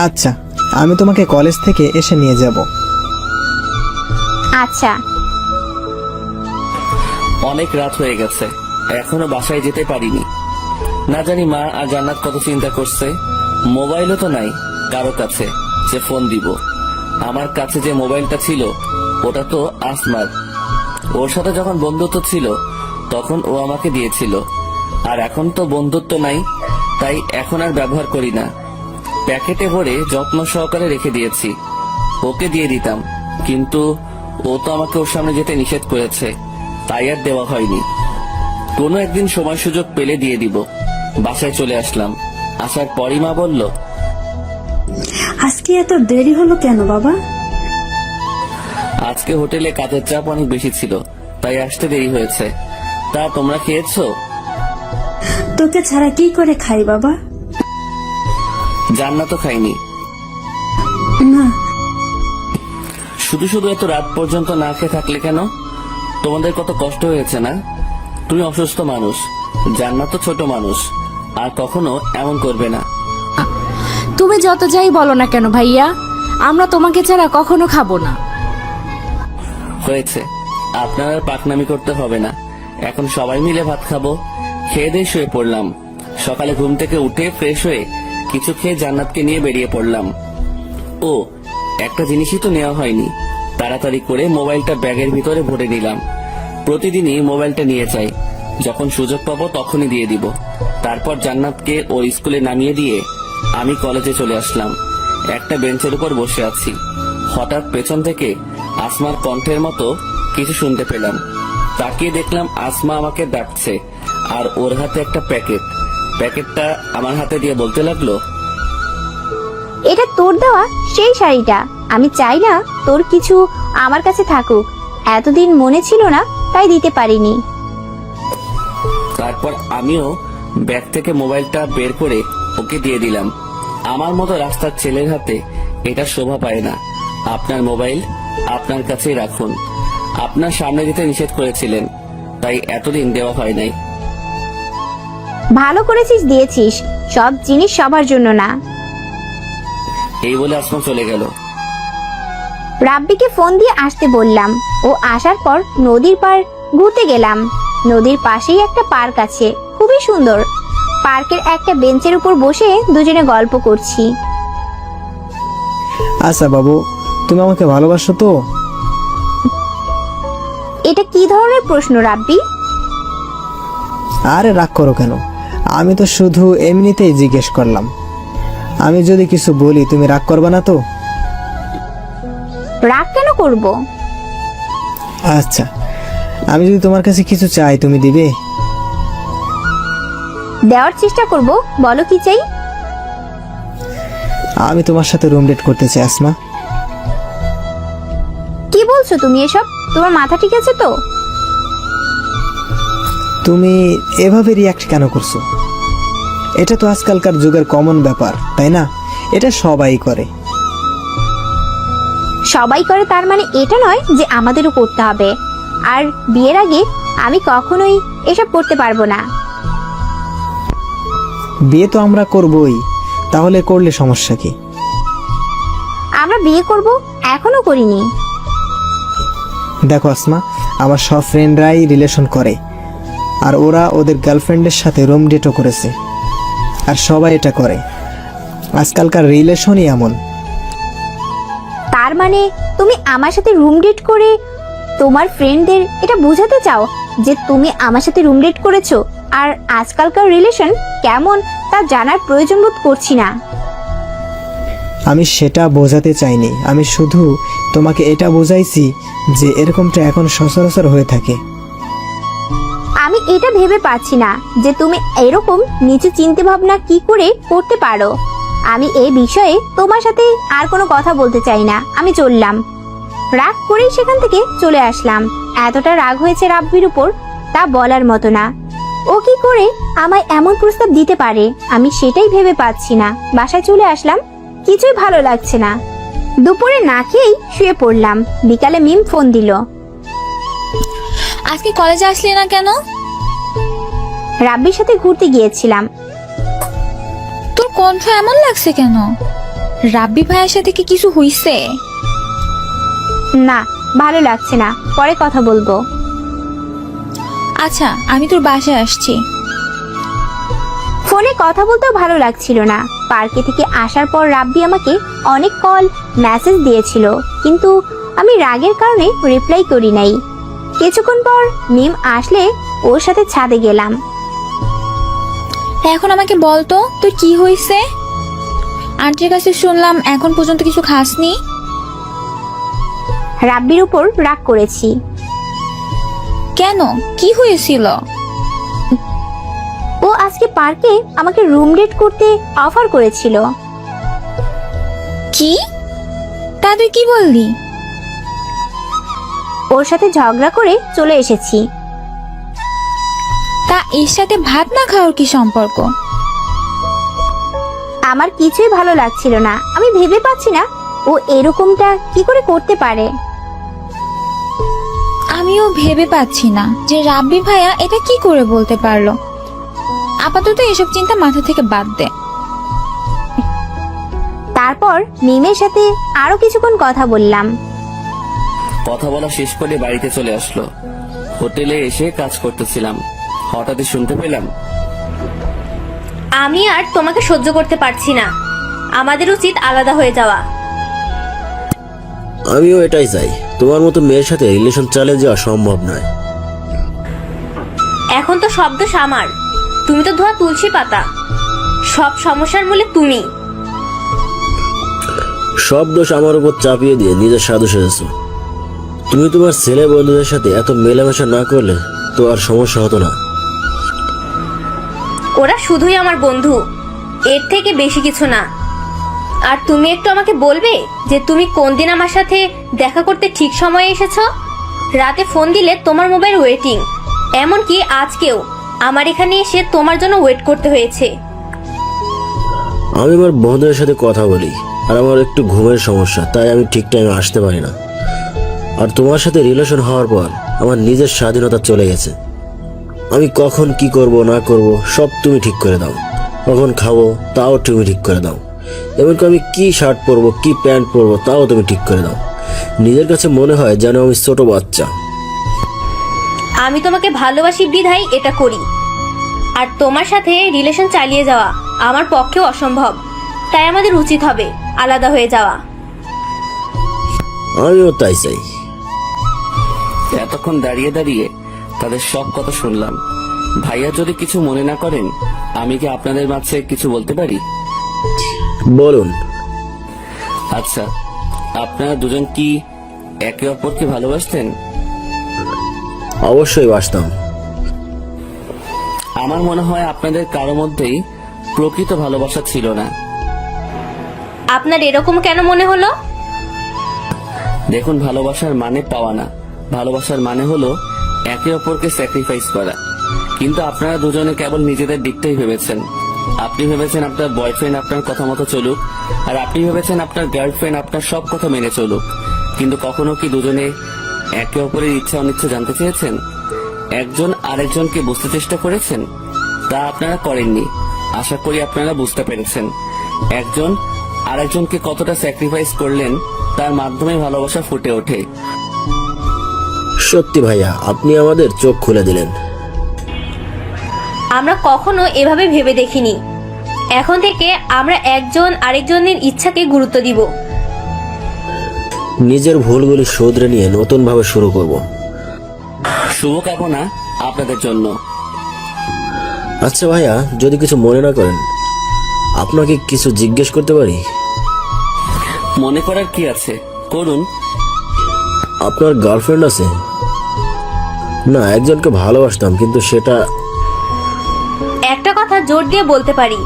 আচ্ছা, আমি তোমাকে কলেজ থেকে এসে নিয়ে যাব। আচ্ছা। অনেক রাত হয়ে গেছে, এখনো বাসায় যেতে পারিনি। না জানি মা আর জান্নাত কত চিন্তা করছে। মোবাইলও তো নাই কারো কাছে যে ফোন দিব। আমার কাছে যে মোবাইলটা ছিল ওটা তো আসমার। ওর সাথে যখন বন্ধুত্ব ছিল তখন ও আমাকে দিয়েছিল, আর এখন তো বন্ধুত্ব নাই, তাই এখন আর ব্যবহার করি না। প্যাকেটে ভরে যত্ন সহকারে রেখে দিয়েছি। ওকে দিয়ে দিতাম, কিন্তু ও তো আমাকে ওর সামনে যেতে নিষেধ করেছে, তাই আর দেওয়া হয়নি। কোনো একদিন সময় সুযোগ পেলে দিয়ে দিব। বাসায় চলে আসলাম। আসার পরই মা বলল, আজকে এত দেরি হলো কেন বাবা? আজকে হোটেলে কাজের চাপ অনেক বেশি ছিল, তাই আসতে দেরি হয়েছে। তা তোমরা খেয়েছো? তোকে ছাড়া কি করে খাই বাবা? জান্নাতও খাইনি। না, শুধু শুধু এত রাত পর্যন্ত না খেয়ে থাকলে কেন? তোমাদের কত কষ্ট হয়েছে না? তুমি অসুস্থ মানুষ, জান্নাত তো ছোট মানুষ, আর কখনো এমন করবে না। তুমি যত যাই বলো না কেন ভাইয়া, আমরা তোমাকে ছাড়া কখনো খাবো না। হয়েছে, আপনার আর পাকনামি করতে হবে না। এখন সবাই মিলে ভাত খাবো। খেয়ে দিয়ে শুয়ে পড়লাম। সকালে ঘুম থেকে উঠে ফ্রেশ হয়ে কিছু খেয়ে জান্নাতকে নিয়ে বেরিয়ে পড়লাম। ও, একটা জিনিসই তো নেওয়া হয়নি। তাড়াতাড়ি করে মোবাইলটা ব্যাগের ভিতরে ভরে নিলাম। প্রতিদিনই মোবাইলটা নিয়ে যাই, যখন সুযোগ পাবো তখনই দিয়ে দিব। তারপর জান্নাতকে ওর স্কুলে নামিয়ে দিয়ে আমি কলেজে চলে আসলাম। একটা বেঞ্চের উপর বসে আছি, হঠাৎ পেছন থেকে আসমার কণ্ঠের মতো কিছু শুনতে পেলাম। তাকিয়ে দেখলাম আসমা আমাকে ডাকছে, আর ওর হাতে একটা প্যাকেটটা আমার হাতে দিয়ে বলতে লাগলো, এটা তোর দেওয়া সেই শাড়িটা। আমি চাই না তোর কিছু আমার কাছে থাকুক। এতদিন মনে ছিল না, তাই দিতে পারিনি। তারপর আমিও ব্যাগ থেকে মোবাইলটা বের করে ওকে দিয়ে দিলাম। আমার মতো রাস্তার ছেলের হাতে এটা শোভা পায় না। আপনার মোবাইল আপনার কাছেই রাখুন। আপনার সামনে দিতে নিষেধ করেছিলেন, তাই এতদিন দেওয়া হয় নাই। ভালো করেছিস, দিয়েছিস। সব জিনিস সবার জন্য না। এই বলে আসমা চলে গেল। রাব্বিকে ফোন দিয়ে আসতে বললাম। ও আসার পর নদীর পাড় ঘুরতে গেলাম। নদীর পাশেই একটা পার্ক আছে, খুবই সুন্দর। পার্কের একটা বেঞ্চের উপর বসে দুজনে গল্প করছি। আচ্ছা বাবু, তুমি আমাকে ভালোবাসো তো? এটা কি ধরনের প্রশ্ন রাব্বি? আরে রাগ করো কেন? আমি তো শুধু এমনিতেই জিজ্ঞেস করলাম। আমি যদি কিছু বলি তুমি রাগ করবে না তো? রাগ কেন করব? আচ্ছা, আমি যদি তোমার কাছে কিছু চাই তুমি দিবে? দেওয়ার চেষ্টা করব। বলো কি চাই? আমি তোমার সাথে রুম ডেট করতে চাই আসমা। কি বলছো তুমি এসব? তোমার মাথা ঠিক আছে তো? তুমি এভাবে রিয়াক্ট কেন করছো? এটা তো আজকালকার যুগের কমন ব্যাপার, তাই না? এটা সবাই করে। সবাই করে তার মানে এটা নয় যে আমাদেরও করতে হবে। আর বিয়ের আগে আমি কখনোই এসব করতে পারবো না। বিয়ে তো আমরা করবই, তাহলে করলে সমস্যা কি? আমরা বিয়ে করব, এখনো করিনি। দেখো আসমা, আমার সব ফ্রেন্ডরাই রিলেশন করে, আর ওরা ওদের গার্লফ্রেন্ডের সাথে রুম ডেটও করেছে। আর সবাই এটা করে, আজকালকার রিলেশনই এমন। তার মানে তুমি আমার সাথে রুম ডেট করে তোমার ফ্রেন্ডদের এটা বোঝাতে চাও যে তুমি আমার সাথে রুম ডেট করেছো, আর আজকালকার রিলেশন কেমন তা জানার প্রয়োজন বোধ করছি না। আমি সেটা বোঝাতে চাইনি, আমি শুধু তোমাকে এটা বোঝাইছি যে এরকমটা এখন সচরাচর হয়ে থাকে। আমি এটা ভেবে পাচ্ছি না যে তুমি এরকম নিচু চিন্তা ভাবনা কি করে করতে পারো। আমি এই বিষয়ে তোমার সাথে আর কোনো কথা বলতে চাই না। আমি চললাম। রাগ করেই সেখান থেকে চলে আসলাম। এতটা রাগ হয়েছে রাব্বির উপর তা বলার মতো না। ও কি করে আমায় এমন প্রস্তাব দিতে পারে আমি সেটাই ভেবে পাচ্ছি না। বাসায় চলে আসলাম, কিছুই ভালো লাগছে না। দুপুরে না খেয়েই শুয়ে পড়লাম। বিকালে মিম ফোন দিল। আজকে কলেজে আসলি না কেন? রাব্বির সাথে ঘুরতে গিয়েছিলাম। তোর কণ্ঠ এমন লাগছে কেন? রাব্বি ভাইয়ের সাথে কি কিছু হইছে? না, ভালো লাগছে না, পরে কথা বলবো। আচ্ছা, আমি তোর বাসায় আসছি। ফোনে কথা বলতেও ভালো লাগছিল না। পার্কে থেকে আসার পর রাব্বি আমাকে অনেক কল মেসেজ দিয়েছিল, কিন্তু আমি রাগের কারণে রিপ্লাই করি নাই। কিছুক্ষণ পর মিম আসলে ওর সাথে ছাদে গেলাম। এখন আমাকে বল তো তোর কি হয়েছে? আন্টির কাছে শুনলাম এখন পর্যন্ত কিছু খাসনি। রাব্বির উপর রাগ করেছি। কেন, কি হয়েছিল? ও আজকে পার্কে আমাকে রুম ডেট করতে অফার করেছিল। কি? তা তুই কি বললি? ওর সাথে ঝগড়া করে চলে এসেছি। তা এর সাথে ভাত না খাওয়ার কি সম্পর্ক? আমার কিছুই ভালো লাগছিল না। আমি ভেবে পাচ্ছি না ও এরকমটা কি করে করতে পারে। আমিও ভেবে পাচ্ছি না যে রাব্বি ভাইয়া এটা কি করে বলতে পারলো। আপাতত এসব চিন্তা মাথা থেকে বাদ দে। তারপর মিমের সাথে আরো কিছুক্ষণ কথা বললাম। কথা বলা শেষ করে বাড়িতে চলে আসলো। হোটেলে এসে কাজ করতেছিলাম, হঠাৎই শুনতে পেলাম, আমি আর তোমাকে সহ্য করতে পারছি না। আমাদের উচিত আলাদা হয়ে যাওয়া। আমিও এটাই চাই। তোমার মতো মেয়ের সাথে রিলেশন চালিয়ে যাওয়া সম্ভব নয়। এখন তো সব দোষ আমার। তুমি তো ধোয়া তুলসী পাতা। সব সমস্যার মূলে তুমি। সব দোষ আমার উপর চাপিয়ে দিয়ে নিজের সাধু সেজেছো। তুমি তোমার ছেলে বন্ধুদের সাথে এত মেলামেশা না করলে তো আর সমস্যা হতো না। ওরা শুধুই আমার বন্ধু, এর থেকে বেশি কিছু না। আর তুমি একটু আমাকে বলবে যে তুমি কোন দিন আমার সাথে দেখা করতে ঠিক সময়ে এসেছো? রাতে ফোন দিলে তোমার মোবাইল ওয়েটিং, এমনকি আজকেও আমার এখানে এসে তোমার জন্য ওয়েট করতে হয়েছে। আমি আমার বন্ধুদের সাথে কথা বলি, আর আমার একটু ঘুমের সমস্যা, তাই আমি ঠিক টাইমে আসতে পারি না। আর তোমার সাথে রিলেশন হওয়ার পর আমার নিজের স্বাধীনতা চলে গেছে। আমি কখন কি করব না করব সব তুমি ঠিক করে দাও, কখন খাবো তাও তুমি ঠিক করে দাও, এমনকি আমি কি শার্ট পরবো কি প্যান্ট পরবো তাও তুমি ঠিক করে দাও। নিজের কাছে মনে হয় যেন আমি ছোট বাচ্চা। আমি তোমাকে ভালোবাসি বিধায় এটা করি, আর তোমার সাথে রিলেশন চালিয়ে যাওয়া আমার পক্ষেও অসম্ভব। তাই আমাদের উচিত হবে আলাদা হয়ে যাওয়া। আমিও তাই চাই। এতক্ষণ দাঁড়িয়ে দাঁড়িয়ে তাদের সব কথা শুনলাম। ভাইয়া যদি কিছু মনে না করেন, আমি কি আপনাদের মাঝে কিছু বলতে পারি? বলুন। আচ্ছা, আপনারা দুজন কি একে অপরকে ভালোবাসতেন? অবশ্যই বাসতাম। আমার মনে হয় আপনাদের কারো মধ্যেই প্রকৃত ভালোবাসা ছিল না। আপনার এরকম কেন মনে হলো? দেখুন, ভালোবাসার মানে পাওয়া না, ভালোবাসার মানে হলো একে অপরকে স্যাক্রিফাইস করা। কিন্তু আপনারা দুজনে কেবল নিজেদের দিকটাই ভেবেছেন। আপনি ভেবেছেন আপনার বয়ফ্রেন্ড আপনার কথা মতো চলুক, আর আপনি ভেবেছেন আপনার গার্লফ্রেন্ড আপনার সব কথা মেনে চলুক। কিন্তু কখনো কি দুজনে একে অপরের ইচ্ছা অনিচ্ছা জানতে চেয়েছেন? একজন আরেকজনকে বুঝতে চেষ্টা করেছেন? তা আপনারা করেননি। আশা করি আপনারা বুঝতে পেরেছেন একজন আরেকজনকে কতটা স্যাক্রিফাইস করলেন, তার মাধ্যমে ভালোবাসা ফুটে ওঠে। সত্যি ভাইয়া, আপনি আমাদের চোখ খুলে দিলেন। আমরা কখনো এভাবে ভেবে দেখিনি। এখন থেকে আমরা একজন আরেকজনের ইচ্ছাকে গুরুত্ব দিব। নিজের ভুলগুলি শুধরে নিয়ে নতুন ভাবে শুরু করব। শুভকামনা আপনাদের জন্য। আচ্ছা ভাইয়া, যদি কিছু মনে না করেন, আপনাকে কিছু জিজ্ঞেস করতে পারি? মনে করার কি আছে, করুন। আপনার গার্লফ্রেন্ড আছে? না, একজনকে ভালোবাসতাম, কিন্তু সেটা একটা কথা জোর দিয়ে বলতে পারি,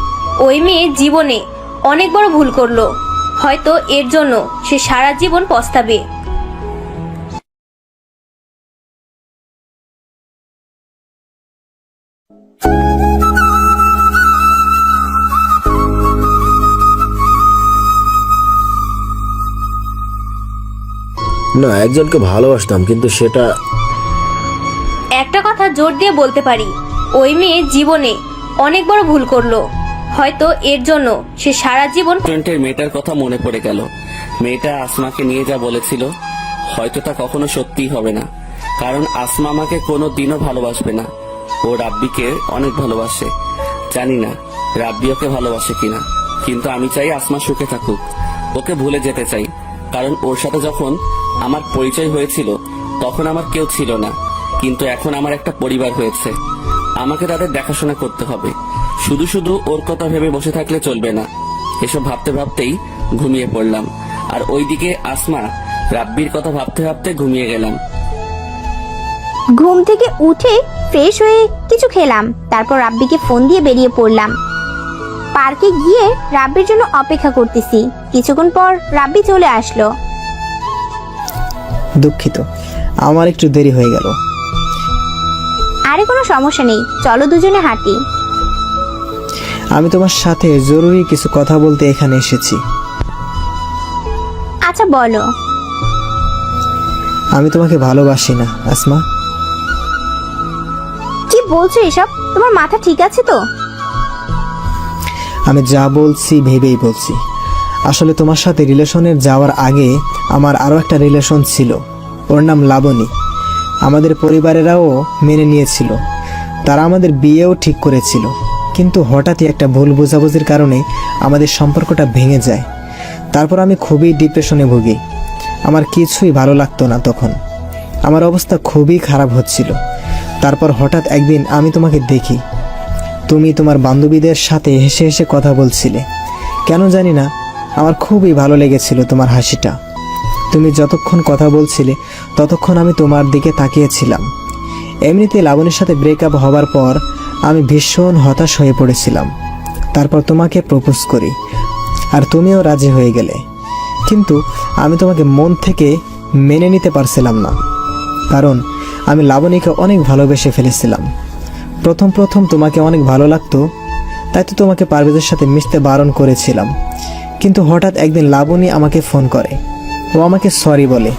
ওই মেয়ে জীবনে অনেক বড় ভুল করলো। হয়তো এর জন্য সে সারা জীবন পস্তাবে। না, একজনকে ভালোবাসতাম, কিন্তু সেটা একটা কথা জোর দিয়ে বলতে পারি, ওই মেয়ে জীবনে অনেক বড় ভুল করলো। হয়তো এর জন্য সে সারা জীবন রেস্টুরেন্টের মেয়েটার কথা মনে পড়ে গেল। মেয়েটা আসমাকে নিয়ে যা বলেছিল, হয়তো তা কখনো সত্যি হবে না। কারণ আসমা আমাকে কোনো দিনও ভালোবাসবে না। ও রাব্বিকে অনেক ভালোবাসে। জানি না রাব্বি ওকে ভালোবাসে কিনা, কিন্তু আমি চাই আসমা সুখে থাকুক। ওকে ভুলে যেতে চাই, কারণ ওর সাথে যখন আমার পরিচয় হয়েছিল তখন আমার কেউ ছিল না, কিন্তু এখন আমার একটা পরিবার হয়েছে। আমাকে তাদের দেখাশোনা করতে হবে। শুধু শুধু ওর কথা ভেবে বসে থাকলে চলবে না। এসব ভাবতে ভাবতেই ঘুমিয়ে পড়লাম, আর ওইদিকে আসমা রাব্বির কথা ভাবতে ভাবতে ঘুমিয়ে গেলাম। ঘুম থেকে উঠে ফ্রেশ হয়ে কিছু খেলাম, তারপর রাব্বিকে ফোন দিয়ে বেরিয়ে পড়লাম। পার্কে গিয়ে রাব্বির জন্য অপেক্ষা করতেছি। কিছুক্ষণ পর রাব্বি চলে আসলো। দুঃখিত, আমার একটু দেরি হয়ে গেল। আরে কোনো সমস্যা নেই, চলো দুজনে হাঁটি। আমি তোমার সাথে জরুরি কিছু কথা বলতে এখানে এসেছি। আচ্ছা বলো। আমি তোমাকে ভালোবাসি না আসমা। কি বলছো এসব? তোমার মাথা ঠিক আছে তো? আমি যা বলছি ভেবেই বলছি। আসলে তোমার সাথে রিলেশনের যাওয়ার আগে আমার আরও একটা রিলেশন ছিল, ওর নাম লাবণী। আমাদের পরিবারেরাও মেনে নিয়েছিল, তারা আমাদের বিয়েও ঠিক করেছিল। কিন্তু হঠাৎই একটা ভুল বোঝাবুঝির কারণে আমাদের সম্পর্কটা ভেঙে যায়। তারপর আমি খুবই ডিপ্রেশনে ভুগি। আমার কিছুই ভালো লাগতো না তখন, আমার অবস্থা খুবই খারাপ হচ্ছিল। তারপর হঠাৎ একদিন আমি তোমাকে দেখি, তুমি তোমার বান্ধবীদের সাথে হেসে হেসে কথা বলছিলে। কেন জানি না, আমার খুবই ভালো লেগেছিল তোমার হাসিটা। তুমি যতক্ষণ কথা বলছিলে ততক্ষণ আমি তোমার দিকে তাকিয়েছিলাম। এমনিতে লাবণীর সাথে ব্রেকআপ হবার পর আমি ভীষণ হতাশ হয়ে পড়েছিলাম। তারপর তোমাকে প্রপোজ করি, আর তুমিও রাজি হয়ে গেলে। কিন্তু আমি তোমাকে মন থেকে মেনে নিতে পারছিলাম না, কারণ আমি লাবণীকে অনেক ভালোবেসে ফেলেছিলাম। প্রথম তোমাকে অনেক ভালো লাগতো, তাই তো তোমাকে পারভেজের সাথে মিশতে বারণ করেছিলাম। কিন্তু হঠাৎ একদিন লাবণী আমাকে ফোন করে, ও আমাকে সরি বলে।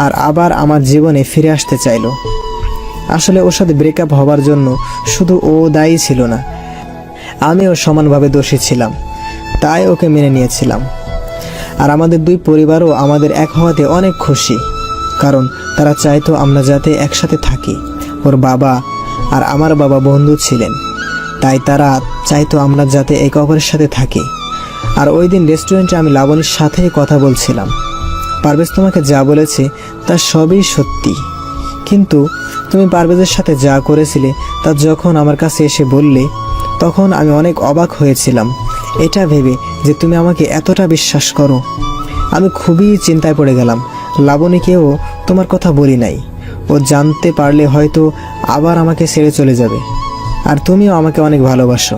আর আবার আমার জীবনে ফিরে আসতে চাইলো। আসলে ওর সাথে ব্রেকআপ হবার জন্য শুধু ও দায়ী ছিল না, আমিও সমানভাবে দোষী ছিলাম, তাই ওকে মেনে নিয়েছিলাম। আর আমাদের দুই পরিবারও আমাদের এক হওয়াতে অনেক খুশি, কারণ তারা চাইতো আমরা যাতে একসাথে থাকি। ওর বাবা আর আমার বাবা বন্ধু ছিলেন, তাই তারা চাইতো আমরা যাতে একে অপরের সাথে থাকি। আর ওই দিন রেস্টুরেন্টে আমি লাবণীর সাথেই কথা বলছিলাম। পারভেজ তোমাকে যা বলেছে তা সবই সত্যি, কিন্তু তুমি পারভেজের সাথে যা করেছিলে তা যখন আমার কাছে এসে বললে, তখন আমি অনেক অবাক হয়েছিলাম এটা ভেবে যে তুমি আমাকে এতটা বিশ্বাস করো। আমি খুবই চিন্তায় পড়ে গেলাম। লাবণীকেও তোমার কথা বলি নাই, ও জানতে পারলে হয়তো আবার আমাকে ছেড়ে চলে যাবে। আর তুমিও আমাকে অনেক ভালোবাসো।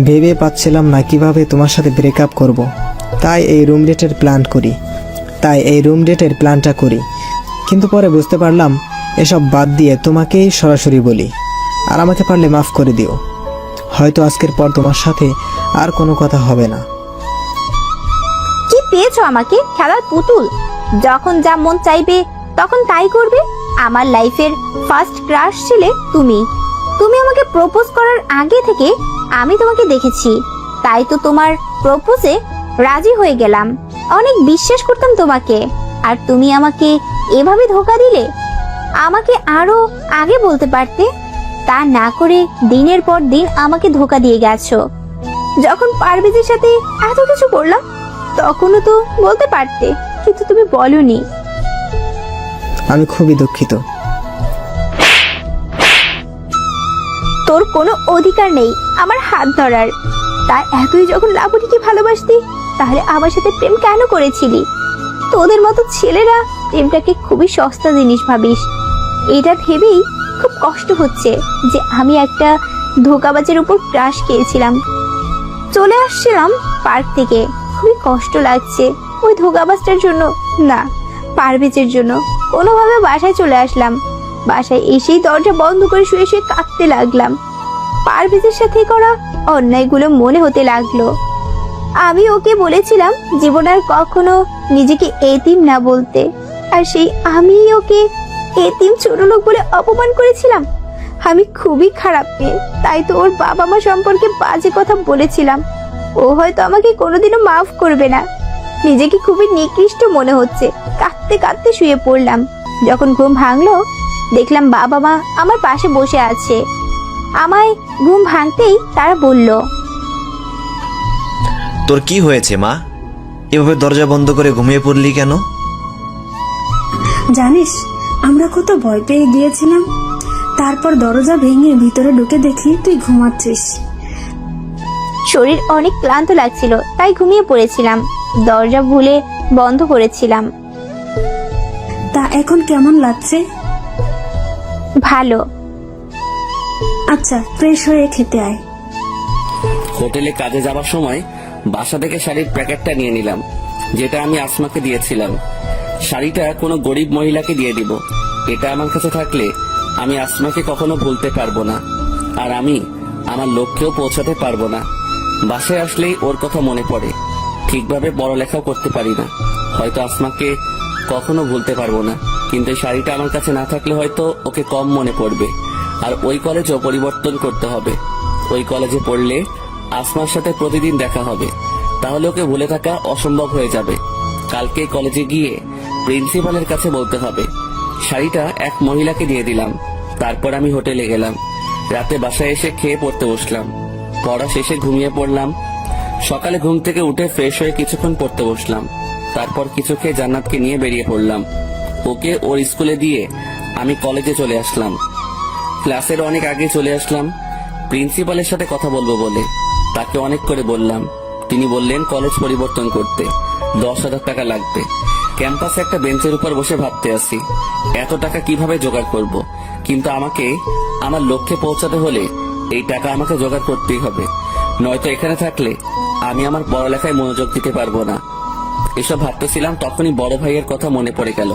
ভেবে পাচ্ছিলাম না কিভাবে তোমার সাথে ব্রেকআপ করব, তাই এই রুম ডেটের প্ল্যানটা করি। কিন্তু পরে বুঝতে পারলাম এসব বাদ দিয়ে তোমাকেই সরাসরি বলি, আর আমাকে পারলে মাফ করে দিও। হয়তো আজকের পর তোমার সাথে আর কোনো কথা হবে না। কি পেয়েছো আমাকে? খেলার পুতুল? যখন যা মন চাইবে তখন তাই করবে। আমার লাইফের ফার্স্ট ক্রাশ ছিলে তুমি। তুমি আমাকে প্রপোজ করার আগে থেকে আমি তোমাকে দেখেছি, তাই তো তোমার প্রপোজে রাজি হয়ে গেলাম। অনেক বিশ্বাস করতাম তোমাকে, আর তুমি আমাকে এভাবে ধোঁকা দিলে। আমাকে আরো আগে বলতে পারতে, তা না করে দিনের পর দিন আমাকে ধোঁকা দিয়ে গেছো। যখন পারভেজের সাথে এত কিছু করলাম তখনও তো বলতে পারতে, কিন্তু তুমি বলনি। আমি খুবই দুঃখিত। তোর কোনো অধিকার নেই আমার হাত ধরার। তাই এতই যখন লাবণীকে ভালোবাসতি, তাহলে আমার সাথে প্রেম কেন করেছিলি? তোদের মতো ছেলেরা প্রেমটাকে খুবই সস্তা জিনিস ভাবিস। এটা ভেবেই খুব কষ্ট হচ্ছে যে আমি একটা ধোঁকাবাজের উপর ক্রাশ খেয়েছিলাম। চলে আসছিলাম পার্ক থেকে, খুবই কষ্ট লাগছে ওই ধোঁকাবাজটার জন্য না, পারভেজের জন্য। কোনোভাবে বাসায় চলে আসলাম। বাসায় এসেই দরজা বন্ধ করে শুয়ে শুয়ে কাঁদতে লাগলাম। পারভেজের সাথে করা অন্যায়গুলো মনে হতে লাগলো। আমি ওকে বলেছিলাম জীবন আর কখনো নিজেকে এতিম না বলতে, আর সেই আমি ওকে এতিম ছোট লোক বলে অপমান করেছিলাম। আমি খুবই খারাপ মেয়ে, তাই তো ওর বাবা মা সম্পর্কে বাজে কথা বলেছিলাম। ও হয়তো আমাকে কোনোদিনও মাফ করবে না। নিজেকে খুবই নিকৃষ্ট মনে হচ্ছে। কাঁদতে কাঁদতে শুয়ে পড়লাম। যখন ঘুম ভাঙলো দেখলাম বাবা মা আমার পাশে বসে আছে। আমায় ঘুম ভাঙতেই তারা বলল, তোর কি হয়েছে মা? এভাবে দরজা বন্ধ করে ঘুমিয়ে পড়লি কেন? জানিস, আমরা কত ভয় পেয়ে গিয়েছিলাম। তারপর দরজা ভেঙে ভিতরে ঢুকে দেখি তুই ঘুমাচ্ছিস। শরীর অনেক ক্লান্ত লাগছিল, তাই ঘুমিয়ে পড়েছিলাম। দরজা ভুলে বন্ধ করেছিলাম। তা এখন কেমন লাগছে? ভালো। আচ্ছা, ফ্রেশ হয়ে খেতে আয়। হোটেলে কাজে যাওয়ার সময় বাসা থেকে শাড়ির প্যাকেটটা নিয়ে নিলাম, যেটা আমি আসমাকে দিয়েছিলাম। শাড়িটা কোনো গরিব মহিলাকে দিয়ে দিব। এটা আমার কাছে থাকলে আমি আসমাকে কখনো ভুলতে পারবো না, আর আমি আমার লক্ষ্যেও পৌঁছাতে পারবো না। বাসায় আসলেই ওর কথা মনে পড়ে। ঠিকভাবে পড়ালেখাও করতে পারি না, হয়তো আসমাকে কখনো ভুলতে পারবো না। কিন্তু এই শাড়িটা আমার কাছে না থাকলে হয়তো ওকে কম মনে পড়বে। আর ওই কলেজও পরিবর্তন করতে হবে। ওই কলেজে পড়লে আসমার সাথে প্রতিদিন দেখা হবে, তাহলে ওকে ভুলে থাকা অসম্ভব হয়ে যাবে। কালকে কলেজে গিয়ে প্রিন্সিপালের কাছে বলতে হবে। শাড়িটা এক মহিলাকে দিয়ে দিলাম। তারপর আমি হোটেলে গেলাম। রাতে বাসায় এসে খেয়ে পড়তে বসলাম। পড়া শেষে ঘুমিয়ে পড়লাম। সকালে ঘুম থেকে উঠে ফ্রেশ হয়ে কিছুক্ষণ পড়তে বসলাম। তারপর কিছু খেয়ে জান্নাতকে নিয়ে বেরিয়ে পড়লাম। ওকে ওর স্কুলে দিয়ে আমি কলেজে চলে আসলাম। ক্লাসের অনেক আগে চলে আসলাম প্রিন্সিপালের সাথে কথা বলবো বলে। তাকে অনেক করে বললাম। তিনি বললেন কলেজ পরিবর্তন করতে 10,000 টাকা লাগবে। ক্যাম্পাসে একটা বেঞ্চের উপর বসে ভাবতে আসি এত টাকা কিভাবে জোগাড় করব। কিন্তু আমাকে আমার লক্ষ্যে পৌঁছাতে হলে এই টাকা আমাকে জোগাড় করতেই হবে, নয়তো এখানে থাকলে আমি আমার পড়ালেখায় মনোযোগ দিতে পারবো না। এসব ভাবতেছিলাম, তখনই বড় ভাইয়ের কথা মনে পড়ে গেল।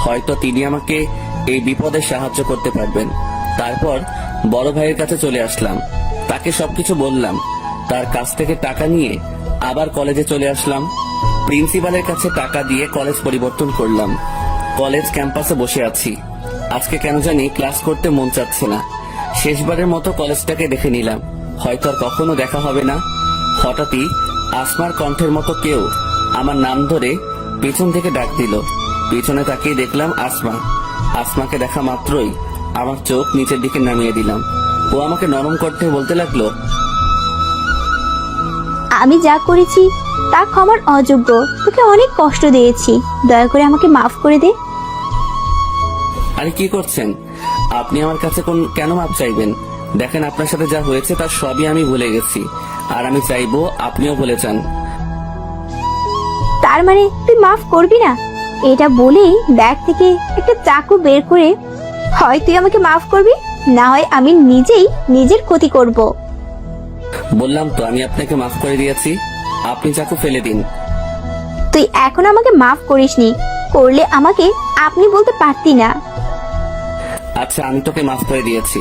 হয়তো তিনি আমাকে এই বিপদে সাহায্য করতে পারবেন। তারপর বড় ভাইয়ের কাছে চলে আসলাম। তাকে সবকিছু বললাম। তার কাছ থেকে টাকা নিয়ে আবার কলেজে চলে আসলাম। প্রিন্সিপালের কাছে টাকা দিয়ে কলেজ পরিবর্তন করলাম। কলেজ ক্যাম্পাসে বসে আছি। আজকে কেন জানি ক্লাস করতে মন চাচ্ছে না। শেষবারের মতো কলেজটাকে দেখে নিলাম, হয়তো আর কখনো দেখা হবে না। হঠাৎই আসমার কণ্ঠের মতো কেউ আমার নাম ধরে পিছন থেকে ডাক দিল। পিছনে তাকিয়ে দেখলাম আসমা। আসমাকে দেখা মাত্রই আমার চোখ নিচের দিকে নামিয়ে দিলাম। ও আমাকে নরম কণ্ঠে বলতে লাগলো, আমি যা করেছি তা ক্ষমার অযোগ্য। তোকে অনেক কষ্ট দিয়েছি, দয়া করে আমাকে মাফ করে দে। আরে কি করছেন আপনি? আমার কাছে কেন মাপ চাইবেন? দেখেন, আপনার সাথে যা হয়েছে তার সবই আমি ভুলে গেছি, আর আমি চাইবো আপনিও ভুলে যান। তার মানে তুই মাফ করবি না? এটা বলেই ব্যাগ থেকে একটা চাকু বের করে হয় তুই আমাকে মাফ করবি, না হয় আমি নিজেই নিজের ক্ষতি করব। বললাম তো আমি আপনাকে মাফ করে দিয়েছি, আপনি চাকু ফেলে দিন। তুই এখন আমাকে মাফ করিসনি, করলে আমাকে আপনি বলতে পারতি না। আচ্ছা, আমি তোকে মাফ করে দিয়েছি।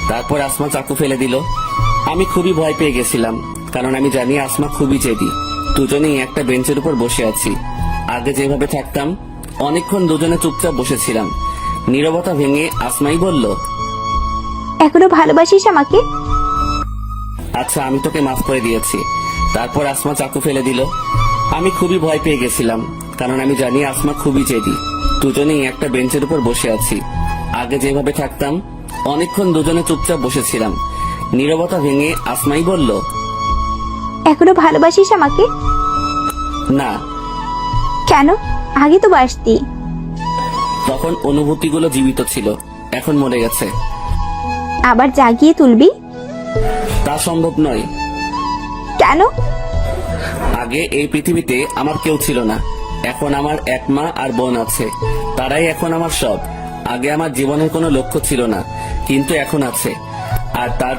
তারপর আসমা চাকু ফেলে দিল। আমি খুবই ভয় পেয়ে গেছিলাম, কারণ আমি জানি আসমা খুবই জেদি। দুজনেই একটা বেঞ্চের উপর বসে আছি। আগে যেভাবে থাকতাম, অনেকক্ষণ দুজনে চুপচাপ বসেছিলাম। নীরবতা ভেঙে আসমাই বলল, এখনো ভালোবাসিস আমাকে? আচ্ছা, আমি তোকে মাফ করে দিয়েছি। তারপর আসমা চাকু ফেলে দিল। আমি খুবই ভয় পেয়ে গেছিলাম, কারণ আমি জানি আসমা খুবই জেদি। দুজনেই একটা বেঞ্চের উপর বসে আছি। আগে যেভাবে থাকতাম, অনেকক্ষণ দুজনে চুপচাপ বসেছিলাম। নীরবতা ভেঙে আসমাই বলল, এখনো ভালোবাসিস আমাকে? না। কেন? আগে তো বাসতি। তখন অনুভূতিগুলো জীবিত ছিল, এখন মরে গেছে। আবার জাগিয়ে তুলবি? তা সম্ভব নয়। কেন? আগে এই পৃথিবীতে আমার কেউ ছিল না, এখন আমার এক মা আর বোন আছে। তারাই এখন আমার সব। আগে আমার জীবনের কোনো লক্ষ্য ছিল না, কিন্তু এখন আছে। আর তার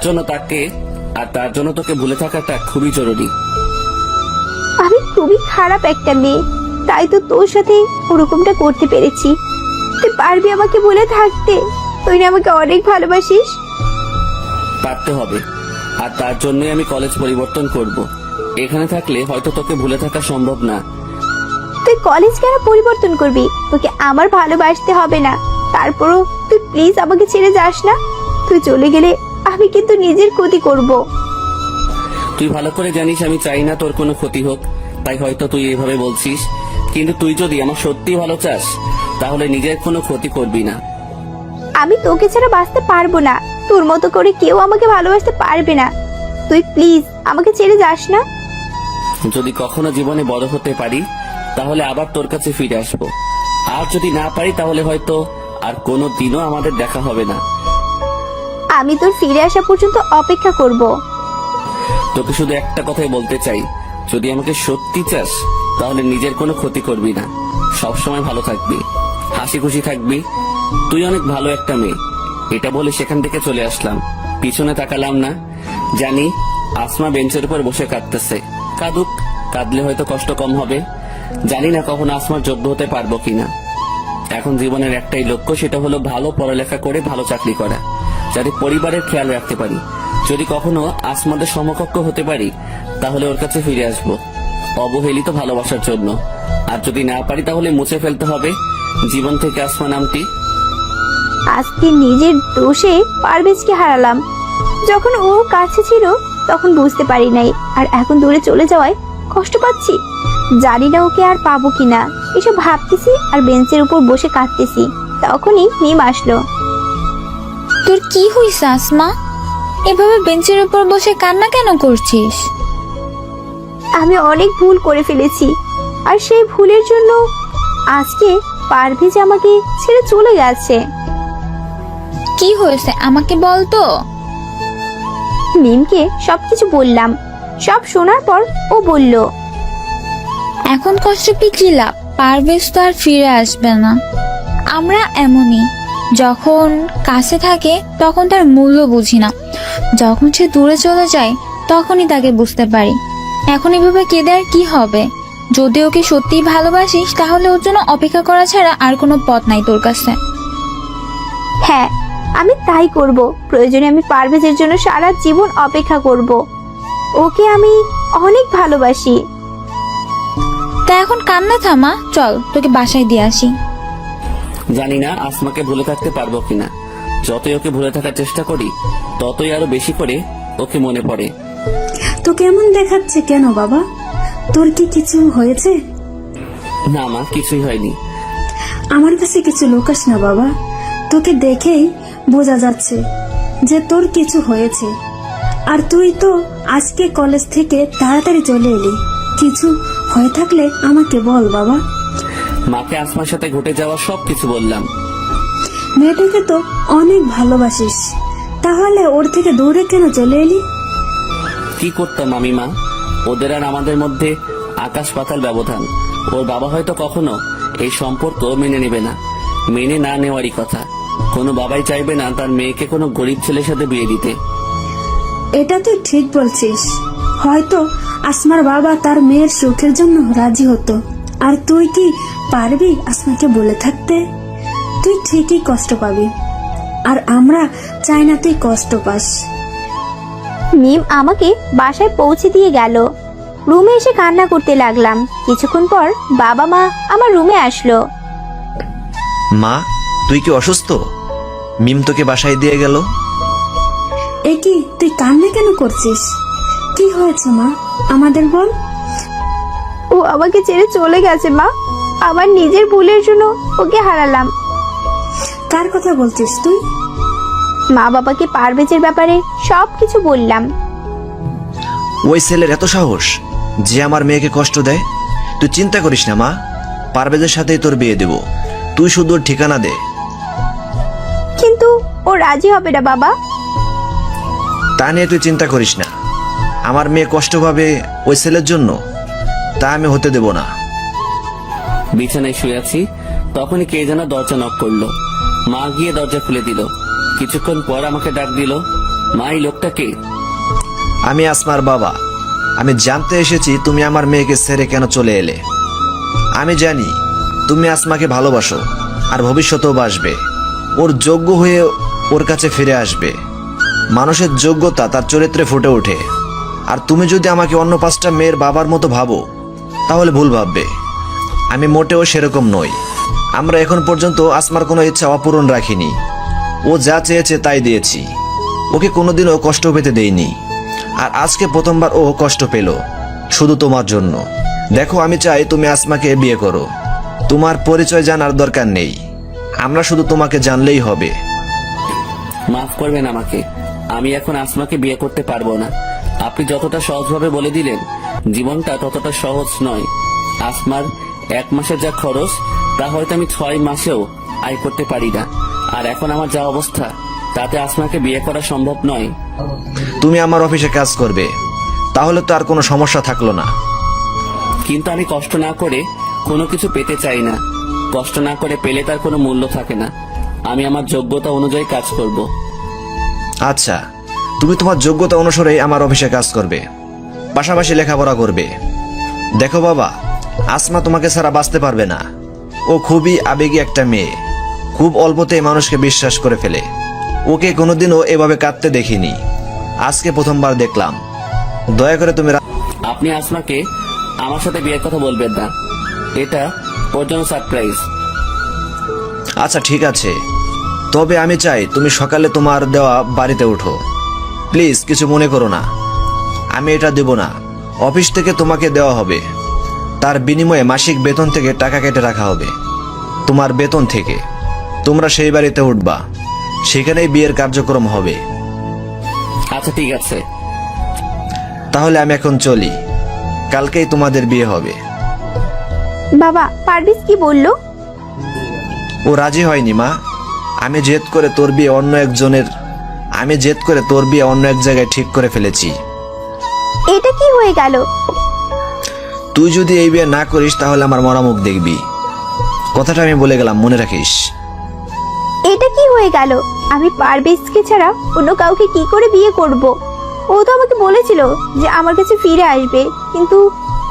জন্য তোকে ভুলে থাকাটা খুবই জরুরি। আমি খুবই খারাপ একটা মেয়ে, তাই তো তোর সাথে ওরকমটা করতে পেরেছি। তুই পারবি আমাকে ভুলে থাকতে? তুই না আমাকে অনেক ভালোবাসিস? পারতে হবে, আর তার জন্যই আমি কলেজ পরিবর্তন করব। এখানে থাকলে হয়তো তোকে ভুলে থাকা সম্ভব না। তুই কলেজ কেন পরিবর্তন করবি? তোকে আমার ভালোবাসতে হবে না। তারপরও তুই প্লিজ আমাকে ছেড়ে যাস না। তুই চলে গেলে আমি কিন্তু নিজের ক্ষতি করব। তুই ভালো করে জানিস আমি চাই না তোর কোনো ক্ষতি হোক, তাই হয়তো তুই এইভাবে বলছিস। কিন্তু তুই যদি আমার সত্যি ভালো চাস, তাহলে নিজের কোনো ক্ষতি করবি না। আমি তোকে ছাড়া বাঁচতে পারবো না। তোর মতো করে কেউ আমাকে ভালোবাসতে পারবে না। তুই প্লিজ আমাকে ছেড়ে যাস না। যদি কখনো জীবনে বড় হতে পারি, তাহলে আবার তোর কাছে ফিরে আসবো। আর যদি না পারি, তাহলে হয়তো আর কোনো দিনও আমাদের দেখা হবে না। আমি তোর ফিরে আসা পর্যন্ত অপেক্ষা করব। তোকে শুধু একটা কথাই বলতে চাই, যদি আমাকে সত্যি চাস, তাহলে নিজের কোনো ক্ষতি করবি না। সবসময় ভালো থাকবি, হাসি খুশি থাকবি। তুই অনেক ভালো একটা মেয়ে। এটা বলে সেখান থেকে চলে আসলাম। পিছনে তাকালাম না। জানি আসমা বেঞ্চের উপর বসে কাঁদতেছে। কাঁদুক, কাঁদলে হয়তো কষ্ট কম হবে। জানি না কখন আসমার যোগ্য হতে পারবো কিনা। এখন জীবনের একটাই লক্ষ্য, সেটা হলো ভালো পড়ালেখা করে ভালো চাকরি করা, যাতে পরিবারের খেয়াল রাখতে পারি। যদি কখনো আসমাদের সমকক্ষ হতে পারি, তাহলে ওর কাছে ফিরে আসবো অবহেলিত ভালোবাসার জন্য। আর যদি না পারি, তাহলে মুছে ফেলতে হবে জীবন থেকে আসমা নামটি। আজকে নিজের দোষে পারভেজকে হারালাম। যখন ও কাছে ছিল তখন বুঝতে পারি নাই, আর এখন দূরে চলে যাওয়ায় কষ্ট পাচ্ছি। জানি না ওকে আর পাবো কিনা। এসব ভাবতেছি আর বেঞ্চের উপর বসে কাঁদতেছি। তখনই মিম আসলো। তোর কি হইছে আসমা? এভাবে বেঞ্চের উপর বসে কান্না কেন করছিস? আমি অনেক ভুল করে ফেলেছি, আর সেই ভুলের জন্য আজকে পারভেজ আমাকে ছেড়ে চলে গেছে। কি হয়েছে আমাকে বল তো। মিমকে সবকিছু বললাম। সব শোনার পর ও বলল, এখন কষ্ট পেয়ে কি লাভ? পারভেজ তো আর ফিরে আসবে না। আমরা এমনই, যখন কাছে থাকে তখন তার মূল্য বুঝি না, যখন সে দূরে চলে যায় তখনই তাকে বুঝতে পারি। এখন এভাবে কেঁদে আর কি হবে? যদি ওকে সত্যিই ভালোবাসিস, তাহলে ওর জন্য অপেক্ষা করা ছাড়া আর কোনো পথ নাই তোর কাছে। হ্যাঁ, আমি তাই করব। প্রয়োজনে আমি পারভেজের জন্য সারা জীবন অপেক্ষা করব। ওকে আমি অনেক ভালোবাসি। তা এখন কান্না থামা, চল তোকে বাসায় দিয়ে আসি। জানি না আসমাকে ভুলে থাকতে পারবো কিনা। যতই ওকে ভুলে থাকার চেষ্টা করি ততই আরো বেশি করে ওকে মনে পড়ে। তো কেমন দেখাচ্ছে কেন বাবা? তোর কি কিছু হয়েছে? না মা, কিছুই হয়নি। আমার কাছে কিছু লুকাস না বাবা, তোকে দেখেই বোঝা যাচ্ছে যে তোর কিছু হয়েছে। আর তুই তো আজকে কলেজ থেকে তাড়াতাড়ি চলে এলি, কিছু হয়ে থাকলে আমাকে বল বাবা। মাকে আসমার সাথে ঘটে যাওয়া সবকিছু বললাম। মেয়েটাকে তো অনেক ভালোবাসিস, তাহলে ওর থেকে দূরে কেন চলে এলি? কি করতাম আমি মা, ওদের আর আমাদের মধ্যে আকাশ পাতাল ব্যবধান। ওর বাবা হয়তো কখনো এই সম্পর্ক মেনে নেবে না, মেনে না নেওয়ারই কথা। কোনো বাবাই চাইবে না তার মেয়েকে কোনো গরিব ছেলের সাথে বিয়ে দিতে। এটা তুই ঠিক বলছিস, হয়তো আসমার বাবা তার মেয়ের সুখের জন্য রাজি হতো। আর তুই কি পারবি আসমাকে বলে থাকতে? তুই ঠিকই কষ্ট পাবি, আর আমরা চাই না তুই কষ্ট পাস। মিম আমাকে বাসায় পৌঁছে দিয়ে গেল। রুমে এসে কান্না করতে লাগলাম। কিছুক্ষণ পর বাবা মা আমার রুমে আসলো। মা, তুই কি অসুস্থ? মিম তোকে বাসায় দিয়ে গেল। এ কি, তুই কান্না কেন করছিস? কি হয়েছে মা, আমাদের বল। ও আমাকে ছেড়ে চলে গেছে মা, আমার নিজের ভুলের জন্য ওকে হারালাম। কার কথা বলছিস তুই? মা বাবাকে পারভেজের ব্যাপারে সবকিছু বললাম। ওই ছেলের এত সাহস যে আমার মেয়েকে কষ্ট দেয়। তুই চিন্তা করিস না মা, পারভেজের সাথেই তোর বিয়ে দেব। তুই শুধু ওর ঠিকানা দে। কিন্তু ও রাজি হবে না বাবা। তা নিয়ে তুই চিন্তা করিস না। আমার মেয়ে কষ্ট পাবে ওই ছেলের জন্য, তা আমি হতে দেব না। বিছানায় শুয়ে আছি, তখনই কে যেন দরজা নক করলো। মা গিয়ে দরজা খুলে দিল। কিছুক্ষণ পর আমাকে ডাক দিল। মা, এই লোকটা কে? আমি আসমার বাবা। আমি জানতে এসেছি তুমি আমার মেয়েকে ছেড়ে কেন চলে এলে। আমি জানি তুমি আসমাকে ভালোবাসো আর ভবিষ্যতেও বাসবে। ওর যোগ্য হয়ে ওর কাছে ফিরে আসবে। মানুষের যোগ্যতা তার চরিত্রে ফুটে ওঠে। আর তুমি যদি আমাকে অন্য 5টা মেয়ের বাবার মতো ভাবো তাহলে ভুল ভাববে। আমি মোটেও সেরকম নই। আমরা এখন পর্যন্ত আসমার কোনো ইচ্ছা অপূরণ রাখিনি। ও যা চেয়েছে তাই দিয়েছি। ওকে কোনোদিনও কষ্ট পেতে দেইনি। আর আজকে প্রথমবার ও কষ্ট পেল, শুধু তোমার জন্য। দেখো, আমি চাই তুমি আসমাকে বিয়ে করো। তোমার পরিচয় জানার দরকার নেই, আমরা শুধু তোমাকে জানলেই হবে। মাফ করবেন আমাকে, আমি এখন আসমাকে বিয়ে করতে পারবো না। আপনি যতটা সহজভাবে বলে দিলেন, জীবনটা ততটা সহজ নয়। আসমার 1 মাসের যা খরচ, তা হয়তো আমি 6 মাসেও আয় করতে পারি না। আর এখন আমার যা অবস্থা, তাতে আসমাকে বিয়ে করা সম্ভব নয়। তুমি আমার অফিসে কাজ করবে, তাহলে তো আর কোনো সমস্যা থাকলো না। কিন্তু আমি কষ্ট না করে কোনো কিছু পেতে চাই না। কষ্ট না করে পেলে তার কোনো মূল্য থাকে না। আমি আমার যোগ্যতা অনুযায়ী কাজ করব। আচ্ছা, তুমি তোমার যোগ্যতা অনুসারে আমার অফিসে কাজ করবে, পাশাপাশি লেখাপড়া করবে। দেখো বাবা, আসমা তোমাকে ছাড়া বাঁচতে পারবে না। ও খুবই আবেগী একটা মেয়ে, খুব অল্পতেই মানুষকে বিশ্বাস করে ফেলে। ওকে কোনোদিনও এভাবে কাঁদতে দেখিনি, আজকে প্রথমবার দেখলাম। দয়া করে তুমি আপনি আসমাকে আমার সাথে বিয়ের কথা বলবেন না, এটা ওর জন্য সারপ্রাইজ। আচ্ছা ঠিক আছে, তবে আমি চাই তুমি সকালে তোমার দেওয়া বাড়িতে ওঠো। প্লিজ কিছু মনে করো না। আমি এটা দেব না, অফিস থেকে তোমাকে দেওয়া হবে। তার বিনিময়ে মাসিক বেতন থেকে টাকা কেটে রাখা হবে। তোমার বেতন থেকে তোমরা সেই বাড়িতে উঠবা, সেখানেই বিয়ের কার্যক্রম হবে। আচ্ছা ঠিক আছে। তাহলে আমি এখন চলি, কালকেই তোমাদের বিয়ে হবে। বাবা, পারভেজ কি বললো? ও রাজি হয়নি মা। আমি জেদ করে তোর বিয়ে অন্য এক জায়গায় ঠিক করে ফেলেছি। এটা কি হয়ে গেল? তুই যদি এই বিয়ে না করিস তাহলে আমার মরা মুখ দেখবি। কথাটা আমি বলে গেলাম, মনে রাখিস। এটা কি হয়ে গেল? আমি পারভেজকে ছাড়া অন্য কাউকে কি করে বিয়ে করব? ও তো আমাকে বলেছিল যে আমার কাছে ফিরে আসবে, কিন্তু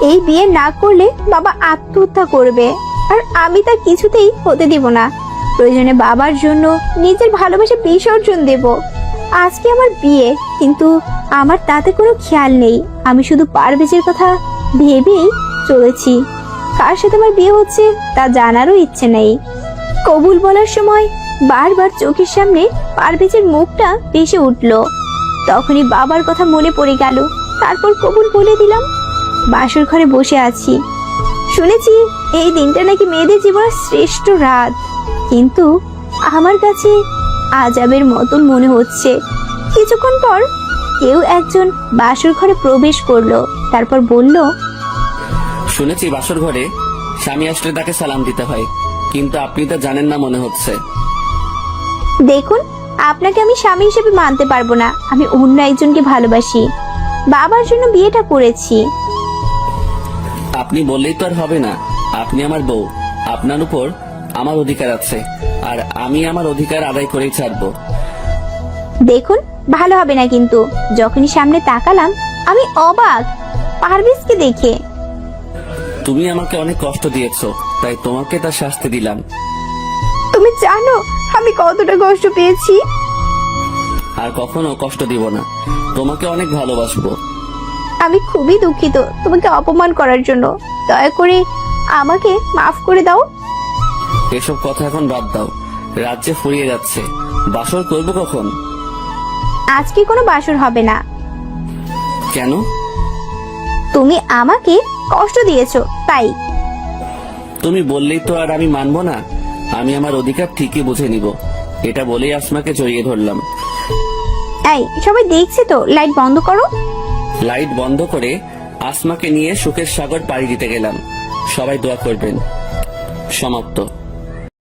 এই বিয়ে না করলে বাবা আত্মহত্যা করবে, আর আমি তা কিছুতেই হতে দেব না। প্রয়োজনে বাবার জন্য নিজের ভালোবাসা বিসর্জন দেব। আজকে আমার বিয়ে, কিন্তু আমার তাতে কোনো খেয়াল নেই। আমি শুধু পারভেজের কথা ভেবেই চলেছি। কার সাথে আমার বিয়ে হচ্ছে তা জানারও ইচ্ছে নেই। কবুল বলার সময় বারবার চোখের সামনে পারভেজের মুখটা ভেসে উঠল। তখনই বাবার কথা মনে পড়ে গেল। তারপর কবুল বলে দিলাম। বাসর ঘরে বসে আছি, শুনেছি এই দিনটা নাকি মেয়েদের জীবনের শ্রেষ্ঠ রাত, কিন্তু আমার কাছে আজাবের মতন মনে হচ্ছে। কিছুক্ষণ পর কেউ একজন বাসর ঘরে প্রবেশ করলো, তারপর বলল, শুনেছি বাসর ঘরে স্বামী আসলে তাকে সালাম দিতে হয়, কিন্তু আপনি তো জানেন না মনে হচ্ছে। দেখুন, আপনাকে আমি স্বামী হিসেবে মানতে পারবো না। আমি অন্য একজনকে ভালোবাসি, বাবার জন্য বিয়েটা করেছি। আপনি বললেই তো আর হবে না। আপনি আমার বউ, আপনার উপর আমার অধিকার আছে, আর আমি আমার অধিকার আদায় করেই ছাড়বো। দেখুন, ভালো হবে না কিন্তু। যখনই সামনে তাকালাম আমি অবাক পারভেজকে দেখে। তুমি আমাকে অনেক কষ্ট দিয়েছো, তাই তোমাকে তার শাস্তি দিলাম। তুমি জানো আমি কতটা কষ্ট পেয়েছি? আর কখনো কষ্ট দিব না, তোমাকে অনেক ভালোবাসবো। আমি খুবই দুঃখিত তোমাকে অপমান করার জন্য। দয়া করে আমাকে মাফ করে দাও। এসব কথা এখন বাদ দাও, রাজ্যে ফুরিয়ে যাচ্ছে। বাসর করবো কখন? আজকে কোনো বাসর হবে না। কেন? তুমি আমাকে কষ্ট দিয়েছো তাই। তুমি বললেই তো আর আমি মানবো না। আমি আমার অধিকার ঠিকই বুঝে নিব, এটা বলেই আসমাকে জড়িয়ে ধরলাম। এই সবাই দেখছে তো, লাইট বন্ধ করো। লাইট বন্ধ করে আসমাকে নিয়ে সুখের সাগর পাড়ি দিতে গেলাম। সবাই দোয়া করবেন। সমাপ্ত।